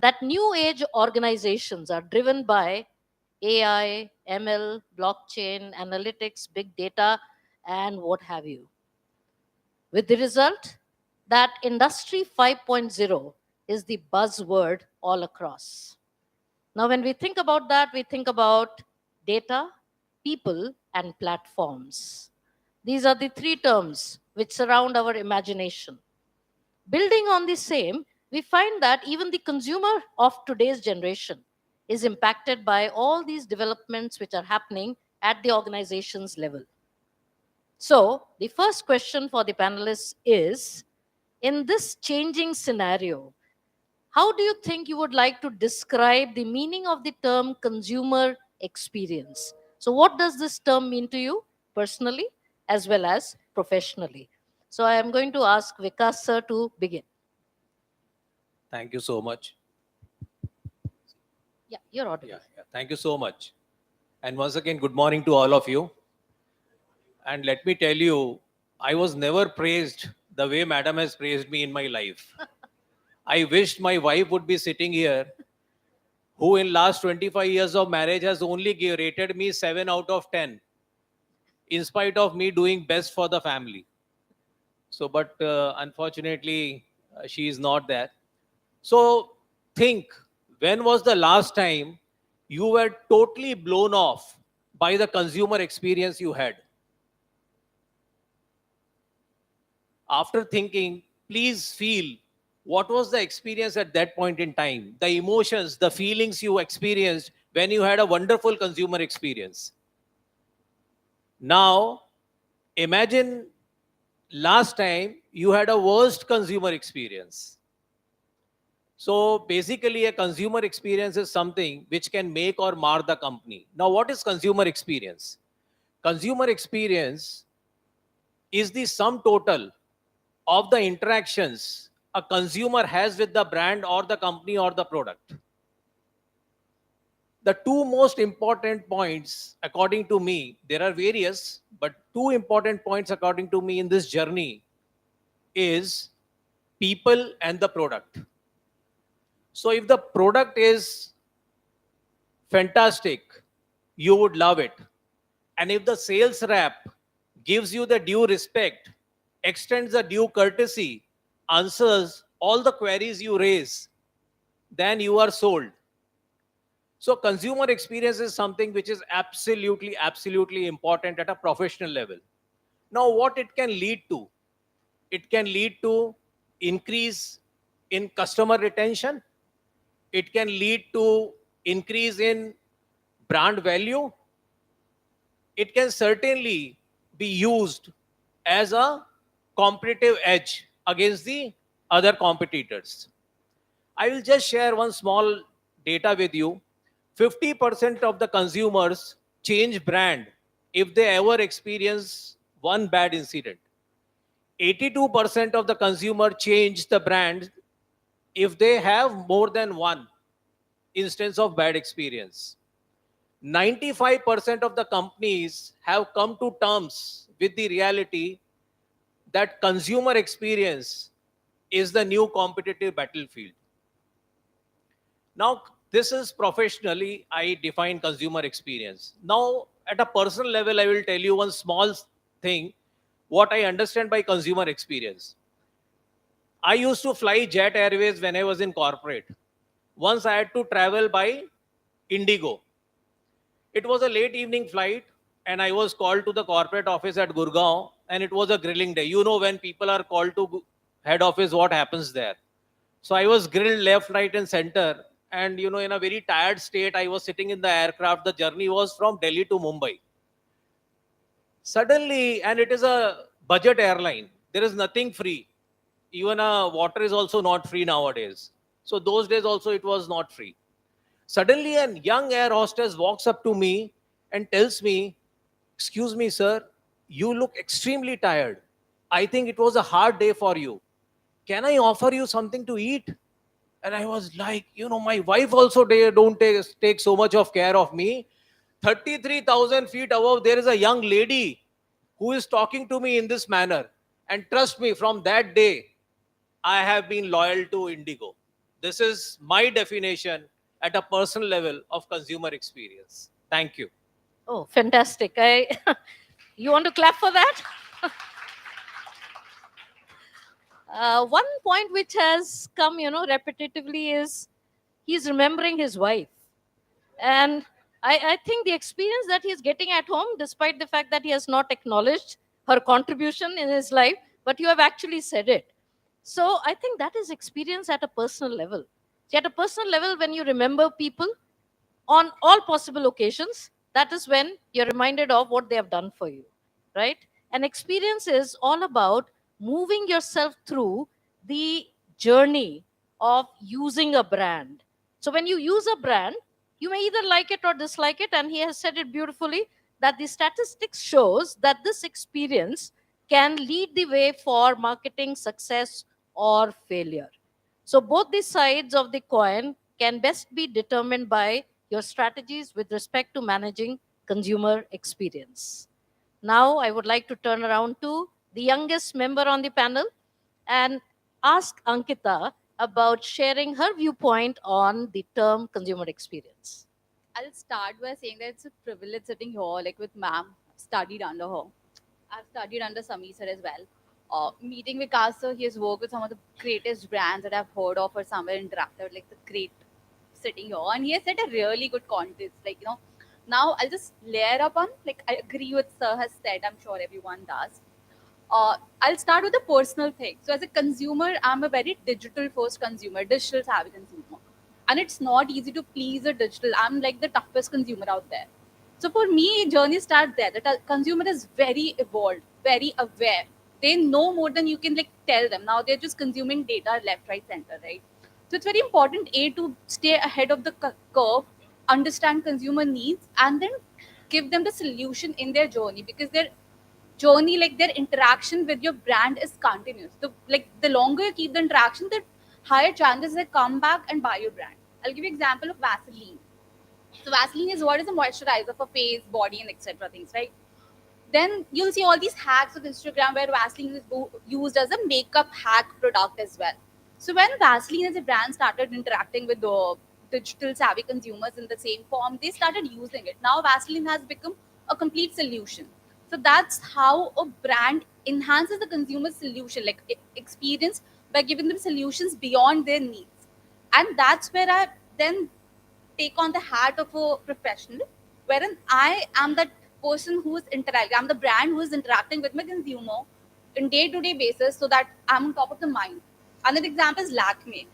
that new age organizations are driven by AI, ML, blockchain, analytics, big data, and what have you. With the result that Industry 5.0 is the buzzword all across. Now, when we think about that, we think about data, people, and platforms. These are the three terms which surround our imagination. Building on the same, we find that even the consumer of today's generation is impacted by all these developments which are happening at the organization's level. So, the first question for the panelists is, in this changing scenario, how do you think you would like to describe the meaning of the term consumer experience? So, what does this term mean to you personally as well as professionally? So, I am going to ask Vikas sir to begin. Thank you so much. Yeah, you're audible. Yeah, thank you so much. And once again, good morning to all of you. And let me tell you, I was never praised the way Madam has praised me in my life. I wished my wife would be sitting here, who in last 25 years of marriage has only rated me 7 out of 10, in spite of me doing best for the family. So, but unfortunately, she is not there. So think, when was the last time you were totally blown off by the consumer experience you had? After thinking, please feel what was the experience at that point in time, the emotions, the feelings you experienced when you had a wonderful consumer experience. Now, imagine last time you had a worst consumer experience. So basically, a consumer experience is something which can make or mar the company. Now, what is consumer experience? Consumer experience is the sum total of the interactions a consumer has with the brand or the company or the product. The two most important points, according to me, there are various, but two important points, according to me, in this journey is people and the product. So if the product is fantastic, you would love it. And if the sales rep gives you the due respect, extends the due courtesy, answers all the queries you raise, then you are sold. So consumer experience is something which is absolutely, absolutely important at a professional level. Now, what it can lead to? It can lead to increase in customer retention. It can lead to increase in brand value. It can certainly be used as a competitive edge against the other competitors. I will just share one small data with you. 50% of the consumers change brand if they ever experience one bad incident. 82% of the consumer change the brand if they have more than one instance of bad experience. 95% of the companies have come to terms with the reality that consumer experience is the new competitive battlefield. Now, this is professionally, I define consumer experience. Now, at a personal level, I will tell you one small thing, what I understand by consumer experience. I used to fly Jet Airways when I was in corporate. Once I had to travel by Indigo. It was a late evening flight and I was called to the corporate office at Gurgaon and it was a grilling day. You know, when people are called to head office, what happens there. So I was grilled left, right, and center. And, in a very tired state, I was sitting in the aircraft. The journey was from Delhi to Mumbai. Suddenly, and it is a budget airline, there is nothing free. Even water is also not free nowadays. So those days also it was not free. Suddenly, a young air hostess walks up to me and tells me, "Excuse me, sir, you look extremely tired. I think it was a hard day for you. Can I offer you something to eat?" And I was like, my wife also don't take so much of care of me. 33,000 feet above, there is a young lady who is talking to me in this manner. And trust me, from that day, I have been loyal to Indigo. This is my definition at a personal level of consumer experience. Thank you. Oh, fantastic. You want to clap for that? One point which has come, repetitively is he's remembering his wife. And I think the experience that he's getting at home, despite the fact that he has not acknowledged her contribution in his life, but you have actually said it. So I think that is experience at a personal level. See, at a personal level, when you remember people on all possible occasions, that is when you're reminded of what they have done for you, right? And experience is all about moving yourself through the journey of using a brand. So when you use a brand, you may either like it or dislike it, and he has said it beautifully that the statistics shows that this experience can lead the way for marketing success or failure. So both the sides of the coin can best be determined by your strategies with respect to managing consumer experience. Now, I would like to turn around to the youngest member on the panel and ask Ankita about sharing her viewpoint on the term consumer experience. I'll start by saying that it's a privilege sitting here, like with ma'am. I've studied under her. I've studied under Sami sir as well. Meeting Vikas sir, he has worked with some of the greatest brands that I've heard of or somewhere interacted, like the great sitting here. And he has set a really good context. Now I'll just layer up on, like, I agree with sir has said, I'm sure everyone does. I'll start with a personal thing. So as a consumer, I'm a very digital first consumer, digital savvy consumer. And it's not easy to please a digital. I'm like the toughest consumer out there. So for me, journey starts there. The consumer is very evolved, very aware. They know more than you can like tell them. Now they're just consuming data left, right, center, right? So it's very important to stay ahead of the curve, understand consumer needs, and then give them the solution in their journey, because their journey, like their interaction with your brand, is continuous. The longer you keep the interaction, the higher chances they come back and buy your brand. I'll give you example of Vaseline. So Vaseline is what is a moisturizer for face, body, and etc. things, right? Then you'll see all these hacks of Instagram where Vaseline is used as a makeup hack product as well. So when Vaseline as a brand started interacting with the digital savvy consumers in the same form, they started using it. Now Vaseline has become a complete solution. So that's how a brand enhances the consumer solution, like experience, by giving them solutions beyond their needs. And that's where I then take on the hat of a professional, wherein I am that person who is interacting, I'm the brand who is interacting with my consumer in day-to-day basis, so that I'm on top of the mind. Another example is Lakme.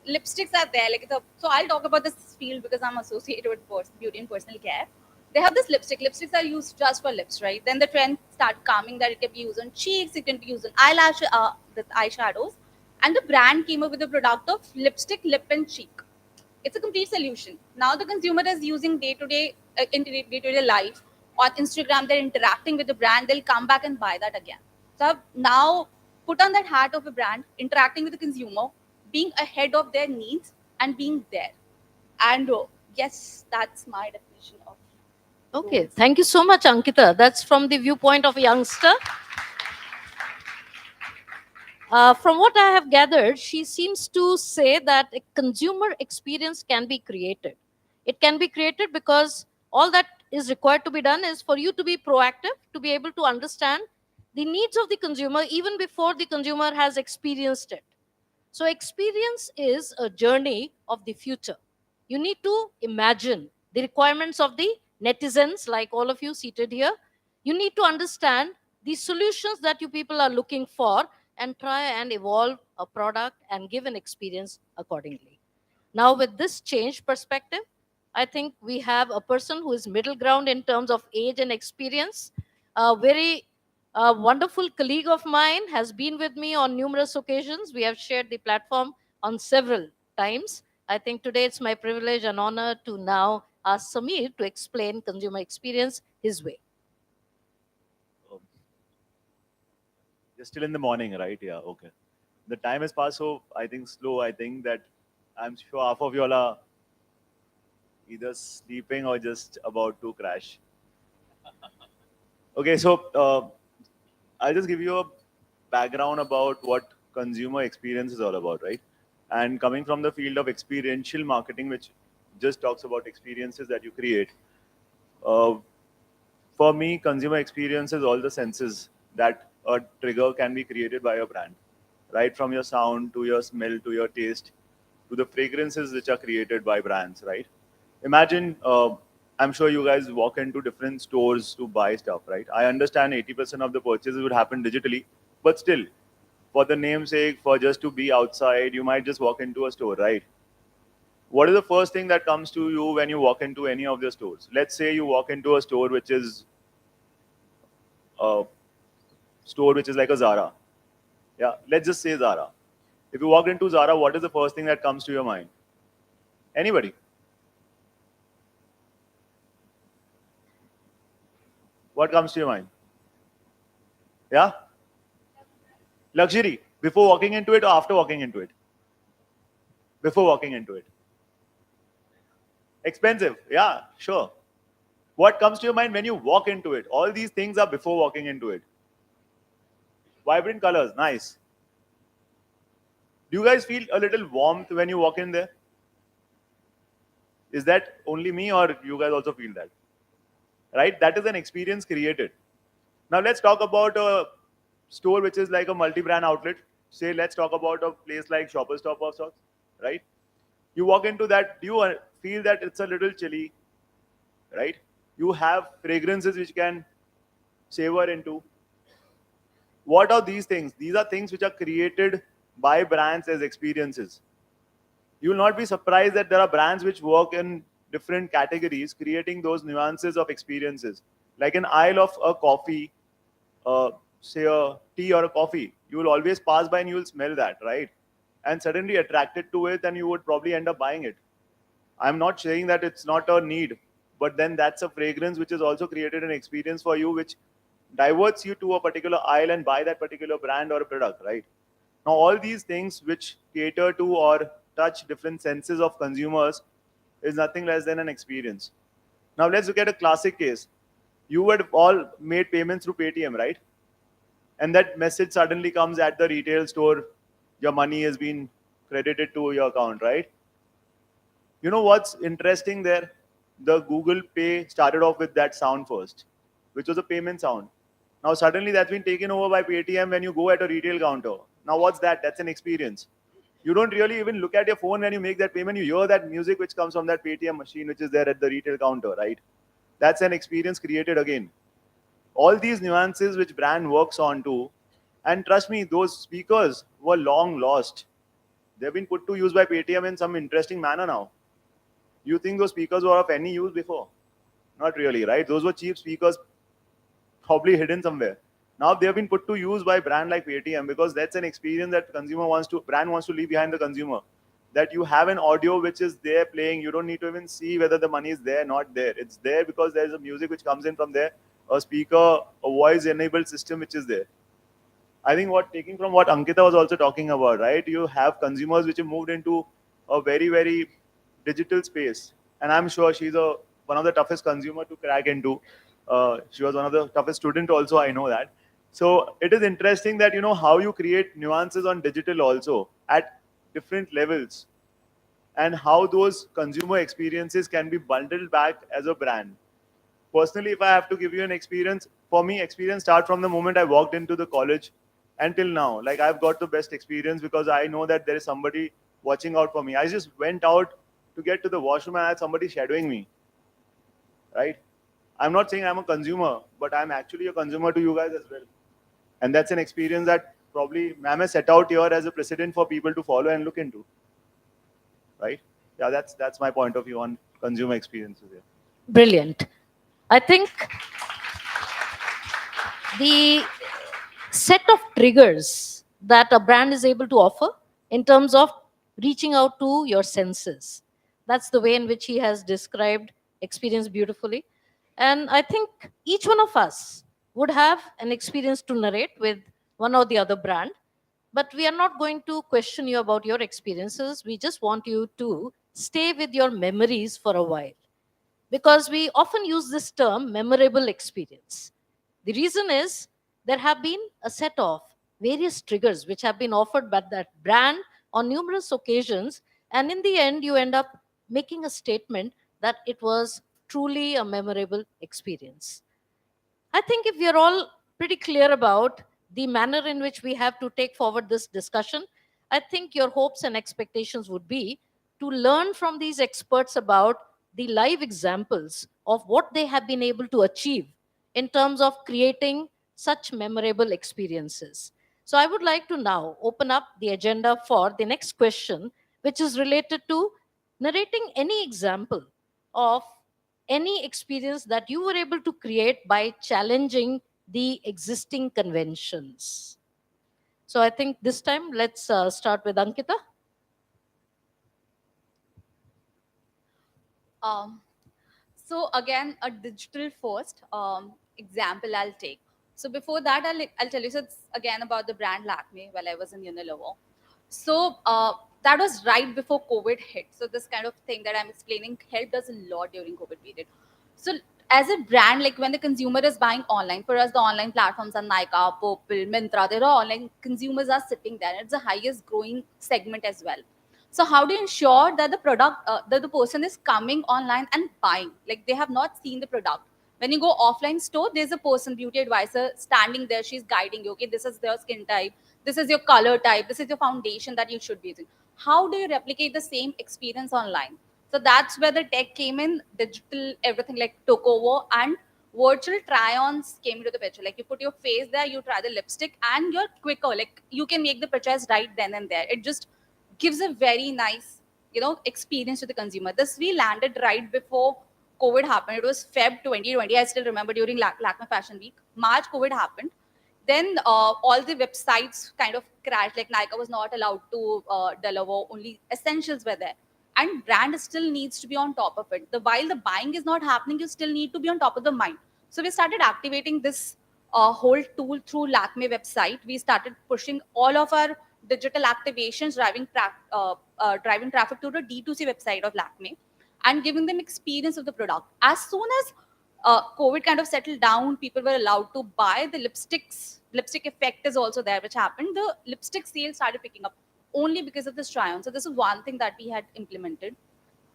Lipsticks are there, so I'll talk about this field because I'm associated with beauty and personal care. They have this lipstick. Lipsticks are used just for lips, right? Then the trend start coming that it can be used on cheeks, it can be used on the eyeshadows, and the brand came up with a product of lipstick, lip, and cheek. It's a complete solution. Now the consumer is using day-to-day in day-to-day life on Instagram. They're interacting with the brand. They'll come back and buy that again. So I've now put on that hat of a brand, interacting with the consumer, being ahead of their needs, and being there. And yes, that's my definition of. Okay, thank you so much, Ankita. That's from the viewpoint of a youngster. From what I have gathered, she seems to say that a consumer experience can be created. It can be created because all that is required to be done is for you to be proactive, to be able to understand the needs of the consumer even before the consumer has experienced it. So, experience is a journey of the future. You need to imagine the requirements of the netizens, like all of you seated here. You need to understand the solutions that you people are looking for and try and evolve a product and give an experience accordingly. Now, with this changed perspective, I think we have a person who is middle ground in terms of age and experience. A very wonderful colleague of mine has been with me on numerous occasions. We have shared the platform on several times. I think today it's my privilege and honor to now ask Samir to explain consumer experience his way. You're still in the morning, right? Yeah, okay. The time has passed so I think slow. I think that I'm sure half of y'all are either sleeping or just about to crash. Okay, so I'll just give you a background about what consumer experience is all about, right? And coming from the field of experiential marketing, which just talks about experiences that you create, uh, for me, consumer experience is all the senses that a trigger can be created by a brand, right? From your sound to your smell to your taste to the fragrances which are created by brands, right? Imagine, I'm sure you guys walk into different stores to buy stuff, right? I understand 80% of the purchases would happen digitally, but still, for the namesake, for just to be outside, you might just walk into a store, right? What is the first thing that comes to you when you walk into any of the stores? Let's say you walk into a store which is a store which is like a Zara. Yeah, let's just say Zara. If you walk into Zara, what is the first thing that comes to your mind? Anybody? What comes to your mind? Yeah? Luxury. Before walking into it or after walking into it? Before walking into it. Expensive. Yeah, sure. What comes to your mind when you walk into it? All these things are before walking into it. Vibrant colors. Nice. Do you guys feel a little warmth when you walk in there? Is that only me or you guys also feel that? Right? That is an experience created. Now let's talk about a store which is like a multi-brand outlet. Say, let's talk about a place like Shoppers Stop or sorts, right? You walk into that, do you feel that it's a little chilly, right? You have fragrances which can savor into. What are these things? These are things which are created by brands as experiences. You will not be surprised that there are brands which work in different categories, creating those nuances of experiences. Like an aisle of a coffee, say a tea or a coffee, you will always pass by and you will smell that, right? And suddenly attracted to it, and you would probably end up buying it. I'm not saying that it's not a need, but then that's a fragrance which has also created an experience for you, which diverts you to a particular aisle and buy that particular brand or a product, right? Now, all these things which cater to or touch different senses of consumers is nothing less than an experience. Now, let's look at a classic case. You would all made payments through Paytm, right? And that message suddenly comes at the retail store, your money has been credited to your account, right? You know what's interesting there? The Google Pay started off with that sound first, which was a payment sound. Now suddenly that's been taken over by Paytm when you go at a retail counter. Now what's that? That's an experience. You don't really even look at your phone when you make that payment. You hear that music which comes from that Paytm machine which is there at the retail counter, right? That's an experience created again. All these nuances which brand works on to, and trust me, those speakers were long lost. They've been put to use by Paytm in some interesting manner now. You think those speakers were of any use before? Not really, right? Those were cheap speakers, probably hidden somewhere. Now they have been put to use by brand like Paytm because that's an experience that brand wants to leave behind the consumer. That you have an audio which is there playing. You don't need to even see whether the money is there, not there. It's there because there's a music which comes in from there, a speaker, a voice-enabled system which is there. I think taking from what Ankita was also talking about, right? You have consumers which have moved into a very, very digital space, and I'm sure she's one of the toughest consumer to crack into. She was one of the toughest student also. I know that. So it is interesting that how you create nuances on digital also at different levels, and how those consumer experiences can be bundled back as a brand. Personally, if I have to give you an experience, for me, experience start from the moment I walked into the college until now. Like I've got the best experience because I know that there is somebody watching out for me. I just went out to get to the washroom and I had somebody shadowing me, right? I'm not saying I'm a consumer, but I'm actually a consumer to you guys as well. And that's an experience that probably ma'am has set out here as a precedent for people to follow and look into. Right? Yeah, that's my point of view on consumer experiences here. Brilliant. I think the set of triggers that a brand is able to offer in terms of reaching out to your senses. That's the way in which he has described experience beautifully. And I think each one of us would have an experience to narrate with one or the other brand. But we are not going to question you about your experiences. We just want you to stay with your memories for a while. Because we often use this term memorable experience. The reason is there have been a set of various triggers which have been offered by that brand on numerous occasions, and in the end, you end up making a statement that it was truly a memorable experience. I think if we are all pretty clear about the manner in which we have to take forward this discussion, I think your hopes and expectations would be to learn from these experts about the live examples of what they have been able to achieve in terms of creating such memorable experiences. So I would like to now open up the agenda for the next question, which is related to narrating any example of any experience that you were able to create by challenging the existing conventions. So I think this time let's start with Ankita. Um, so again, a digital first example I'll take. So before that, I'll tell you. So it's again about the brand Lakme while I was in Unilever. So that was right before COVID hit. So this kind of thing that I'm explaining helped us a lot during COVID period. So as a brand, like when the consumer is buying online, for us the online platforms are Nykaa, Purple, Myntra. There are online consumers are sitting there. It's the highest growing segment as well. So how do you ensure that the product, that the person is coming online and buying? Like they have not seen the product. When you go offline store, there's a person, beauty advisor, standing there. She's guiding you. Okay, this is their skin type. This is your color type. This is your foundation that you should be using. How do you replicate the same experience online? So that's where the tech came in, digital, everything like took over, and virtual try-ons came into the picture. Like you put your face there, you try the lipstick, and you're quicker. Like you can make the purchase right then and there. It just gives a very nice, experience to the consumer. This we landed right before COVID happened. It was Feb 2020. I still remember during Lakme Fashion Week. March COVID happened. Then all the websites kind of crashed. Like Nykaa was not allowed to deliver. Only essentials were there. And brand still needs to be on top of it. While the buying is not happening, you still need to be on top of the mind. So we started activating this whole tool through Lakme website. We started pushing all of our digital activations, driving traffic to the D2C website of Lakme and giving them experience of the product. As soon as COVID kind of settled down, people were allowed to buy the lipsticks. Lipstick effect is also there, which happened. The lipstick sales started picking up only because of this try-on. So this is one thing that we had implemented.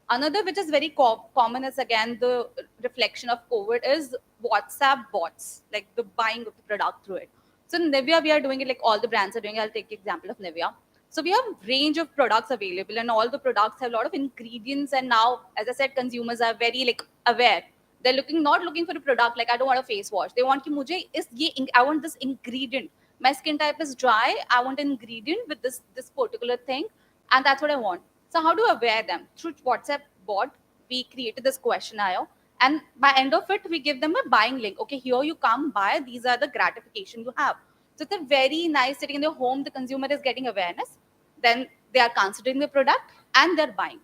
Another which is very common is again the reflection of COVID is WhatsApp bots, like the buying of the product through it. So Nivea, we are doing it like all the brands are doing it. I'll take the example of Nivea. So we have range of products available and all the products have a lot of ingredients. And now, as I said, consumers are very like aware. They're not looking for a product like I don't want a face wash. They want I want this ingredient. My skin type is dry. I want an ingredient with this particular thing. And that's what I want. So how do I aware them? Through WhatsApp bot, we created this questionnaire. And by end of it, we give them a buying link. Okay, here you come, buy. These are the gratification you have. So it's a very nice sitting in their home. The consumer is getting awareness. Then they are considering the product and they're buying.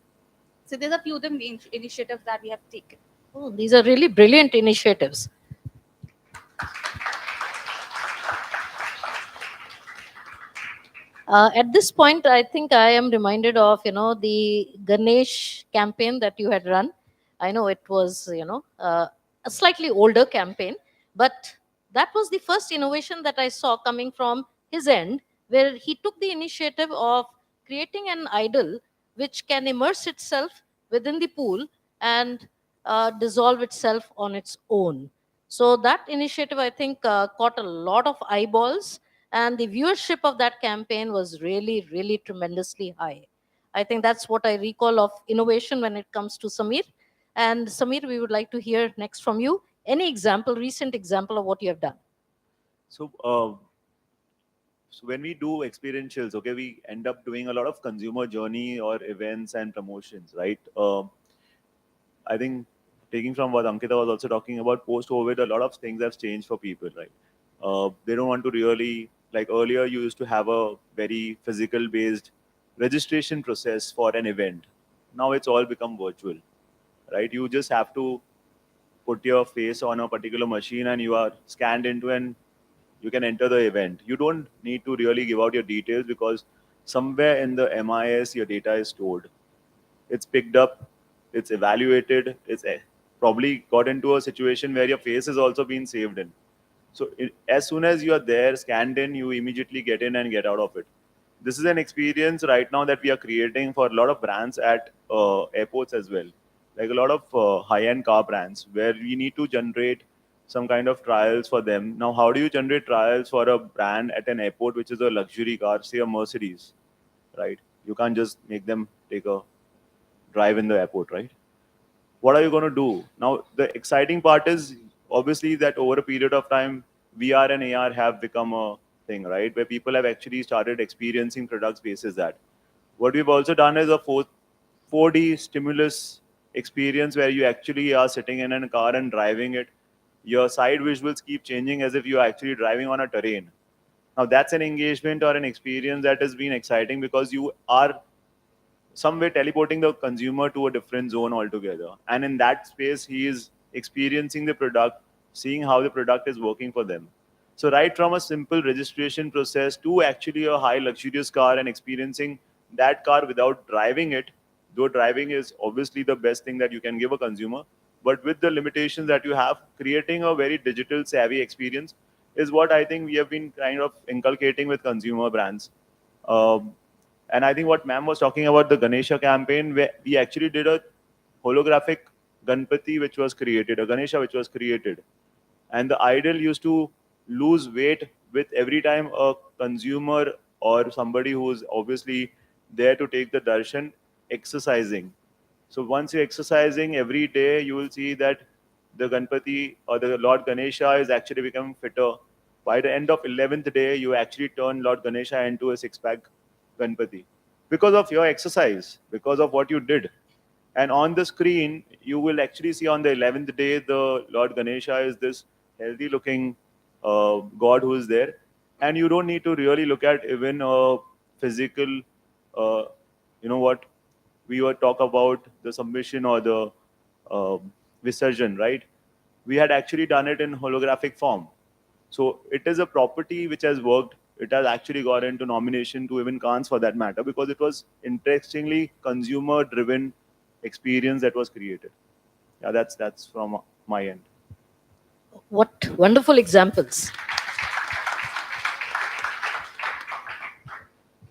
So there's a few of the initiatives that we have taken. Oh, these are really brilliant initiatives. At this point, I think I am reminded of, the Ganesh campaign that you had run. I know it was, a slightly older campaign, but that was the first innovation that I saw coming from his end, where he took the initiative of creating an idol which can immerse itself within the pool and dissolve itself on its own. So that initiative, I think, caught a lot of eyeballs, and the viewership of that campaign was really, really tremendously high. I think that's what I recall of innovation when it comes to Samir. And Samir, we would like to hear next from you. Any example, recent example of what you have done? So, So when we do experientials, okay, we end up doing a lot of consumer journey or events and promotions, right? I think taking from what Ankita was also talking about, post-COVID, a lot of things have changed for people, right? They don't want to really, like earlier, you used to have a very physical-based registration process for an event. Now it's all become virtual, right? You just have to put your face on a particular machine and you are scanned into and you can enter the event. You don't need to really give out your details because somewhere in the MIS your data is stored. It's picked up, it's evaluated, it's probably got into a situation where your face is also being saved in. So as soon as you are there, scanned in, you immediately get in and get out of it. This is an experience right now that we are creating for a lot of brands at airports as well. Like a lot of high-end car brands where we need to generate some kind of trials for them. Now, how do you generate trials for a brand at an airport, which is a luxury car, say a Mercedes, right? You can't just make them take a drive in the airport, right? What are you going to do? Now, the exciting part is obviously that over a period of time, VR and AR have become a thing, right? Where people have actually started experiencing product spaces that. What we've also done is a 4D stimulus experience where you actually are sitting in a car and driving it. Your side visuals keep changing as if you're actually driving on a terrain. Now, that's an engagement or an experience that has been exciting because you are some way teleporting the consumer to a different zone altogether. And in that space, he is experiencing the product, seeing how the product is working for them. So right from a simple registration process to actually a high luxurious car and experiencing that car without driving it, though driving is obviously the best thing that you can give a consumer, but with the limitations that you have, creating a very digital savvy experience is what I think we have been kind of inculcating with consumer brands. Um, and I think what ma'am was talking about the Ganesha campaign, where we actually did a holographic Ganpati which was created, a Ganesha which was created. And the idol used to lose weight with every time a consumer or somebody who is obviously there to take the darshan exercising. So once you're exercising every day, you will see that the Ganpati or the Lord Ganesha is actually becoming fitter. By the end of 11th day, you actually turn Lord Ganesha into a six-pack Ganpati because of your exercise, because of what you did. And on the screen, you will actually see on the 11th day, the Lord Ganesha is this healthy looking God who is there. And you don't need to really look at even a physical, uh, you know what, we were talk about the submission or the Visarjan, right? We had actually done it in holographic form. So it is a property which has worked. It has actually got into nomination to even Cannes for that matter because it was interestingly consumer-driven experience that was created. Yeah, that's from my end. What wonderful examples.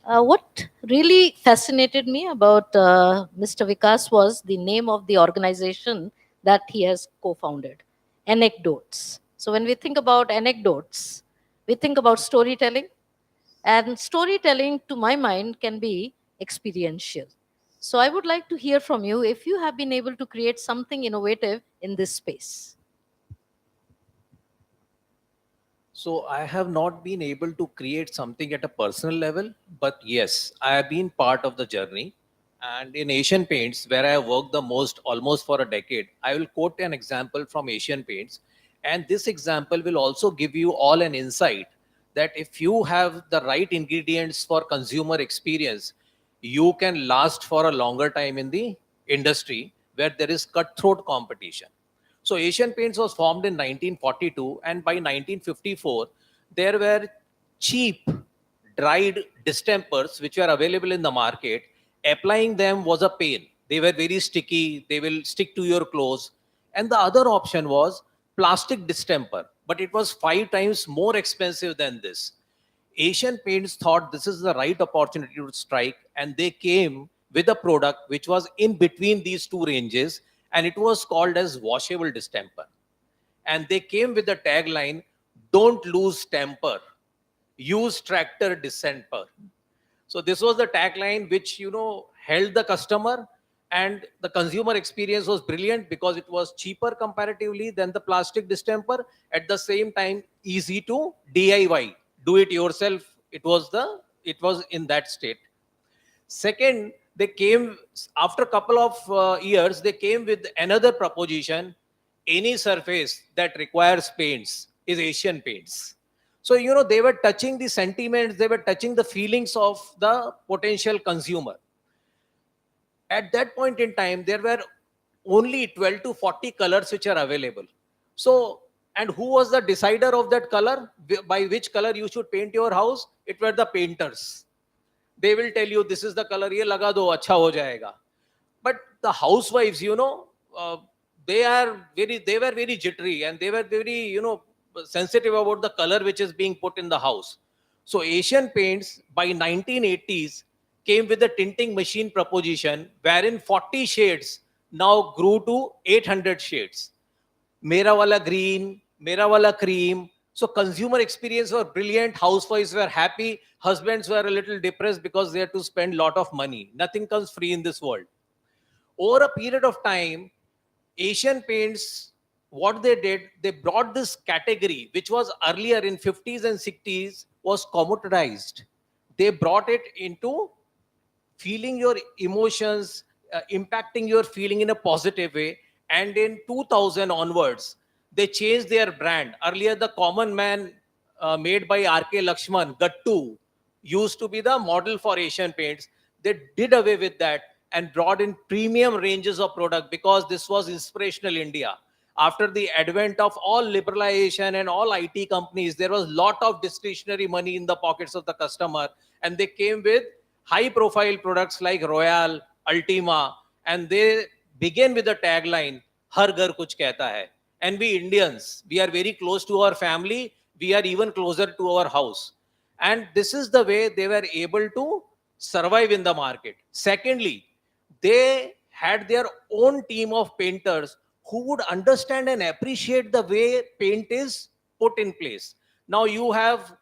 What really fascinated me about Mr. Vikas was the name of the organization that he has co-founded, Anecdotes. So when we think about anecdotes, we think about storytelling, and storytelling, to my mind, can be experiential. So I would like to hear from you if you have been able to create something innovative in this space. So I have not been able to create something at a personal level, but yes, I have been part of the journey. And in Asian Paints, where I have worked the most, almost for a decade, I will quote an example from Asian Paints. And this example will also give you all an insight that if you have the right ingredients for consumer experience, you can last for a longer time in the industry where there is cutthroat competition. So Asian Paints was formed in 1942, and by 1954, there were cheap dried distempers which were available in the market. Applying them was a pain. They were very sticky. They will stick to your clothes. And the other option was plastic distemper, but it was 5 times more expensive than this. Asian Paints thought this is the right opportunity to strike, and they came with a product which was in between these two ranges, and it was called as washable distemper. And they came with the tagline, "Don't lose temper, use tractor distemper." So this was the tagline which held the customer, and the consumer experience was brilliant because it was cheaper comparatively than the plastic distemper. At the same time, easy to DIY, do it yourself It was in that state. Second, they came after a couple of years. They came with another proposition: any surface that requires paints is Asian Paints. So they were touching the sentiments, they were touching the feelings of the potential consumer. At that point in time, there were only 12 to 40 colors which are available. So, and who was the decider of that color? By which color you should paint your house? It were the painters. They will tell you, this is the color, ye laga do, acha ho jayega. But the housewives, uh, they were very jittery, and they were very, sensitive about the color which is being put in the house. So Asian Paints by 1980s came with a tinting machine proposition wherein 40 shades now grew to 800 shades. Mera wala green, Mera wala cream. So consumer experience were brilliant. Housewives were happy. Husbands were a little depressed because they had to spend a lot of money. Nothing comes free in this world. Over a period of time, Asian Paints, what they did, they brought this category, which was earlier in 50s and 60s, was commoditized. They brought it into feeling your emotions, impacting your feeling in a positive way. And in 2000 onwards, they changed their brand. Earlier, the common man made by R.K. Lakshman, Gattu, used to be the model for Asian Paints. They did away with that and brought in premium ranges of product because this was inspirational India. After the advent of all liberalization and all IT companies, there was lot of discretionary money in the pockets of the customer, and they came with high profile products like Royal, Ultima, and they begin with the tagline, Har Ghar Kuch Kehta Hai. And we Indians, we are very close to our family, we are even closer to our house. And this is the way they were able to survive in the market. Secondly, they had their own team of painters who would understand and appreciate the way paint is put in place. Now you have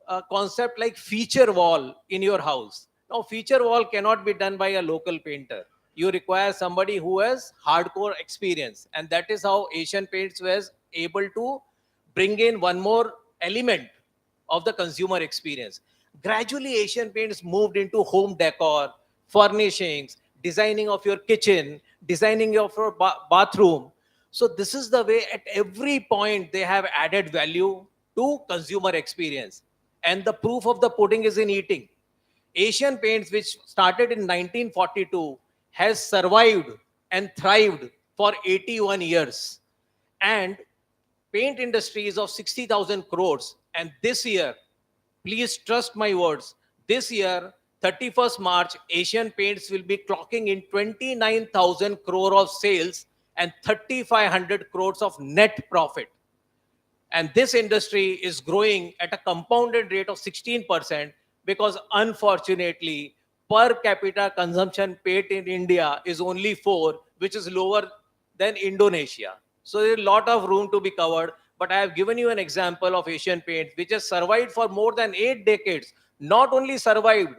a concept like feature wall in your house. Now, feature wall cannot be done by a local painter. You require somebody who has hardcore experience, and that is how Asian Paints was able to bring in one more element of the consumer experience. Gradually, Asian Paints moved into home decor, furnishings, designing of your kitchen, designing of your bathroom. So this is the way at every point they have added value to consumer experience. And the proof of the pudding is in eating. Asian Paints, which started in 1942, has survived and thrived for 81 years. And paint industry is of 60,000 crores. And this year, please trust my words, this year, 31st March, Asian Paints will be clocking in 29,000 crore of sales and 3,500 crores of net profit. And this industry is growing at a compounded rate of 16% because unfortunately, per capita consumption paid in India is only 4, which is lower than Indonesia. So there's a lot of room to be covered. But I have given you an example of Asian Paints, which has survived for more than 8 decades. Not only survived,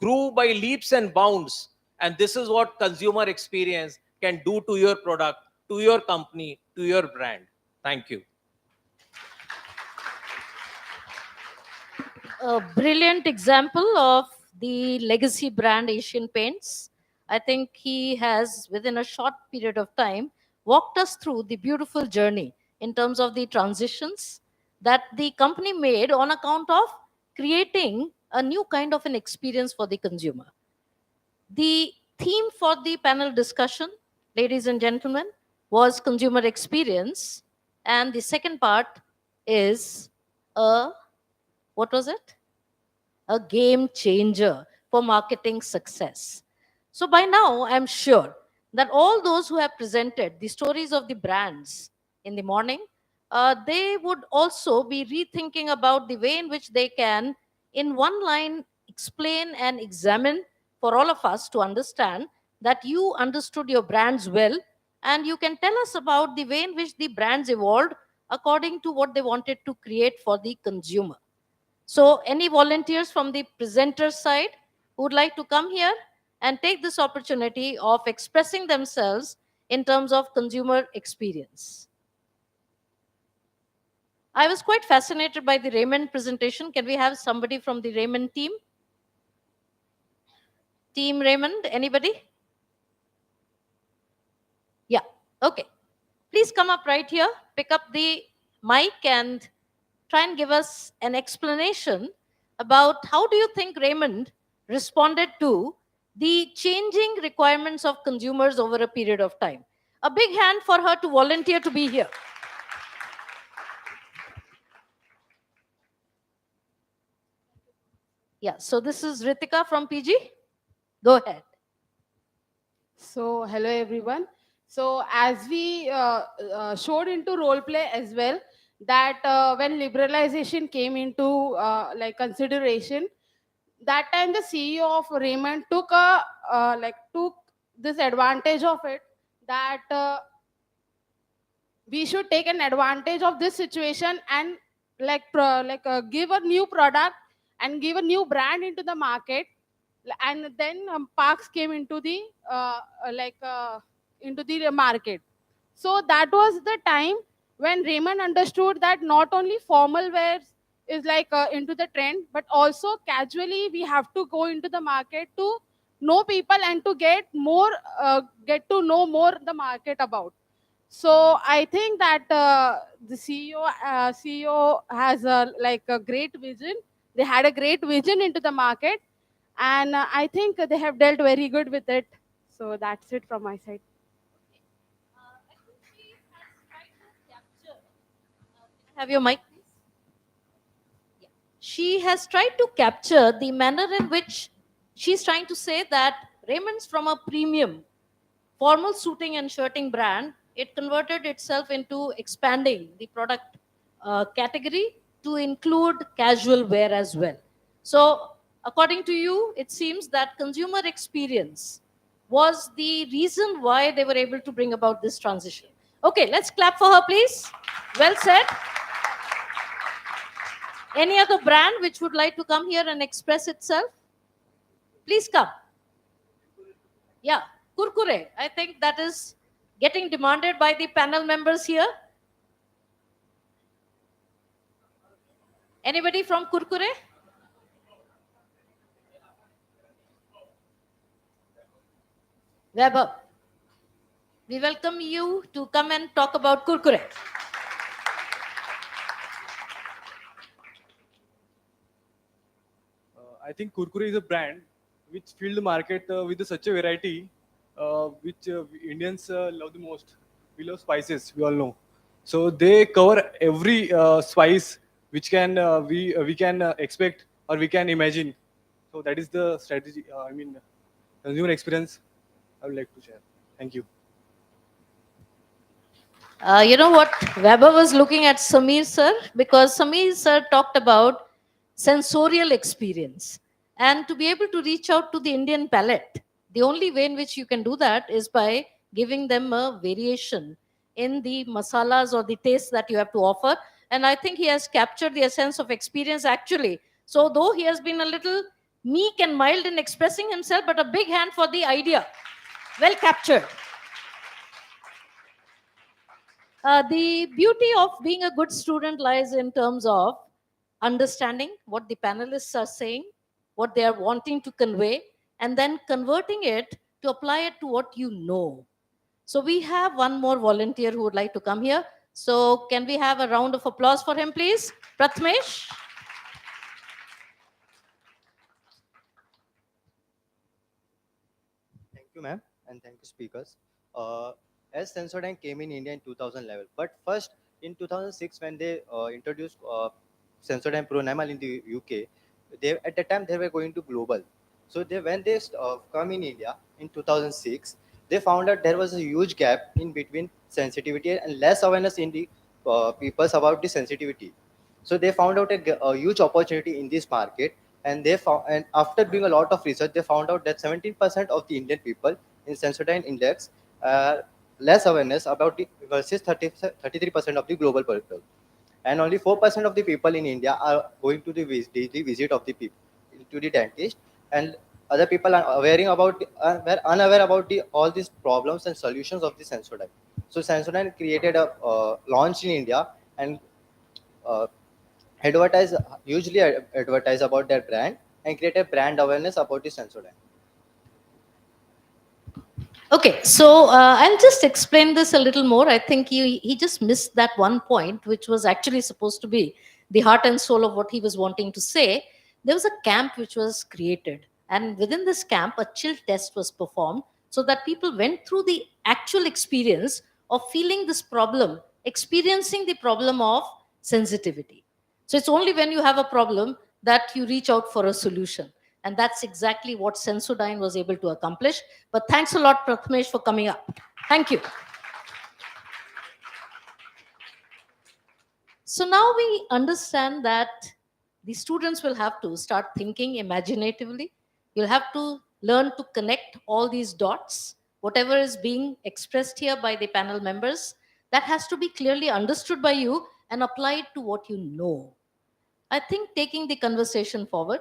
grew by leaps and bounds. And this is what consumer experience can do to your product, to your company, to your brand. Thank you. A brilliant example of the legacy brand Asian Paints. I think he has, within a short period of time, walked us through the beautiful journey in terms of the transitions that the company made on account of creating a new kind of an experience for the consumer. The theme for the panel discussion, ladies and gentlemen, was consumer experience. And the second part is what was it? A game changer for marketing success. So by now, I'm sure that all those who have presented the stories of the brands in the morning, they would also be rethinking about the way in which they can, in one line, explain and examine for all of us to understand that you understood your brands well, and you can tell us about the way in which the brands evolved according to what they wanted to create for the consumer. So any volunteers from the presenter side who would like to come here and take this opportunity of expressing themselves in terms of consumer experience? I was quite fascinated by the Raymond presentation. Can we have somebody from the Raymond team? Team Raymond, anybody? Yeah, okay. Please come up right here, pick up the mic and try and give us an explanation about how do you think Raymond responded to the changing requirements of consumers over a period of time. A big hand for her to volunteer to be here. Yeah, so this is Ritika from PG. Go ahead. So, hello everyone. So, as we showed into role play as well, that when liberalization came into like consideration, that time the CEO of Raymond took took this advantage of it, that we should take an advantage of this situation and give a new product and give a new brand into the market. And then parks came into the into the market. So that was the time when Raymond understood that not only formal wear is into the trend, but also casually we have to go into the market to know people and to get to know more the market about. So I think that the CEO has a great vision. They had a great vision into the market, and I think they have dealt very good with it. So that's it from my side. Have your mic, please. Yeah. She has tried to capture the manner in which she's trying to say that Raymond's from a premium formal suiting and shirting brand, it converted itself into expanding the product category to include casual wear as well. So, according to you, it seems that consumer experience was the reason why they were able to bring about this transition. Okay, let's clap for her, please. Well said. Any other brand which would like to come here and express itself? Please come. Yeah, Kurkure. I think that is getting demanded by the panel members here. Anybody from Kurkure? Weber. We welcome you to come and talk about Kurkure. I think Kurkure is a brand which filled the market with such a variety which Indians love the most. We love spices, we all know. So they cover every spice which we can expect or we can imagine. So that is the strategy. Consumer experience I would like to share. Thank you. You know what? Weber was looking at Samir sir because Samir sir talked about sensorial experience. And to be able to reach out to the Indian palate, the only way in which you can do that is by giving them a variation in the masalas or the taste that you have to offer. And I think he has captured the essence of experience actually. So though he has been a little meek and mild in expressing himself, but a big hand for the idea. Well captured. The beauty of being a good student lies in terms of understanding what the panelists are saying, what they are wanting to convey, and then converting it to apply it to what you know. So we have one more volunteer who would like to come here. So can we have a round of applause for him, please? Pratmesh. Thank you, ma'am, and thank you, speakers. As Sensodyne came in India in 2011, but first in 2006 when they introduced Sensodyne Pro Enamel in the UK, they at the time they were going to global. So when they come in India in 2006, they found that there was a huge gap in between sensitivity and less awareness in the peoples about the sensitivity. So they found out a huge opportunity in this market, and and after doing a lot of research, they found out that 17% of the Indian people in Sensodyne index less awareness about the versus 33% of the global people, and only 4% of the people in India are going to the daily visit of the people to the dentist, and other people are were unaware about all these problems and solutions of the Sensodyne. So Sensodyne created a launch in India, and uh, usually advertise about their brand and create a brand awareness about the Sensodyne. Okay, so I'll just explain this a little more. I think he just missed that one point, which was actually supposed to be the heart and soul of what he was wanting to say. There was a camp which was created, and within this camp, a chill test was performed so that people went through the actual experience of feeling this problem, experiencing the problem of sensitivity. So it's only when you have a problem that you reach out for a solution. And that's exactly what Sensodyne was able to accomplish. But thanks a lot, Prathmesh, for coming up. Thank you. So now we understand that the students will have to start thinking imaginatively. You'll have to learn to connect all these dots. Whatever is being expressed here by the panel members, that has to be clearly understood by you and applied to what you know. I think taking the conversation forward,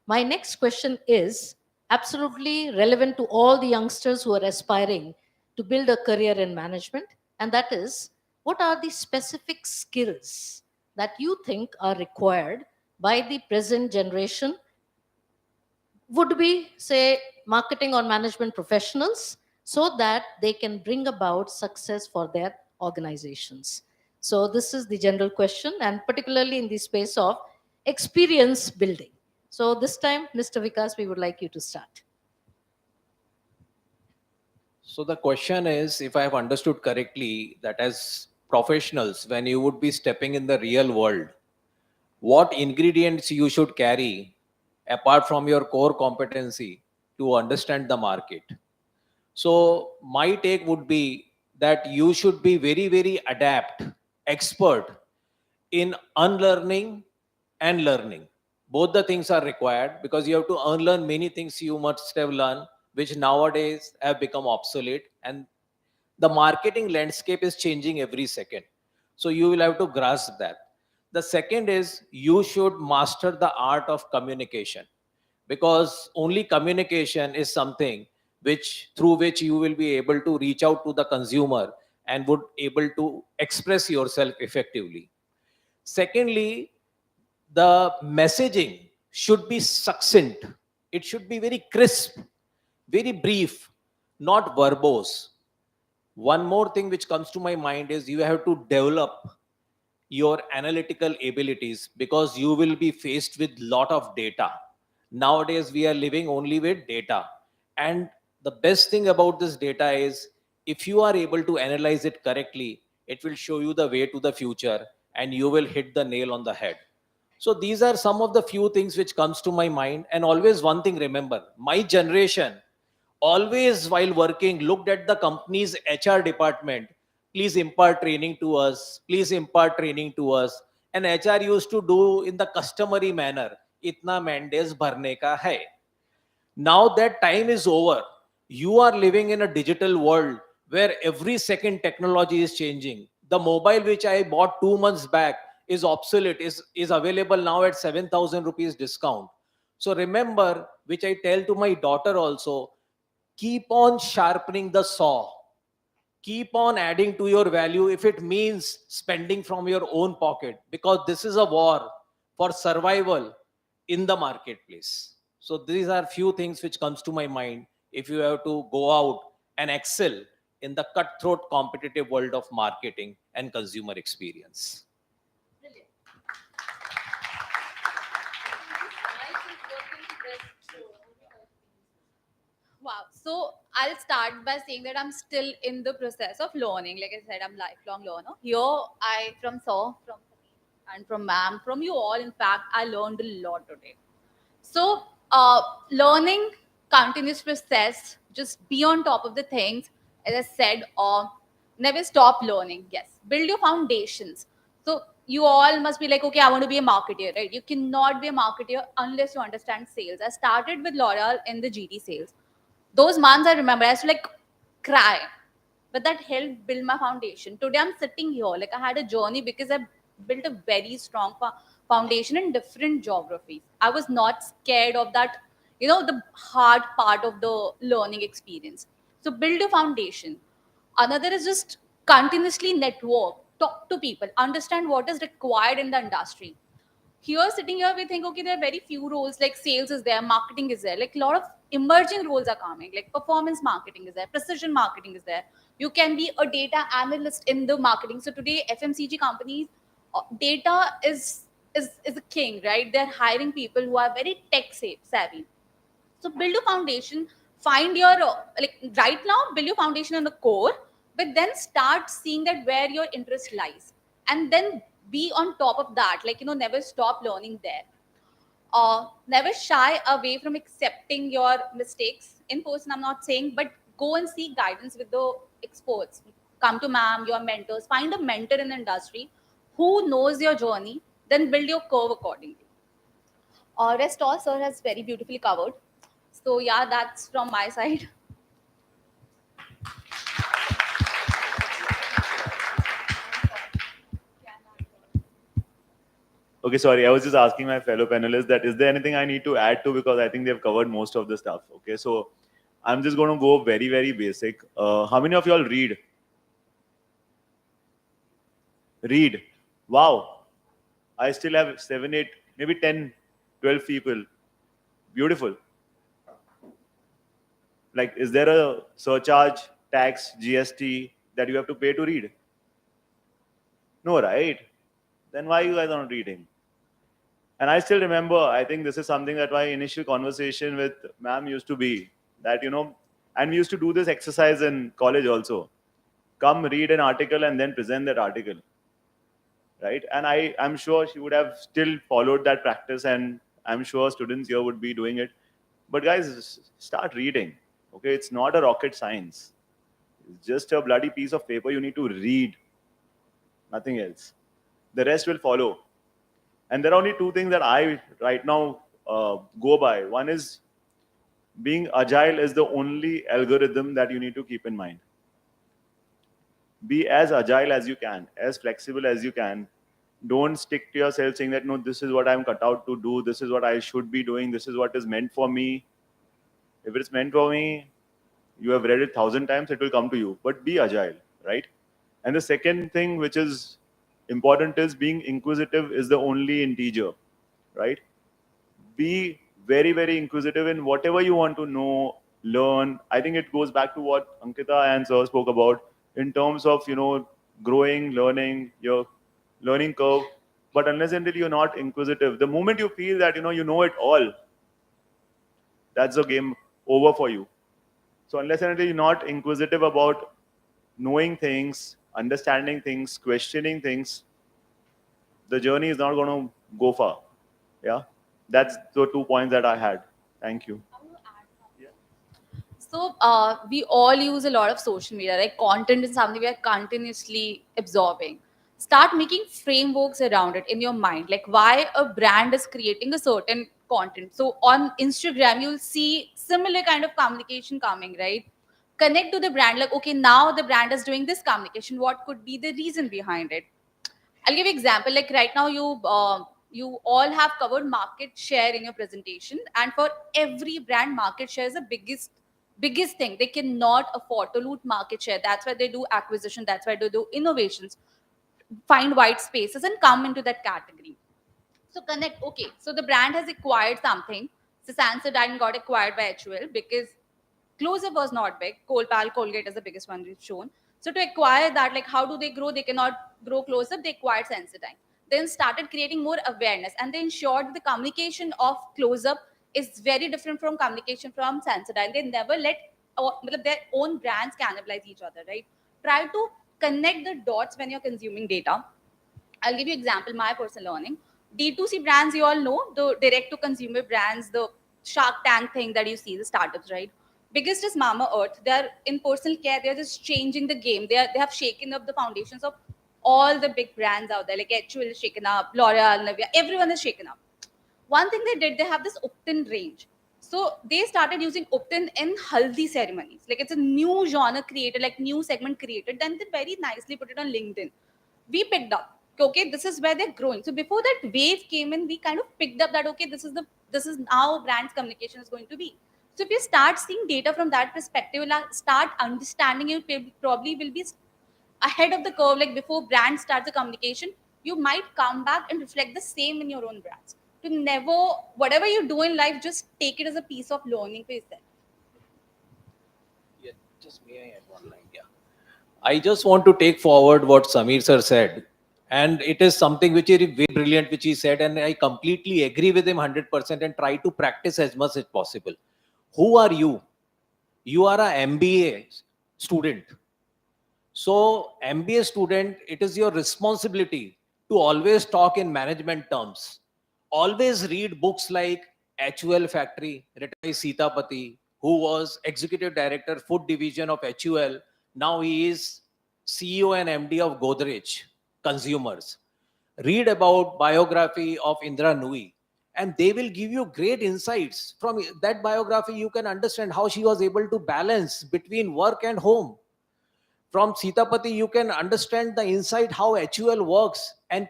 my next question is absolutely relevant to all the youngsters who are aspiring to build a career in management. And that is, what are the specific skills that you think are required by the present generation? Would be, say, marketing or management professionals so that they can bring about success for their organizations. So this is the general question, and particularly in the space of experience building. So this time, Mr. Vikas, we would like you to start. So the question is, if I have understood correctly, that as professionals, when you would be stepping in the real world, what ingredients you should carry apart from your core competency to understand the market. So my take would be that you should be very, very adept, expert in unlearning and learning. Both the things are required because you have to unlearn many things you must have learned, which nowadays have become obsolete. And the marketing landscape is changing every second. So you will have to grasp that. The second is you should master the art of communication, because only communication is something which through which you will be able to reach out to the consumer and would able to express yourself effectively. Secondly, the messaging should be succinct. It should be very crisp, very brief, not verbose. One more thing which comes to my mind is you have to develop your analytical abilities, because you will be faced with lot of data. Nowadays we are living only with data, and the best thing about this data is if you are able to analyze it correctly, it will show you the way to the future and you will hit the nail on the head. So these are some of the few things which comes to my mind. And always one thing, remember, my generation always while working looked at the company's HR department, please impart training to us, please impart training to us. And HR used to do in the customary manner, itna mandates bharne ka hai. Now that time is over. You are living in a digital world where every second technology is changing. The mobile which I bought 2 months back is obsolete, is available now at 7,000 rupees discount. So remember, which I tell to my daughter also, keep on sharpening the saw. Keep on adding to your value if it means spending from your own pocket, because this is a war for survival in the marketplace. So these are few things which comes to my mind if you have to go out and excel in the cutthroat competitive world of marketing and consumer experience. Wow. So I'll start by saying that I'm still in the process of learning. Like I said, I'm lifelong learner. Here, I from Saw, from and from Ma'am, from you all. In fact, I learned a lot today. So learning continuous process. Just be on top of the things. As I said, never stop learning. Yes, build your foundations. So you all must be like, okay, I want to be a marketer, right? You cannot be a marketer unless you understand sales. I started with L'Oreal in the GT sales. Those months I remember, I used to like cry, but that helped build my foundation. Today I'm sitting here, like I had a journey because I built a very strong foundation in different geographies. I was not scared of that, the hard part of the learning experience. So build a foundation. Another is just continuously network. talk to people, understand what is required in the industry. Here, sitting here, we think, okay, there are very few roles, like sales is there, marketing is there, like a lot of emerging roles are coming, like performance marketing is there, precision marketing is there. You can be a data analyst in the marketing. So today, FMCG companies, data is a king, right? They're hiring people who are very tech savvy. So build a foundation, find your like right now, build your foundation on the core, but then start seeing that where your interest lies, and then be on top of that. Like, never stop learning there. Never shy away from accepting your mistakes in person. I'm not saying, but go and seek guidance with the experts. Come to ma'am, your mentors. Find a mentor in the industry who knows your journey. Then build your curve accordingly. Rest all sir has very beautifully covered. So yeah, that's from my side. Okay, sorry. I was just asking my fellow panelists that is there anything I need to add to, because I think they've covered most of the stuff. Okay, so I'm just going to go very, very basic. How many of y'all read? Read. Wow. I still have 7, 8, maybe 10, 12 people. Beautiful. Like, is there a surcharge, tax, GST that you have to pay to read? No, right? Then why you guys are not reading? And I still remember, I think this is something that my initial conversation with ma'am used to be that, and we used to do this exercise in college also. Come read an article and then present that article. Right? And I'm sure she would have still followed that practice, and I'm sure students here would be doing it. But guys, start reading. Okay, it's not a rocket science. It's just a bloody piece of paper you need to read. Nothing else. The rest will follow. And there are only two things that I right now go by. One is being agile is the only algorithm that you need to keep in mind. Be as agile as you can, as flexible as you can. Don't stick to yourself saying that, no, this is what I'm cut out to do. This is what I should be doing. This is what is meant for me. If it's meant for me, you have read it 1,000 times, it will come to you. But be agile, right? And the second thing which is important is being inquisitive is the only integer, right? Be very, very inquisitive in whatever you want to know, learn. I think it goes back to what Ankita and Sir spoke about in terms of, growing, learning, your learning curve. But unless until you're not inquisitive, the moment you feel that, you know it all, that's the game over for you. So unless and until you're not inquisitive about knowing things, understanding things, questioning things, the journey is not going to go far. Yeah, that's the 2 points that I had. Thank you. So we all use a lot of social media. Like, content is something we are continuously absorbing. Start making frameworks around it in your mind, like why a brand is creating a certain content. So on Instagram, you'll see similar kind of communication coming, right? Connect to the brand, like, okay, now the brand is doing this communication. What could be the reason behind it? I'll give you example. Like right now, you all have covered market share in your presentation, and for every brand, market share is the biggest thing. They cannot afford to lose market share. That's why they do acquisition. That's why they do innovations, find white spaces, and come into that category. So connect. Okay, so the brand has acquired something. So Sensodyne got acquired by HUL because Close-up was not big. Colgate is the biggest one we've shown. So to acquire that, like how do they grow? They cannot grow Close-up. They acquired Sensodyne. Then started creating more awareness, and they ensured the communication of Close-up is very different from communication from Sensodyne. They never let their own brands cannibalize each other, right? Try to connect the dots when you're consuming data. I'll give you example, my personal learning. D2C brands, you all know, the direct to consumer brands, the Shark Tank thing that you see, the startups, right? Biggest is Mama Earth. They're in personal care, they're just changing the game. They have shaken up the foundations of all the big brands out there, like HUL is shaken up, L'Oreal, Nivea, everyone is shaken up. One thing they did, they have this Upton range. So they started using Upton in haldi ceremonies. Like, it's a new genre created, like new segment created. Then they very nicely put it on LinkedIn. We picked up, okay, this is where they're growing. So before that wave came in, we kind of picked up that, okay, this is how brands communication is going to be. So if you start seeing data from that perspective, you'll start understanding, you probably will be ahead of the curve, like before brand starts the communication, you might come back and reflect the same in your own brands. To never, whatever you do in life, just take it as a piece of learning for yourself. Yeah, just may I add one line? Yeah. I just want to take forward what Samir sir said. And it is something which is very brilliant, which he said, and I completely agree with him 100% and try to practice as much as possible. Who are you? You are a MBA student. So, MBA student, it is your responsibility to always talk in management terms. Always read books like HUL Factory, written by Sitapati, who was executive director, food division of HUL. Now he is CEO and MD of Godrej Consumers. Read about biography of Indra Nui, and they will give you great insights. From that biography, you can understand how she was able to balance between work and home. From Sitapati, you can understand the insight how HUL works, and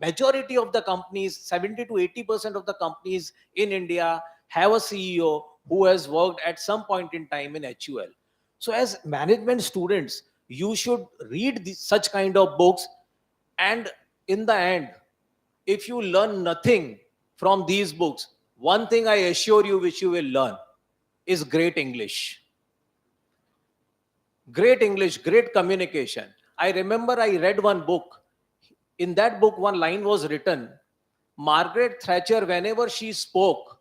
majority of the companies, 70 to 80% of the companies in India have a CEO who has worked at some point in time in HUL. So as management students, you should read such kind of books, and in the end, if you learn nothing from these books, one thing I assure you which you will learn is great English. Great English, great communication. I remember I read one book. In that book, one line was written: Margaret Thatcher, whenever she spoke,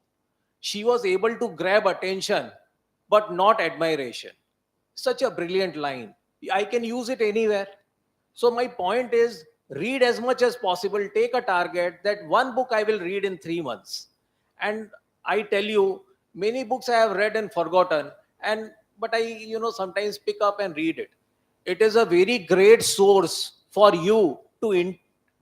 she was able to grab attention, but not admiration. Such a brilliant line. I can use it anywhere. So, my point is, read as much as possible. Take a target that one book I will read in 3 months. And I tell you, many books I have read and forgotten, and but I, sometimes pick up and read it. It is a very great source for you to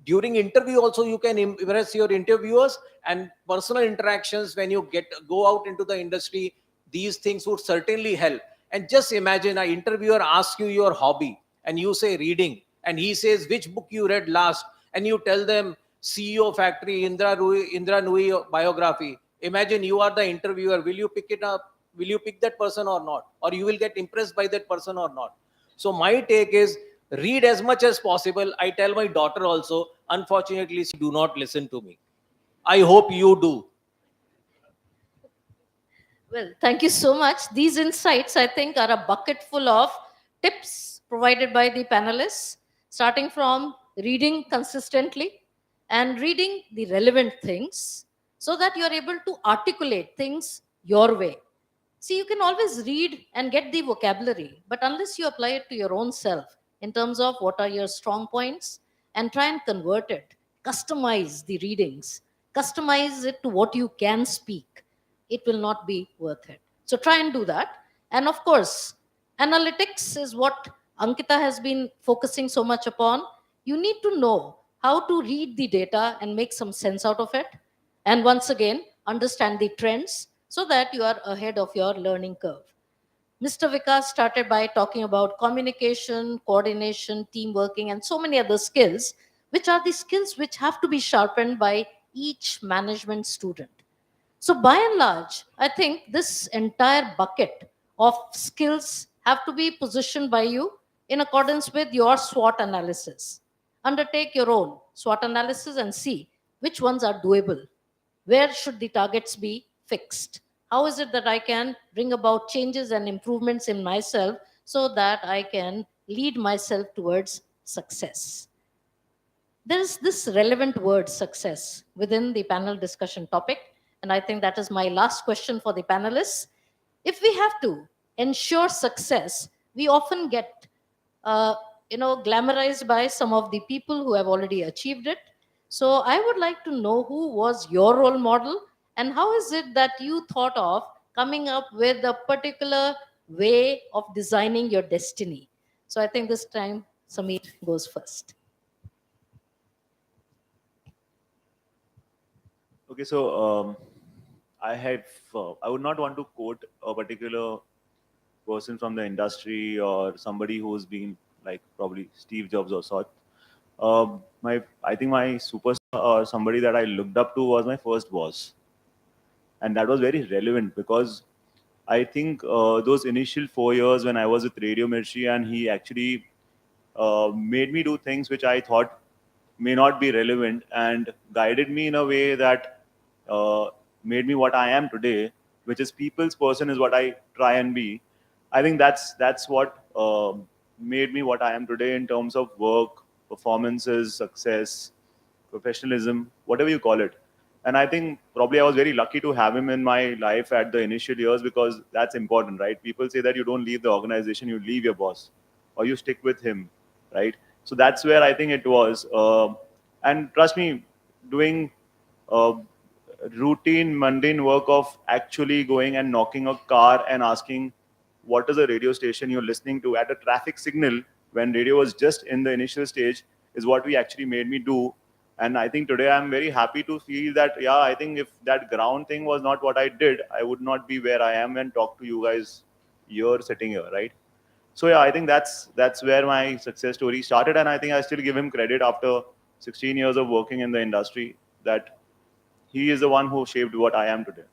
during interview also you can impress your interviewers, and personal interactions when you go out into the industry. These things would certainly help. And just imagine an interviewer asks you your hobby and you say reading, and he says which book you read last, and you tell them CEO Factory, Indra Nui biography. Imagine you are the interviewer. Will you pick it up? Will you pick that person or not? Or you will get impressed by that person or not? So my take is, read as much as possible. I tell my daughter also. Unfortunately, she do not listen to me. I hope you do. Well, thank you so much. These insights, I think, are a bucket full of tips provided by the panelists, starting from reading consistently and reading the relevant things so that you're able to articulate things your way. See, you can always read and get the vocabulary, but unless you apply it to your own self in terms of what are your strong points and try and convert it, customize the readings, customize it to what you can speak, it will not be worth it. So try and do that. And of course, analytics is what Ankita has been focusing so much upon. You need to know how to read the data and make some sense out of it. And once again, understand the trends so that you are ahead of your learning curve. Mr. Vikas started by talking about communication, coordination, team working, and so many other skills, which are the skills which have to be sharpened by each management student. So, by and large, I think this entire bucket of skills have to be positioned by you in accordance with your SWOT analysis. Undertake your own SWOT analysis and see which ones are doable. Where should the targets be fixed? How is it that I can bring about changes and improvements in myself so that I can lead myself towards success? There is this relevant word success within the panel discussion topic, and I think that is my last question for the panelists. If we have to ensure success, we often get uh, glamorized by some of the people who have already achieved it. So I would like to know who was your role model and how is it that you thought of coming up with a particular way of designing your destiny. So I think this time Samir goes first. Okay, so I would not want to quote a particular person from the industry or somebody who's been like probably Steve Jobs or sort. I think my superstar or somebody that I looked up to was my first boss, and that was very relevant because I think those initial 4 years when I was with Radio Mirchi and he actually made me do things which I thought may not be relevant, and guided me in a way that made me what I am today, which is people's person is what I try and be. I think that's what made me what I am today in terms of work, performances, success, professionalism, whatever you call it. And I think probably I was very lucky to have him in my life at the initial years, because that's important, right? People say that you don't leave the organization, you leave your boss, or you stick with him, right? So that's where I think it was. And trust me, doing uh, routine, mundane work of actually going and knocking a car and asking what is a radio station you're listening to at a traffic signal when radio was just in the initial stage is what we actually made me do. And I think today I'm very happy to feel that, yeah, I think if that ground thing was not what I did, I would not be where I am and talk to you guys here, sitting here, right? So yeah, I think that's where my success story started, and I think I still give him credit after 16 years of working in the industry that he is the one who shaped what I am today.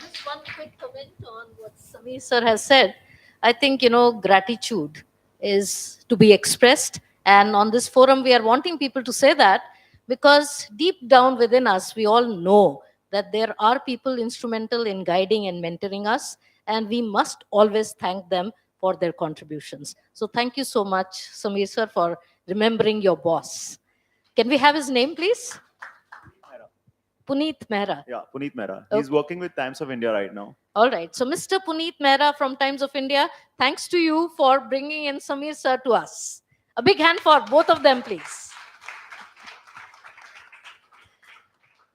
Just one quick comment on what Sameer sir has said. I think, gratitude is to be expressed. And on this forum, we are wanting people to say that, because deep down within us, we all know that there are people instrumental in guiding and mentoring us. And we must always thank them for their contributions. So thank you so much, Sameer sir, for remembering your boss. Can we have his name, please? Puneet Mehra. Yeah, Puneet Mehra. He's working with Times of India right now. All right. So, Mr. Puneet Mehra from Times of India, thanks to you for bringing in Sameer sir to us. A big hand for both of them, please.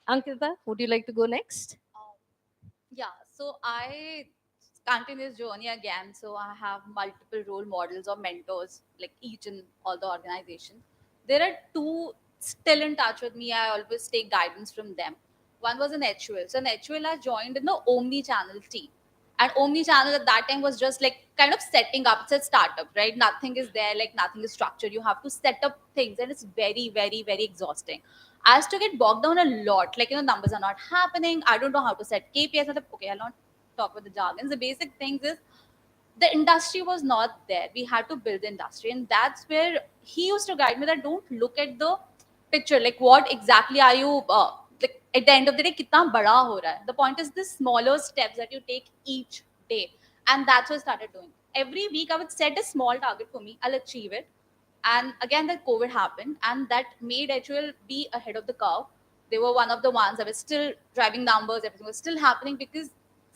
Ankita, would you like to go next? Yeah, so I continue this journey again. So I have multiple role models or mentors, like each in all the organization. There are two still in touch with me. I always take guidance from them. One was in HUL. So in HUL, I joined in the omni-channel team. And omni-channel at that time was just like kind of setting up. It's a startup, right? Nothing is there, like nothing is structured. You have to set up things, and it's very, very, very exhausting. I used to get bogged down a lot. Like, numbers are not happening. I don't know how to set KPIs. I'm like, okay, I'll not talk about the jargons. The basic things is the industry was not there. We had to build the industry. And that's where he used to guide me that don't look at the picture. Like, what exactly are you, like, at the end of the day, kitna bada ho raha hai? The point is the smaller steps that you take each day. And that's what I started doing. Every week, I would set a small target for me. I'll achieve it. And again, that COVID happened, and that made HUL be ahead of the curve. They were one of the ones that were still driving numbers, everything was still happening, because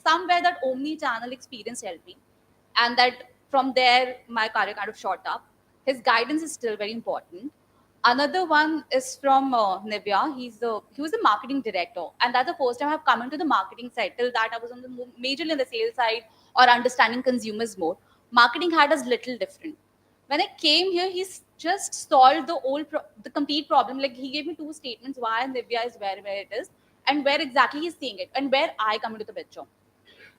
somewhere that omni-channel experience helped me. And that from there, my career kind of shot up. His guidance is still very important. Another one is from Nivya. He was the marketing director, and that's the first time I've come into the marketing side. Till that, I was on the majorly in the sales side or understanding consumers more. Marketing had us little different. When I came here, he's just solved the complete problem. Like, he gave me two statements why Nivya is where it is, and where exactly he's seeing it, and where I come into the picture.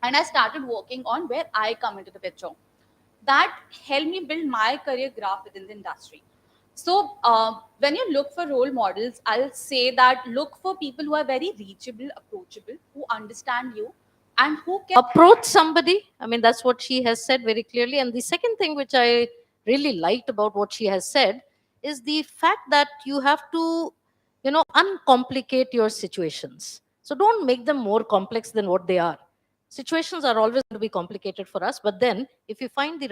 And I started working on where I come into the picture. That helped me build my career graph within the industry. So when you look for role models, I'll say that look for people who are very reachable, approachable, who understand you, and who can Approach somebody. I mean, that's what she has said very clearly. And the second thing which I really liked about what she has said is the fact that you have to, uncomplicate your situations. So don't make them more complex than what they are. Situations are always going to be complicated for us, but then if you find the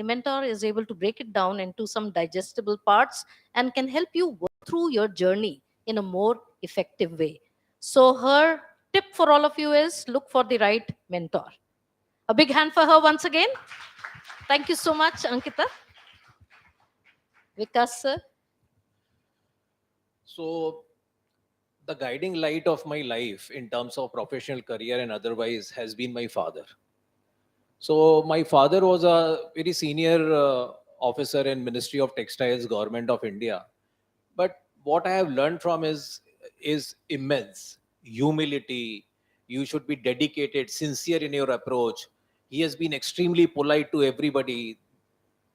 mentor is able to break it down into some digestible parts and can help you work through your journey in a more effective way. So her tip for all of you is look for the right mentor. A big hand for her once again. Thank you so much, Ankita. Vikas sir. So the guiding light of my life in terms of professional career and otherwise has been my father. So my father was a very senior officer in Ministry of Textiles, Government of India. But what I have learned from is immense humility. You should be dedicated, sincere in your approach. He has been extremely polite to everybody.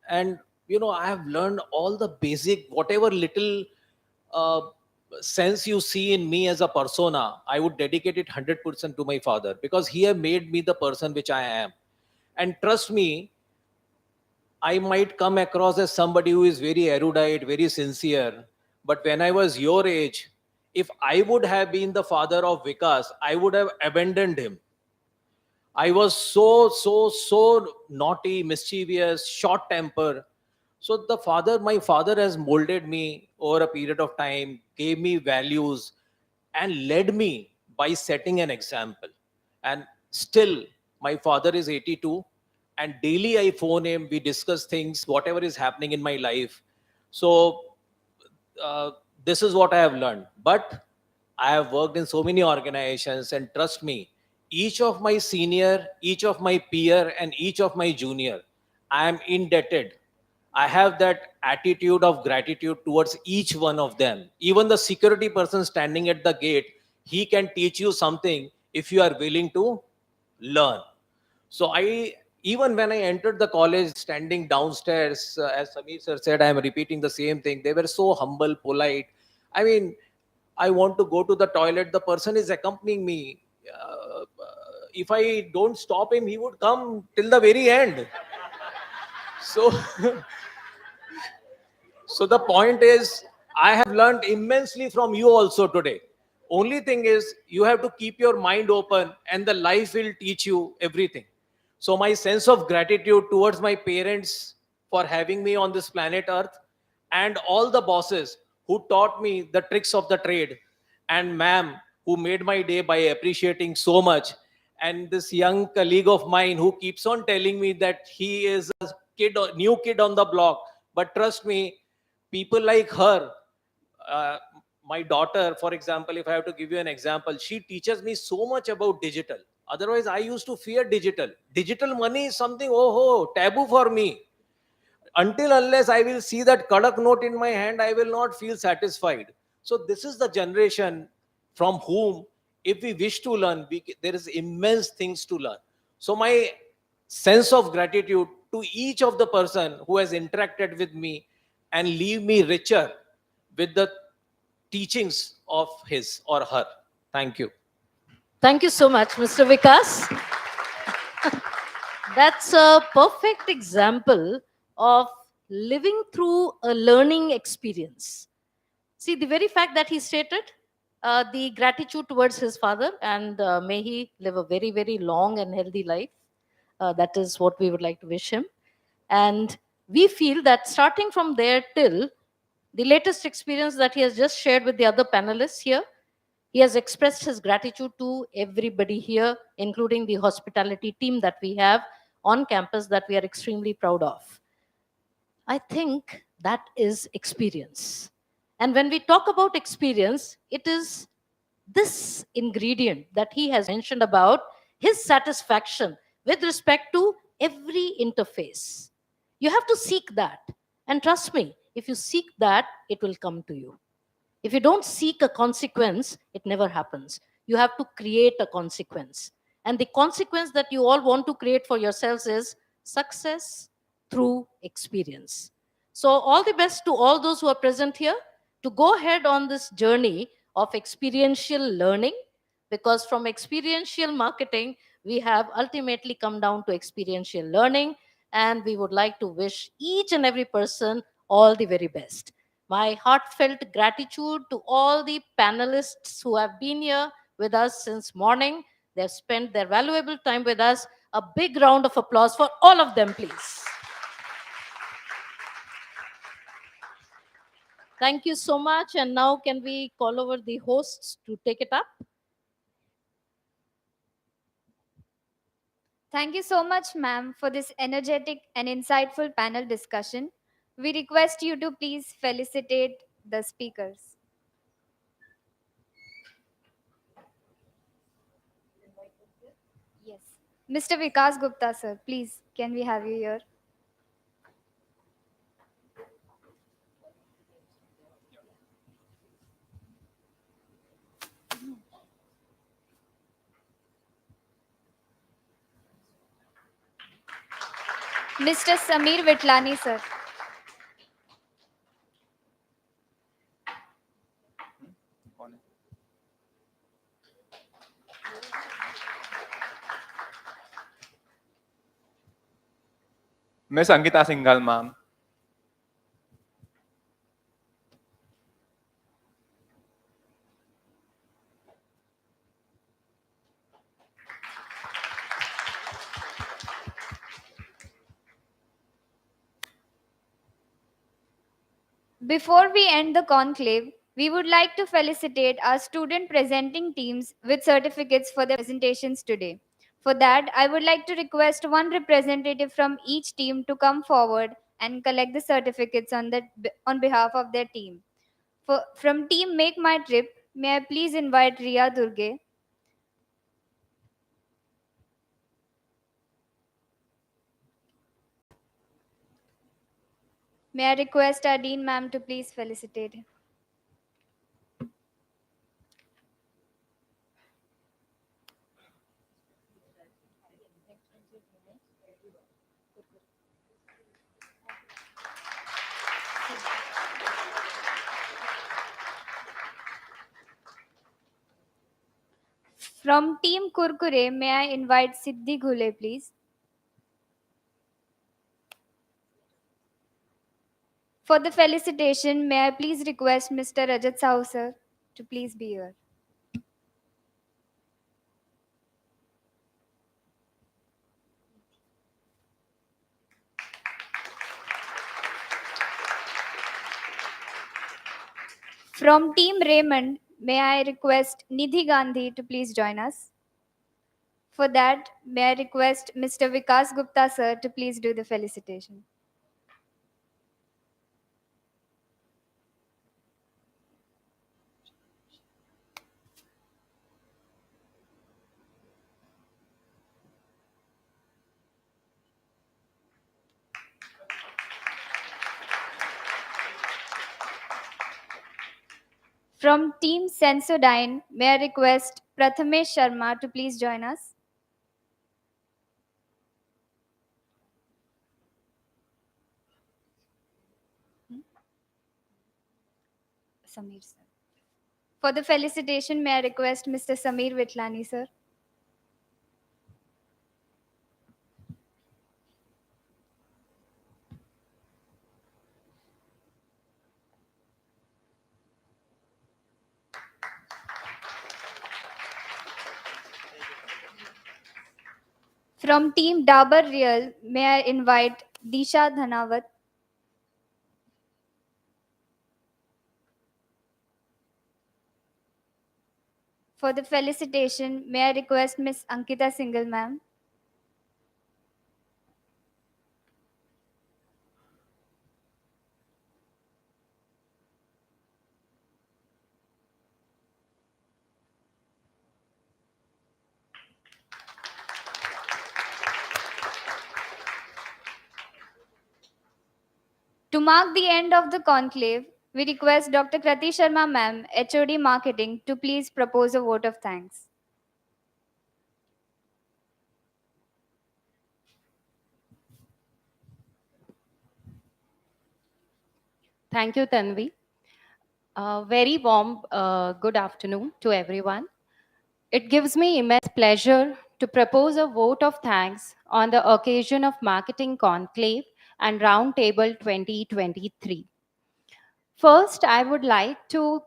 And I have learned all the basic, whatever little sense you see in me as a persona, I would dedicate it 100% to my father, because he have made me the person which I am. And trust me, I might come across as somebody who is very erudite, very sincere, but when I was your age, if I would have been the father of Vikas, I would have abandoned him. I was so naughty, mischievous, short temper. So my father has molded me over a period of time, gave me values, and led me by setting an example. And still, my father is 82, and daily I phone him. We discuss things, whatever is happening in my life. So uh, this is what I have learned. But I have worked in so many organizations, and trust me, each of my senior, each of my peer, and each of my junior, I am indebted. I have that attitude of gratitude towards each one of them. Even the security person standing at the gate, he can teach you something if you are willing to learn. So even when I entered the college, standing downstairs, as Samir sir said, I am repeating the same thing. They were so humble, polite. I mean, I want to go to the toilet. The person is accompanying me. If I don't stop him, he would come till the very end. So, so the point is, I have learned immensely from you also today. Only thing is, you have to keep your mind open, and the life will teach you everything. So my sense of gratitude towards my parents for having me on this planet Earth, and all the bosses who taught me the tricks of the trade, and ma'am who made my day by appreciating so much, and this young colleague of mine who keeps on telling me that he is a new kid on the block. But trust me, people like her, uh, my daughter, for example, if I have to give you an example, she teaches me so much about digital. Otherwise, I used to fear digital money is something, taboo for me. Until unless I will see that Kadak note in my hand, I will not feel satisfied. So this is the generation from whom, if we wish to learn, there is immense things to learn. So my sense of gratitude to each of the person who has interacted with me and leave me richer with the teachings of his or her. Thank you. Thank you so much, Mr. Vikas. That's a perfect example of living through a learning experience. See, the very fact that he stated the gratitude towards his father, and may he live a very, very long and healthy life. That is what we would like to wish him. And we feel that starting from there till the latest experience that he has just shared with the other panelists here, he has expressed his gratitude to everybody here, including the hospitality team that we have on campus that we are extremely proud of. I think that is experience. And when we talk about experience, it is this ingredient that he has mentioned about his satisfaction with respect to every interface. You have to seek that. And trust me, if you seek that, it will come to you. If you don't seek a consequence, it never happens. You have to create a consequence. And the consequence that you all want to create for yourselves is success through experience. So, all the best to all those who are present here to go ahead on this journey of experiential learning, because from experiential marketing, we have ultimately come down to experiential learning. And we would like to wish each and every person all the very best. My heartfelt gratitude to all the panelists who have been here with us since morning. They've spent their valuable time with us. A big round of applause for all of them, please. Thank you so much. And now can we call over the hosts to take it up? Thank you so much, ma'am, for this energetic and insightful panel discussion. We request you to please felicitate the speakers. Yes. Mr. Vikas Gupta, sir, please, can we have you here? Mr. Samir Vitlani, sir. Miss Ankita Singhal, ma'am. Before we end the conclave, we would like to felicitate our student presenting teams with certificates for their presentations today. For that, I would like to request one representative from each team to come forward and collect the certificates on behalf of their team. From Team Make My Trip, may I please invite Ria Durge. May I request our Dean ma'am to please felicitate. From Team Kurkure, may I invite Siddhi Ghule, please. For the felicitation, may I please request Mr. Rajat Sahu sir to please be here. From Team Raymond, may I request Nidhi Gandhi to please join us. For that, may I request Mr. Vikas Gupta sir to please do the felicitation. From Team Sensodyne, may I request Prathamesh Sharma to please join us. Samir sir. For the felicitation, may I request Mr. Samir Vitlani sir. From Team Dabur Real, may I invite Disha Dhanawat. For the felicitation, may I request Miss Ankita Singhal ma'am. To mark the end of the conclave, we request Dr. Krati Sharma ma'am, HOD Marketing, to please propose a vote of thanks. Thank you, Tanvi. Very warm good afternoon to everyone. It gives me immense pleasure to propose a vote of thanks on the occasion of Marketing Conclave and Roundtable 2023. First, I would like to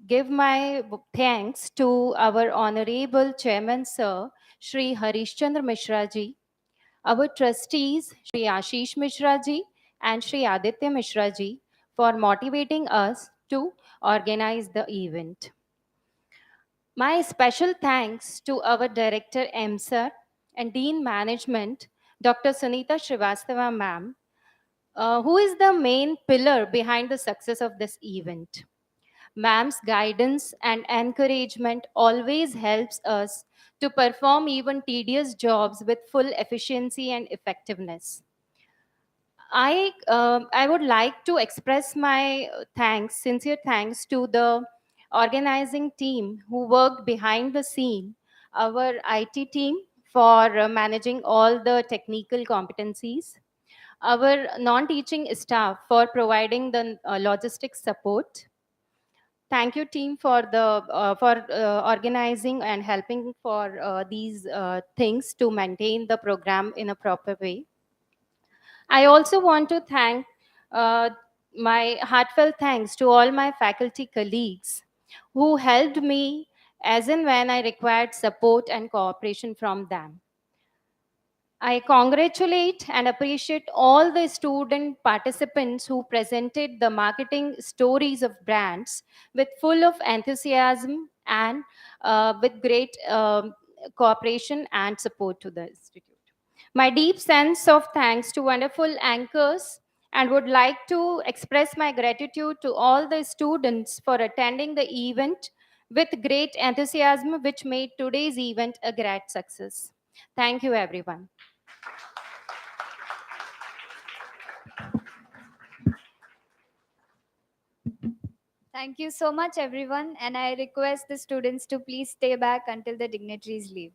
give my thanks to our Honorable Chairman, Sir, Shri Harishchandra Mishra ji, our trustees, Shri Ashish Mishra ji and Shri Aditya Mishra ji, for motivating us to organize the event. My special thanks to our Director MSR and Dean Management, Dr. Sunita Srivastava ma'am, who is the main pillar behind the success of this event. Ma'am's guidance and encouragement always helps us to perform even tedious jobs with full efficiency and effectiveness. I would like to express my sincere thanks to the organizing team who worked behind the scene, our IT team for managing all the technical competencies, our non-teaching staff for providing the logistics support. Thank you, team, for the organizing and helping for these things to maintain the program in a proper way. I also want to thank my heartfelt thanks to all my faculty colleagues who helped me as and when I required support and cooperation from them. I congratulate and appreciate all the student participants who presented the marketing stories of brands with full of enthusiasm and with great cooperation and support to the institute. My deep sense of thanks to wonderful anchors and would like to express my gratitude to all the students for attending the event with great enthusiasm, which made today's event a great success. Thank you, everyone. Thank you so much, everyone. And I request the students to please stay back until the dignitaries leave.